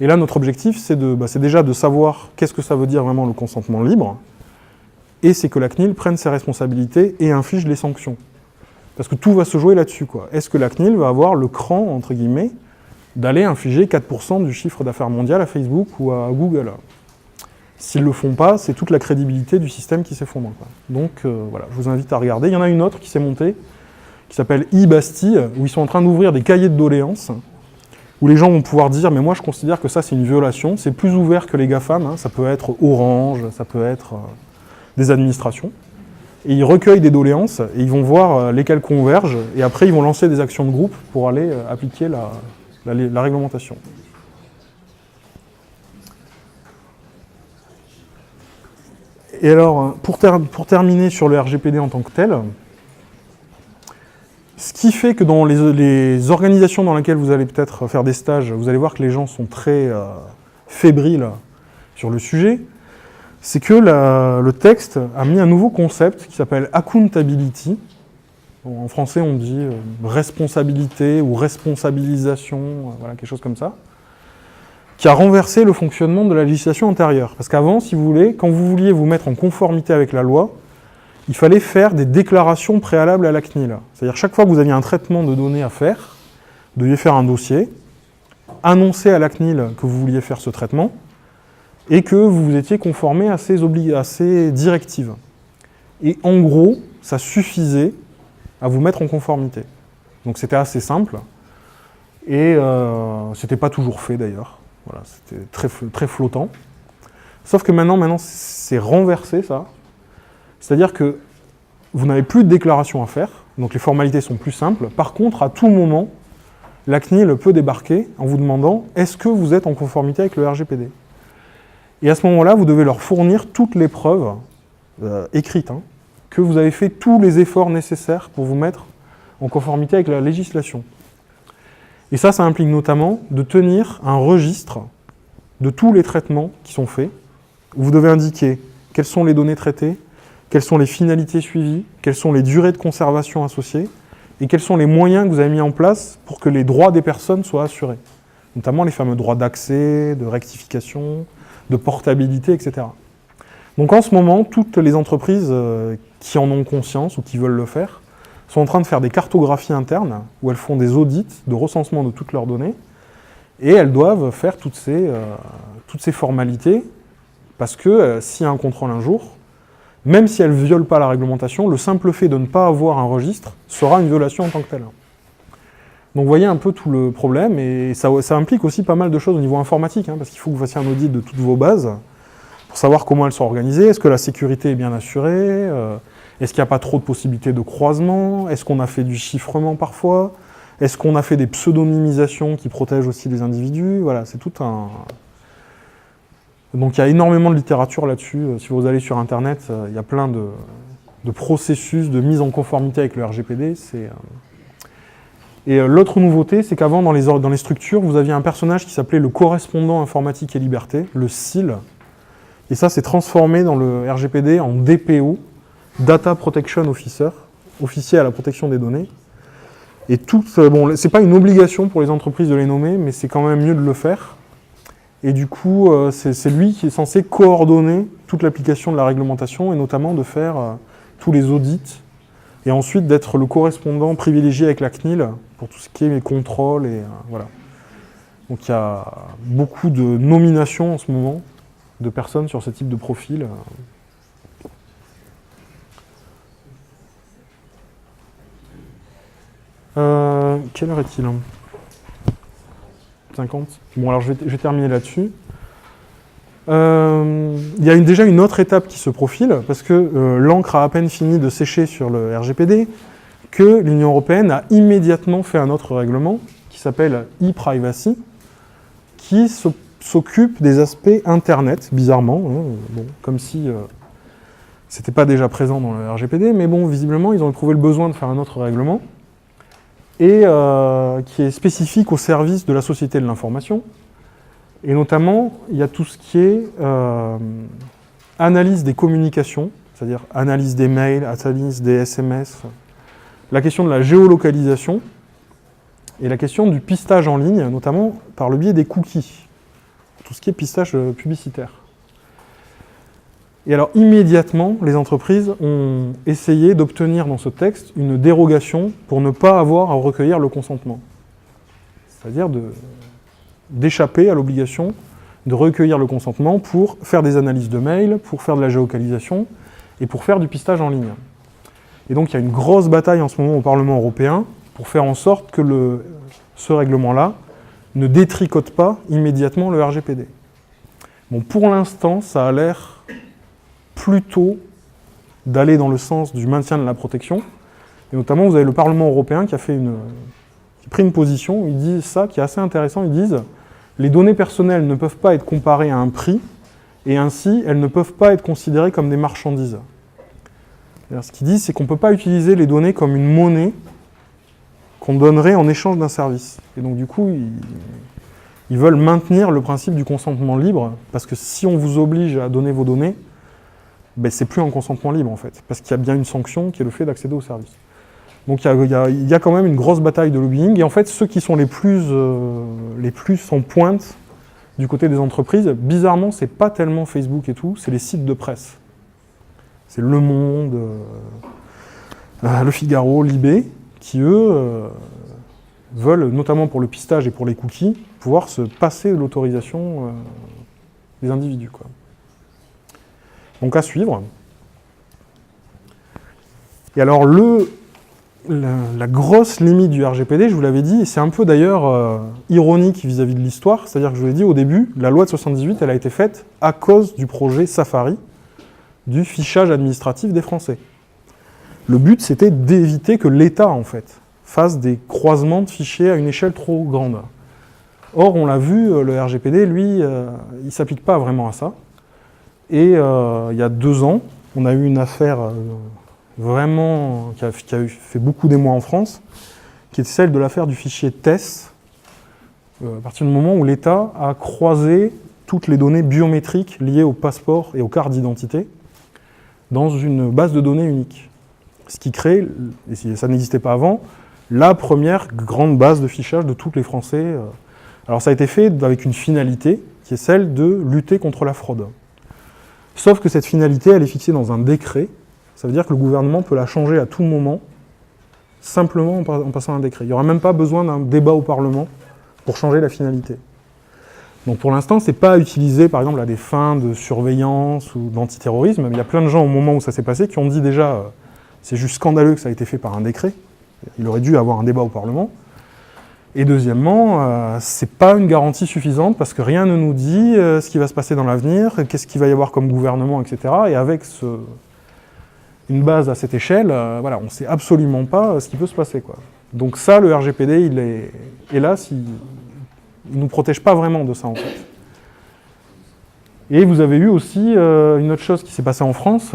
Et là, notre objectif, c'est déjà de savoir qu'est-ce que ça veut dire vraiment le consentement libre, et c'est que la CNIL prenne ses responsabilités et inflige les sanctions. Parce que tout va se jouer là-dessus, quoi. Est-ce que la CNIL va avoir le cran, entre guillemets, d'aller infliger 4% du chiffre d'affaires mondial à Facebook ou à Google? S'ils ne le font pas, c'est toute la crédibilité du système qui s'effondre, quoi. Donc voilà, je vous invite à regarder. Il y en a une autre qui s'est montée, qui s'appelle e-Bastille, où ils sont en train d'ouvrir des cahiers de doléances, où les gens vont pouvoir dire « mais moi je considère que ça c'est une violation », c'est plus ouvert que les GAFAM, hein. Ça peut être Orange, ça peut être des administrations, et ils recueillent des doléances, et ils vont voir lesquelles convergent, et après ils vont lancer des actions de groupe pour aller appliquer la réglementation. Et alors, pour terminer sur le RGPD en tant que tel, ce qui fait que dans les organisations dans lesquelles vous allez peut-être faire des stages, vous allez voir que les gens sont très fébriles sur le sujet, c'est que le texte a mis un nouveau concept qui s'appelle accountability. Bon, en français, on dit responsabilité ou responsabilisation, voilà, quelque chose comme ça, qui a renversé le fonctionnement de la législation antérieure. Parce qu'avant, si vous voulez, quand vous vouliez vous mettre en conformité avec la loi, il fallait faire des déclarations préalables à la CNIL. C'est-à-dire chaque fois que vous aviez un traitement de données à faire, vous deviez faire un dossier, annoncer à la CNIL que vous vouliez faire ce traitement, et que vous vous étiez conformé à ces directives. Et en gros, ça suffisait à vous mettre en conformité. Donc c'était assez simple, et c'était pas toujours fait d'ailleurs. Voilà, c'était très flottant. Sauf que maintenant c'est renversé ça. C'est-à-dire que vous n'avez plus de déclaration à faire, donc les formalités sont plus simples. Par contre, à tout moment, la CNIL peut débarquer en vous demandant « Est-ce que vous êtes en conformité avec le RGPD ?» Et à ce moment-là, vous devez leur fournir toutes les preuves écrites, que vous avez fait tous les efforts nécessaires pour vous mettre en conformité avec la législation. Et ça implique notamment de tenir un registre de tous les traitements qui sont faits, où vous devez indiquer quelles sont les données traitées, quelles sont les finalités suivies, quelles sont les durées de conservation associées, et quels sont les moyens que vous avez mis en place pour que les droits des personnes soient assurés. Notamment les fameux droits d'accès, de rectification, de portabilité, etc. Donc en ce moment, toutes les entreprises qui en ont conscience ou qui veulent le faire sont en train de faire des cartographies internes où elles font des audits de recensement de toutes leurs données et elles doivent faire toutes ces formalités parce que s'il y a un contrôle un jour, même si elles ne violent pas la réglementation, le simple fait de ne pas avoir un registre sera une violation en tant que telle. Donc vous voyez un peu tout le problème, et ça implique aussi pas mal de choses au niveau informatique, parce qu'il faut que vous fassiez un audit de toutes vos bases, pour savoir comment elles sont organisées, est-ce que la sécurité est bien assurée, est-ce qu'il n'y a pas trop de possibilités de croisement, est-ce qu'on a fait du chiffrement parfois, est-ce qu'on a fait des pseudonymisations qui protègent aussi les individus, voilà, c'est tout un... Donc il y a énormément de littérature là-dessus, si vous allez sur Internet, il y a plein de processus de mise en conformité avec le RGPD, Et l'autre nouveauté, c'est qu'avant, dans les structures, vous aviez un personnage qui s'appelait le correspondant informatique et liberté, le CIL. Et ça, c'est transformé dans le RGPD en DPO, Data Protection Officer, officier à la protection des données. Et bon, c'est pas une obligation pour les entreprises de les nommer, mais c'est quand même mieux de le faire. Et du coup, c'est lui qui est censé coordonner toute l'application de la réglementation, et notamment de faire tous les audits, et ensuite d'être le correspondant privilégié avec la CNIL pour tout ce qui est contrôle, et voilà. Donc il y a beaucoup de nominations en ce moment de personnes sur ce type de profil. Quelle heure est-il ? 50 ? Bon, alors je vais terminer là-dessus. Il y a déjà une autre étape qui se profile, parce que l'encre a à peine fini de sécher sur le RGPD, que l'Union européenne a immédiatement fait un autre règlement, qui s'appelle e-privacy, qui s'occupe des aspects Internet, bizarrement, bon, comme si c'était pas déjà présent dans le RGPD, mais bon, visiblement, ils ont éprouvé le besoin de faire un autre règlement, et qui est spécifique au service de la société de l'information. Et notamment, il y a tout ce qui est analyse des communications, c'est-à-dire analyse des mails, analyse des SMS, la question de la géolocalisation, et la question du pistage en ligne, notamment par le biais des cookies, tout ce qui est pistage publicitaire. Et alors, immédiatement, les entreprises ont essayé d'obtenir dans ce texte une dérogation pour ne pas avoir à recueillir le consentement. C'est-à-dire d'échapper à l'obligation de recueillir le consentement pour faire des analyses de mails, pour faire de la géolocalisation et pour faire du pistage en ligne. Et donc il y a une grosse bataille en ce moment au Parlement européen pour faire en sorte que ce règlement-là ne détricote pas immédiatement le RGPD. Bon, pour l'instant, ça a l'air plutôt d'aller dans le sens du maintien de la protection. Et notamment, vous avez le Parlement européen qui a pris une position, ils disent ça, qui est assez intéressant, ils disent « Les données personnelles ne peuvent pas être comparées à un prix, et ainsi, elles ne peuvent pas être considérées comme des marchandises. » Ce qu'ils disent, c'est qu'on ne peut pas utiliser les données comme une monnaie qu'on donnerait en échange d'un service. Et donc du coup, ils veulent maintenir le principe du consentement libre, parce que si on vous oblige à donner vos données, ben, c'est plus un consentement libre en fait, parce qu'il y a bien une sanction qui est le fait d'accéder au service. Donc il y a quand même une grosse bataille de lobbying, et en fait ceux qui sont les plus en pointe du côté des entreprises, bizarrement c'est pas tellement Facebook et tout, c'est les sites de presse. C'est Le Monde, Le Figaro, Libé, qui eux veulent, notamment pour le pistage et pour les cookies, pouvoir se passer de l'autorisation des individus, quoi. Donc à suivre. Et alors la grosse limite du RGPD, je vous l'avais dit, et c'est un peu d'ailleurs ironique vis-à-vis de l'histoire, c'est-à-dire que je vous l'ai dit au début, la loi de 78, elle a été faite à cause du projet Safari, du fichage administratif des Français. Le but, c'était d'éviter que l'État, en fait, fasse des croisements de fichiers à une échelle trop grande. Or, on l'a vu, le RGPD, lui, il ne s'applique pas vraiment à ça. Et il y a 2 ans, on a eu une affaire vraiment qui a fait beaucoup d'émoi en France, qui est celle de l'affaire du fichier TES, à partir du moment où l'État a croisé toutes les données biométriques liées au passeport et aux cartes d'identité dans une base de données unique. Ce qui crée, et ça n'existait pas avant, la première grande base de fichage de tous les Français. Alors ça a été fait avec une finalité qui est celle de lutter contre la fraude. Sauf que cette finalité, elle est fixée dans un décret. Ça veut dire que le gouvernement peut la changer à tout moment, simplement en passant un décret. Il n'y aura même pas besoin d'un débat au Parlement pour changer la finalité. Donc pour l'instant, ce n'est pas utilisé par exemple à des fins de surveillance ou d'antiterrorisme. Il y a plein de gens au moment où ça s'est passé qui ont dit déjà c'est juste scandaleux que ça ait été fait par un décret. Il aurait dû avoir un débat au Parlement. Et deuxièmement, ce n'est pas une garantie suffisante parce que rien ne nous dit ce qui va se passer dans l'avenir, qu'est-ce qu'il va y avoir comme gouvernement, etc. Et avec une base à cette échelle, voilà, on ne sait absolument pas ce qui peut se passer, quoi. Donc ça, le RGPD, hélas, il ne nous protège pas vraiment de ça, en fait. Et vous avez eu aussi une autre chose qui s'est passée en France.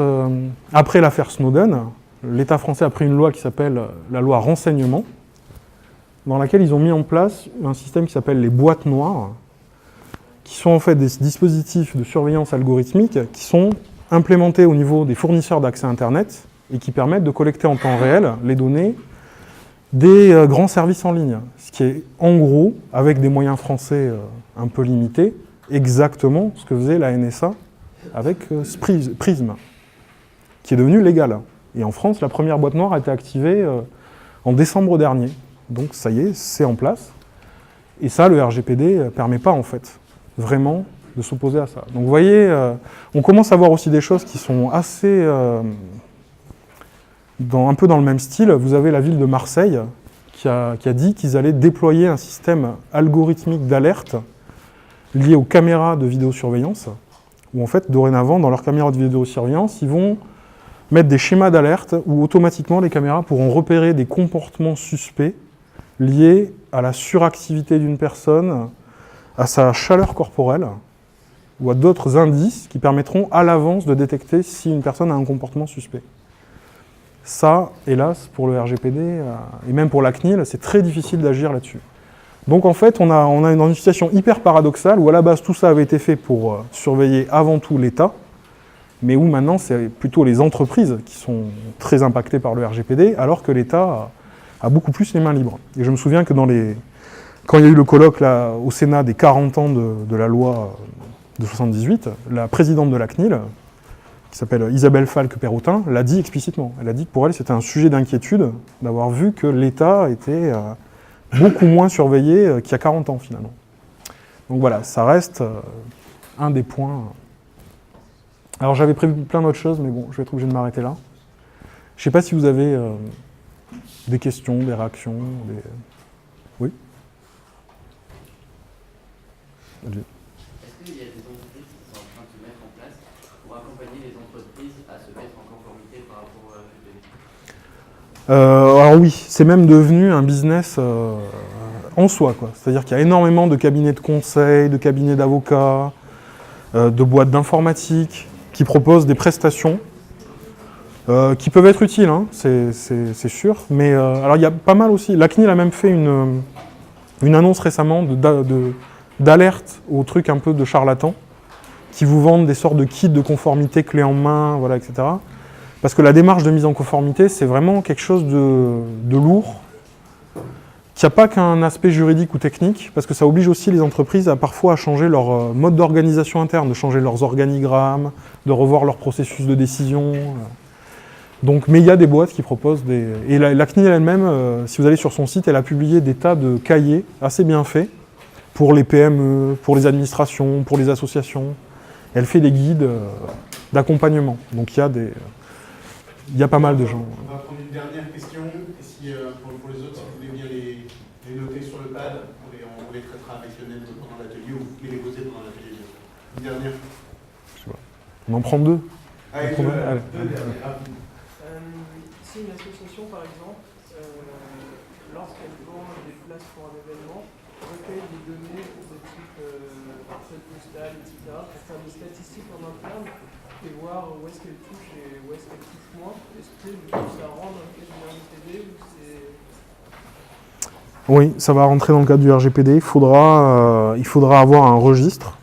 Après l'affaire Snowden, l'État français a pris une loi qui s'appelle la loi renseignement, dans laquelle ils ont mis en place un système qui s'appelle les boîtes noires, qui sont en fait des dispositifs de surveillance algorithmique qui sont implémentés au niveau des fournisseurs d'accès Internet et qui permettent de collecter en temps réel les données des grands services en ligne. Ce qui est, en gros, avec des moyens français un peu limités, exactement ce que faisait la NSA avec Prism, qui est devenu légal. Et en France, la première boîte noire a été activée en décembre dernier. Donc ça y est, c'est en place. Et ça, le RGPD ne permet pas, en fait, vraiment de s'opposer à ça. Donc vous voyez, on commence à voir aussi des choses qui sont assez... un peu dans le même style. Vous avez la ville de Marseille qui a dit qu'ils allaient déployer un système algorithmique d'alerte lié aux caméras de vidéosurveillance, où en fait, dorénavant, dans leurs caméras de vidéosurveillance, ils vont mettre des schémas d'alerte où automatiquement les caméras pourront repérer des comportements suspects liés à la suractivité d'une personne, à sa chaleur corporelle, ou à d'autres indices qui permettront à l'avance de détecter si une personne a un comportement suspect. Ça, hélas, pour le RGPD, et même pour la CNIL, c'est très difficile d'agir là-dessus. Donc en fait, on a une situation hyper paradoxale, où à la base tout ça avait été fait pour surveiller avant tout l'État, mais où maintenant c'est plutôt les entreprises qui sont très impactées par le RGPD, alors que l'État a beaucoup plus les mains libres. Et je me souviens que quand il y a eu le colloque là, au Sénat des 40 ans de la loi de 78, la présidente de la CNIL, qui s'appelle Isabelle Falque-Perrotin, l'a dit explicitement. Elle a dit que pour elle, c'était un sujet d'inquiétude d'avoir vu que l'État était beaucoup moins surveillé qu'il y a 40 ans, finalement. Donc voilà, ça reste un des points. Alors j'avais prévu plein d'autres choses, mais bon, je vais être obligé de m'arrêter là. Je ne sais pas si vous avez des questions, des réactions, Oui. Est-ce qu'il y a des entreprises qui sont en train de se mettre en place pour accompagner les entreprises à se mettre en conformité par rapport au RGPD ? Alors oui, c'est même devenu un business en soi, quoi. C'est-à-dire qu'il y a énormément de cabinets de conseil, de cabinets d'avocats, de boîtes d'informatique qui proposent des prestations qui peuvent être utiles, hein, c'est sûr. Mais alors il y a pas mal aussi. La CNIL a même fait une annonce récemment d'alerte aux trucs un peu de charlatans qui vous vendent des sortes de kits de conformité clés en main, voilà, etc. Parce que la démarche de mise en conformité, c'est vraiment quelque chose de lourd, qui n'a pas qu'un aspect juridique ou technique, parce que ça oblige aussi les entreprises à parfois à changer leur mode d'organisation interne, de changer leurs organigrammes, de revoir leur processus de décision. Donc, mais il y a des boîtes qui proposent des... Et la CNIL elle-même, si vous allez sur son site, elle a publié des tas de cahiers assez bien faits pour les PME, pour les administrations, pour les associations, Elle fait des guides d'accompagnement. Donc il y a pas mal de gens. On va prendre une dernière question. Et si, pour les autres, si vous voulez bien les noter sur le pad, on les traitera avec Lionel pendant l'atelier ou vous pouvez les poser pendant l'atelier. Une dernière. On en prend deux. Allez, deux dernières. Si une association, par exemple, lorsqu'elle vend des places pour un événement, recueille des données de type parcelle postale, etc., pour faire des statistiques en interne et voir où est-ce qu'elle touche et où est-ce qu'elle touche moins, est-ce que du coup, ça rentre dans le cadre du RGPD ou c'est... Oui, ça va rentrer dans le cadre du RGPD. Il faudra avoir un registre.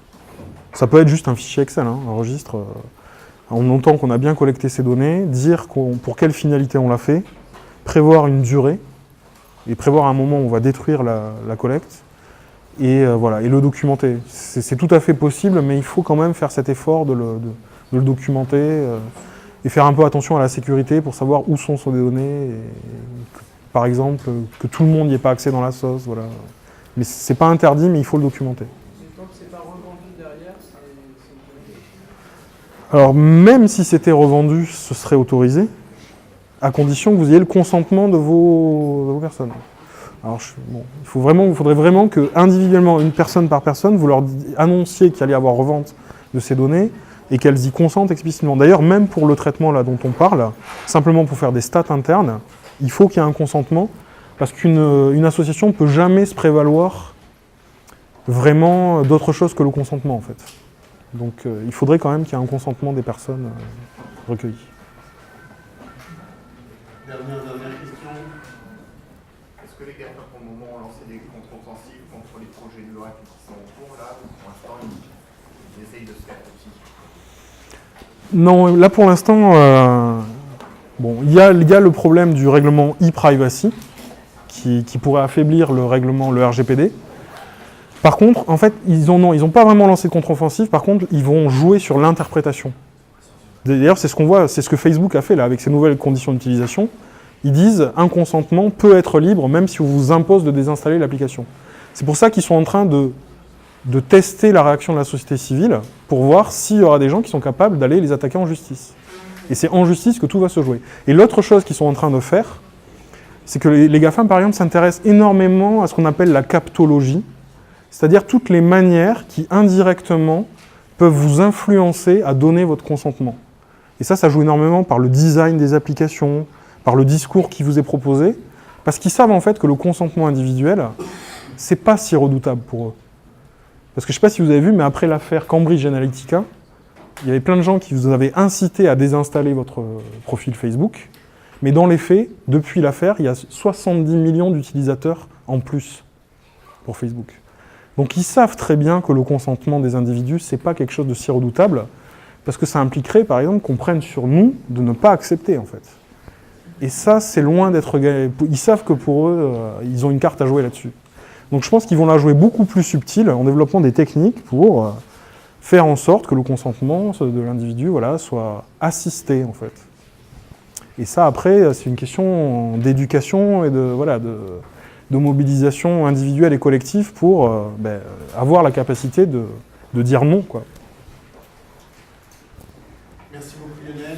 Ça peut être juste un fichier Excel, hein, un registre. En montant qu'on a bien collecté ces données, dire pour quelle finalité on l'a fait, prévoir une durée, et prévoir un moment où on va détruire la collecte, et voilà, et le documenter. C'est tout à fait possible, mais il faut quand même faire cet effort de le documenter, et faire un peu attention à la sécurité pour savoir où sont ces données, par exemple, que tout le monde n'y ait pas accès dans la sauce, voilà. Mais c'est pas interdit, mais il faut le documenter. Et tant que c'est pas revendu derrière, c'est autorisé. Alors, même si c'était revendu, ce serait autorisé, à condition que vous ayez le consentement de vos personnes. Alors, il faudrait vraiment que, individuellement, une personne par personne, vous leur annonciez qu'il allait y avoir revente de ces données et qu'elles y consentent explicitement. D'ailleurs, même pour le traitement là dont on parle, simplement pour faire des stats internes, il faut qu'il y ait un consentement, parce qu'une association ne peut jamais se prévaloir vraiment d'autre chose que le consentement, en fait. Donc il faudrait quand même qu'il y ait un consentement des personnes recueillies. Dernière question. Est-ce que les GAFA pour le moment ont lancé des contre-offensives contre les projets de loi qui sont en cours là, ou pour l'instant ils essayent de se faire aussi? Non, là pour l'instant, il y a le problème du règlement e-privacy qui pourrait affaiblir le RGPD. Par contre, en fait, ils n'ont pas vraiment lancé de contre-offensive, par contre, ils vont jouer sur l'interprétation. D'ailleurs, c'est ce qu'on voit, c'est ce que Facebook a fait là, avec ses nouvelles conditions d'utilisation. Ils disent un consentement peut être libre, même si on vous impose de désinstaller l'application. C'est pour ça qu'ils sont en train de tester la réaction de la société civile pour voir s'il y aura des gens qui sont capables d'aller les attaquer en justice. Et c'est en justice que tout va se jouer. Et l'autre chose qu'ils sont en train de faire, c'est que les GAFAM, par exemple, s'intéressent énormément à ce qu'on appelle la captologie, c'est-à-dire toutes les manières qui, indirectement, peuvent vous influencer à donner votre consentement. Et ça joue énormément par le design des applications, par le discours qui vous est proposé, parce qu'ils savent en fait que le consentement individuel, c'est pas si redoutable pour eux. Parce que je ne sais pas si vous avez vu, mais après l'affaire Cambridge Analytica, il y avait plein de gens qui vous avaient incité à désinstaller votre profil Facebook, mais dans les faits, depuis l'affaire, il y a 70 millions d'utilisateurs en plus pour Facebook. Donc ils savent très bien que le consentement des individus, c'est pas quelque chose de si redoutable, parce que ça impliquerait, par exemple, qu'on prenne sur nous de ne pas accepter, en fait. Et ça, c'est loin d'être... Ils savent que pour eux, ils ont une carte à jouer là-dessus. Donc je pense qu'ils vont la jouer beaucoup plus subtile, en développant des techniques pour faire en sorte que le consentement de l'individu soit assisté, en fait. Et ça, après, c'est une question d'éducation et de mobilisation individuelle et collective pour avoir la capacité de dire non, quoi. Merci beaucoup Lionel.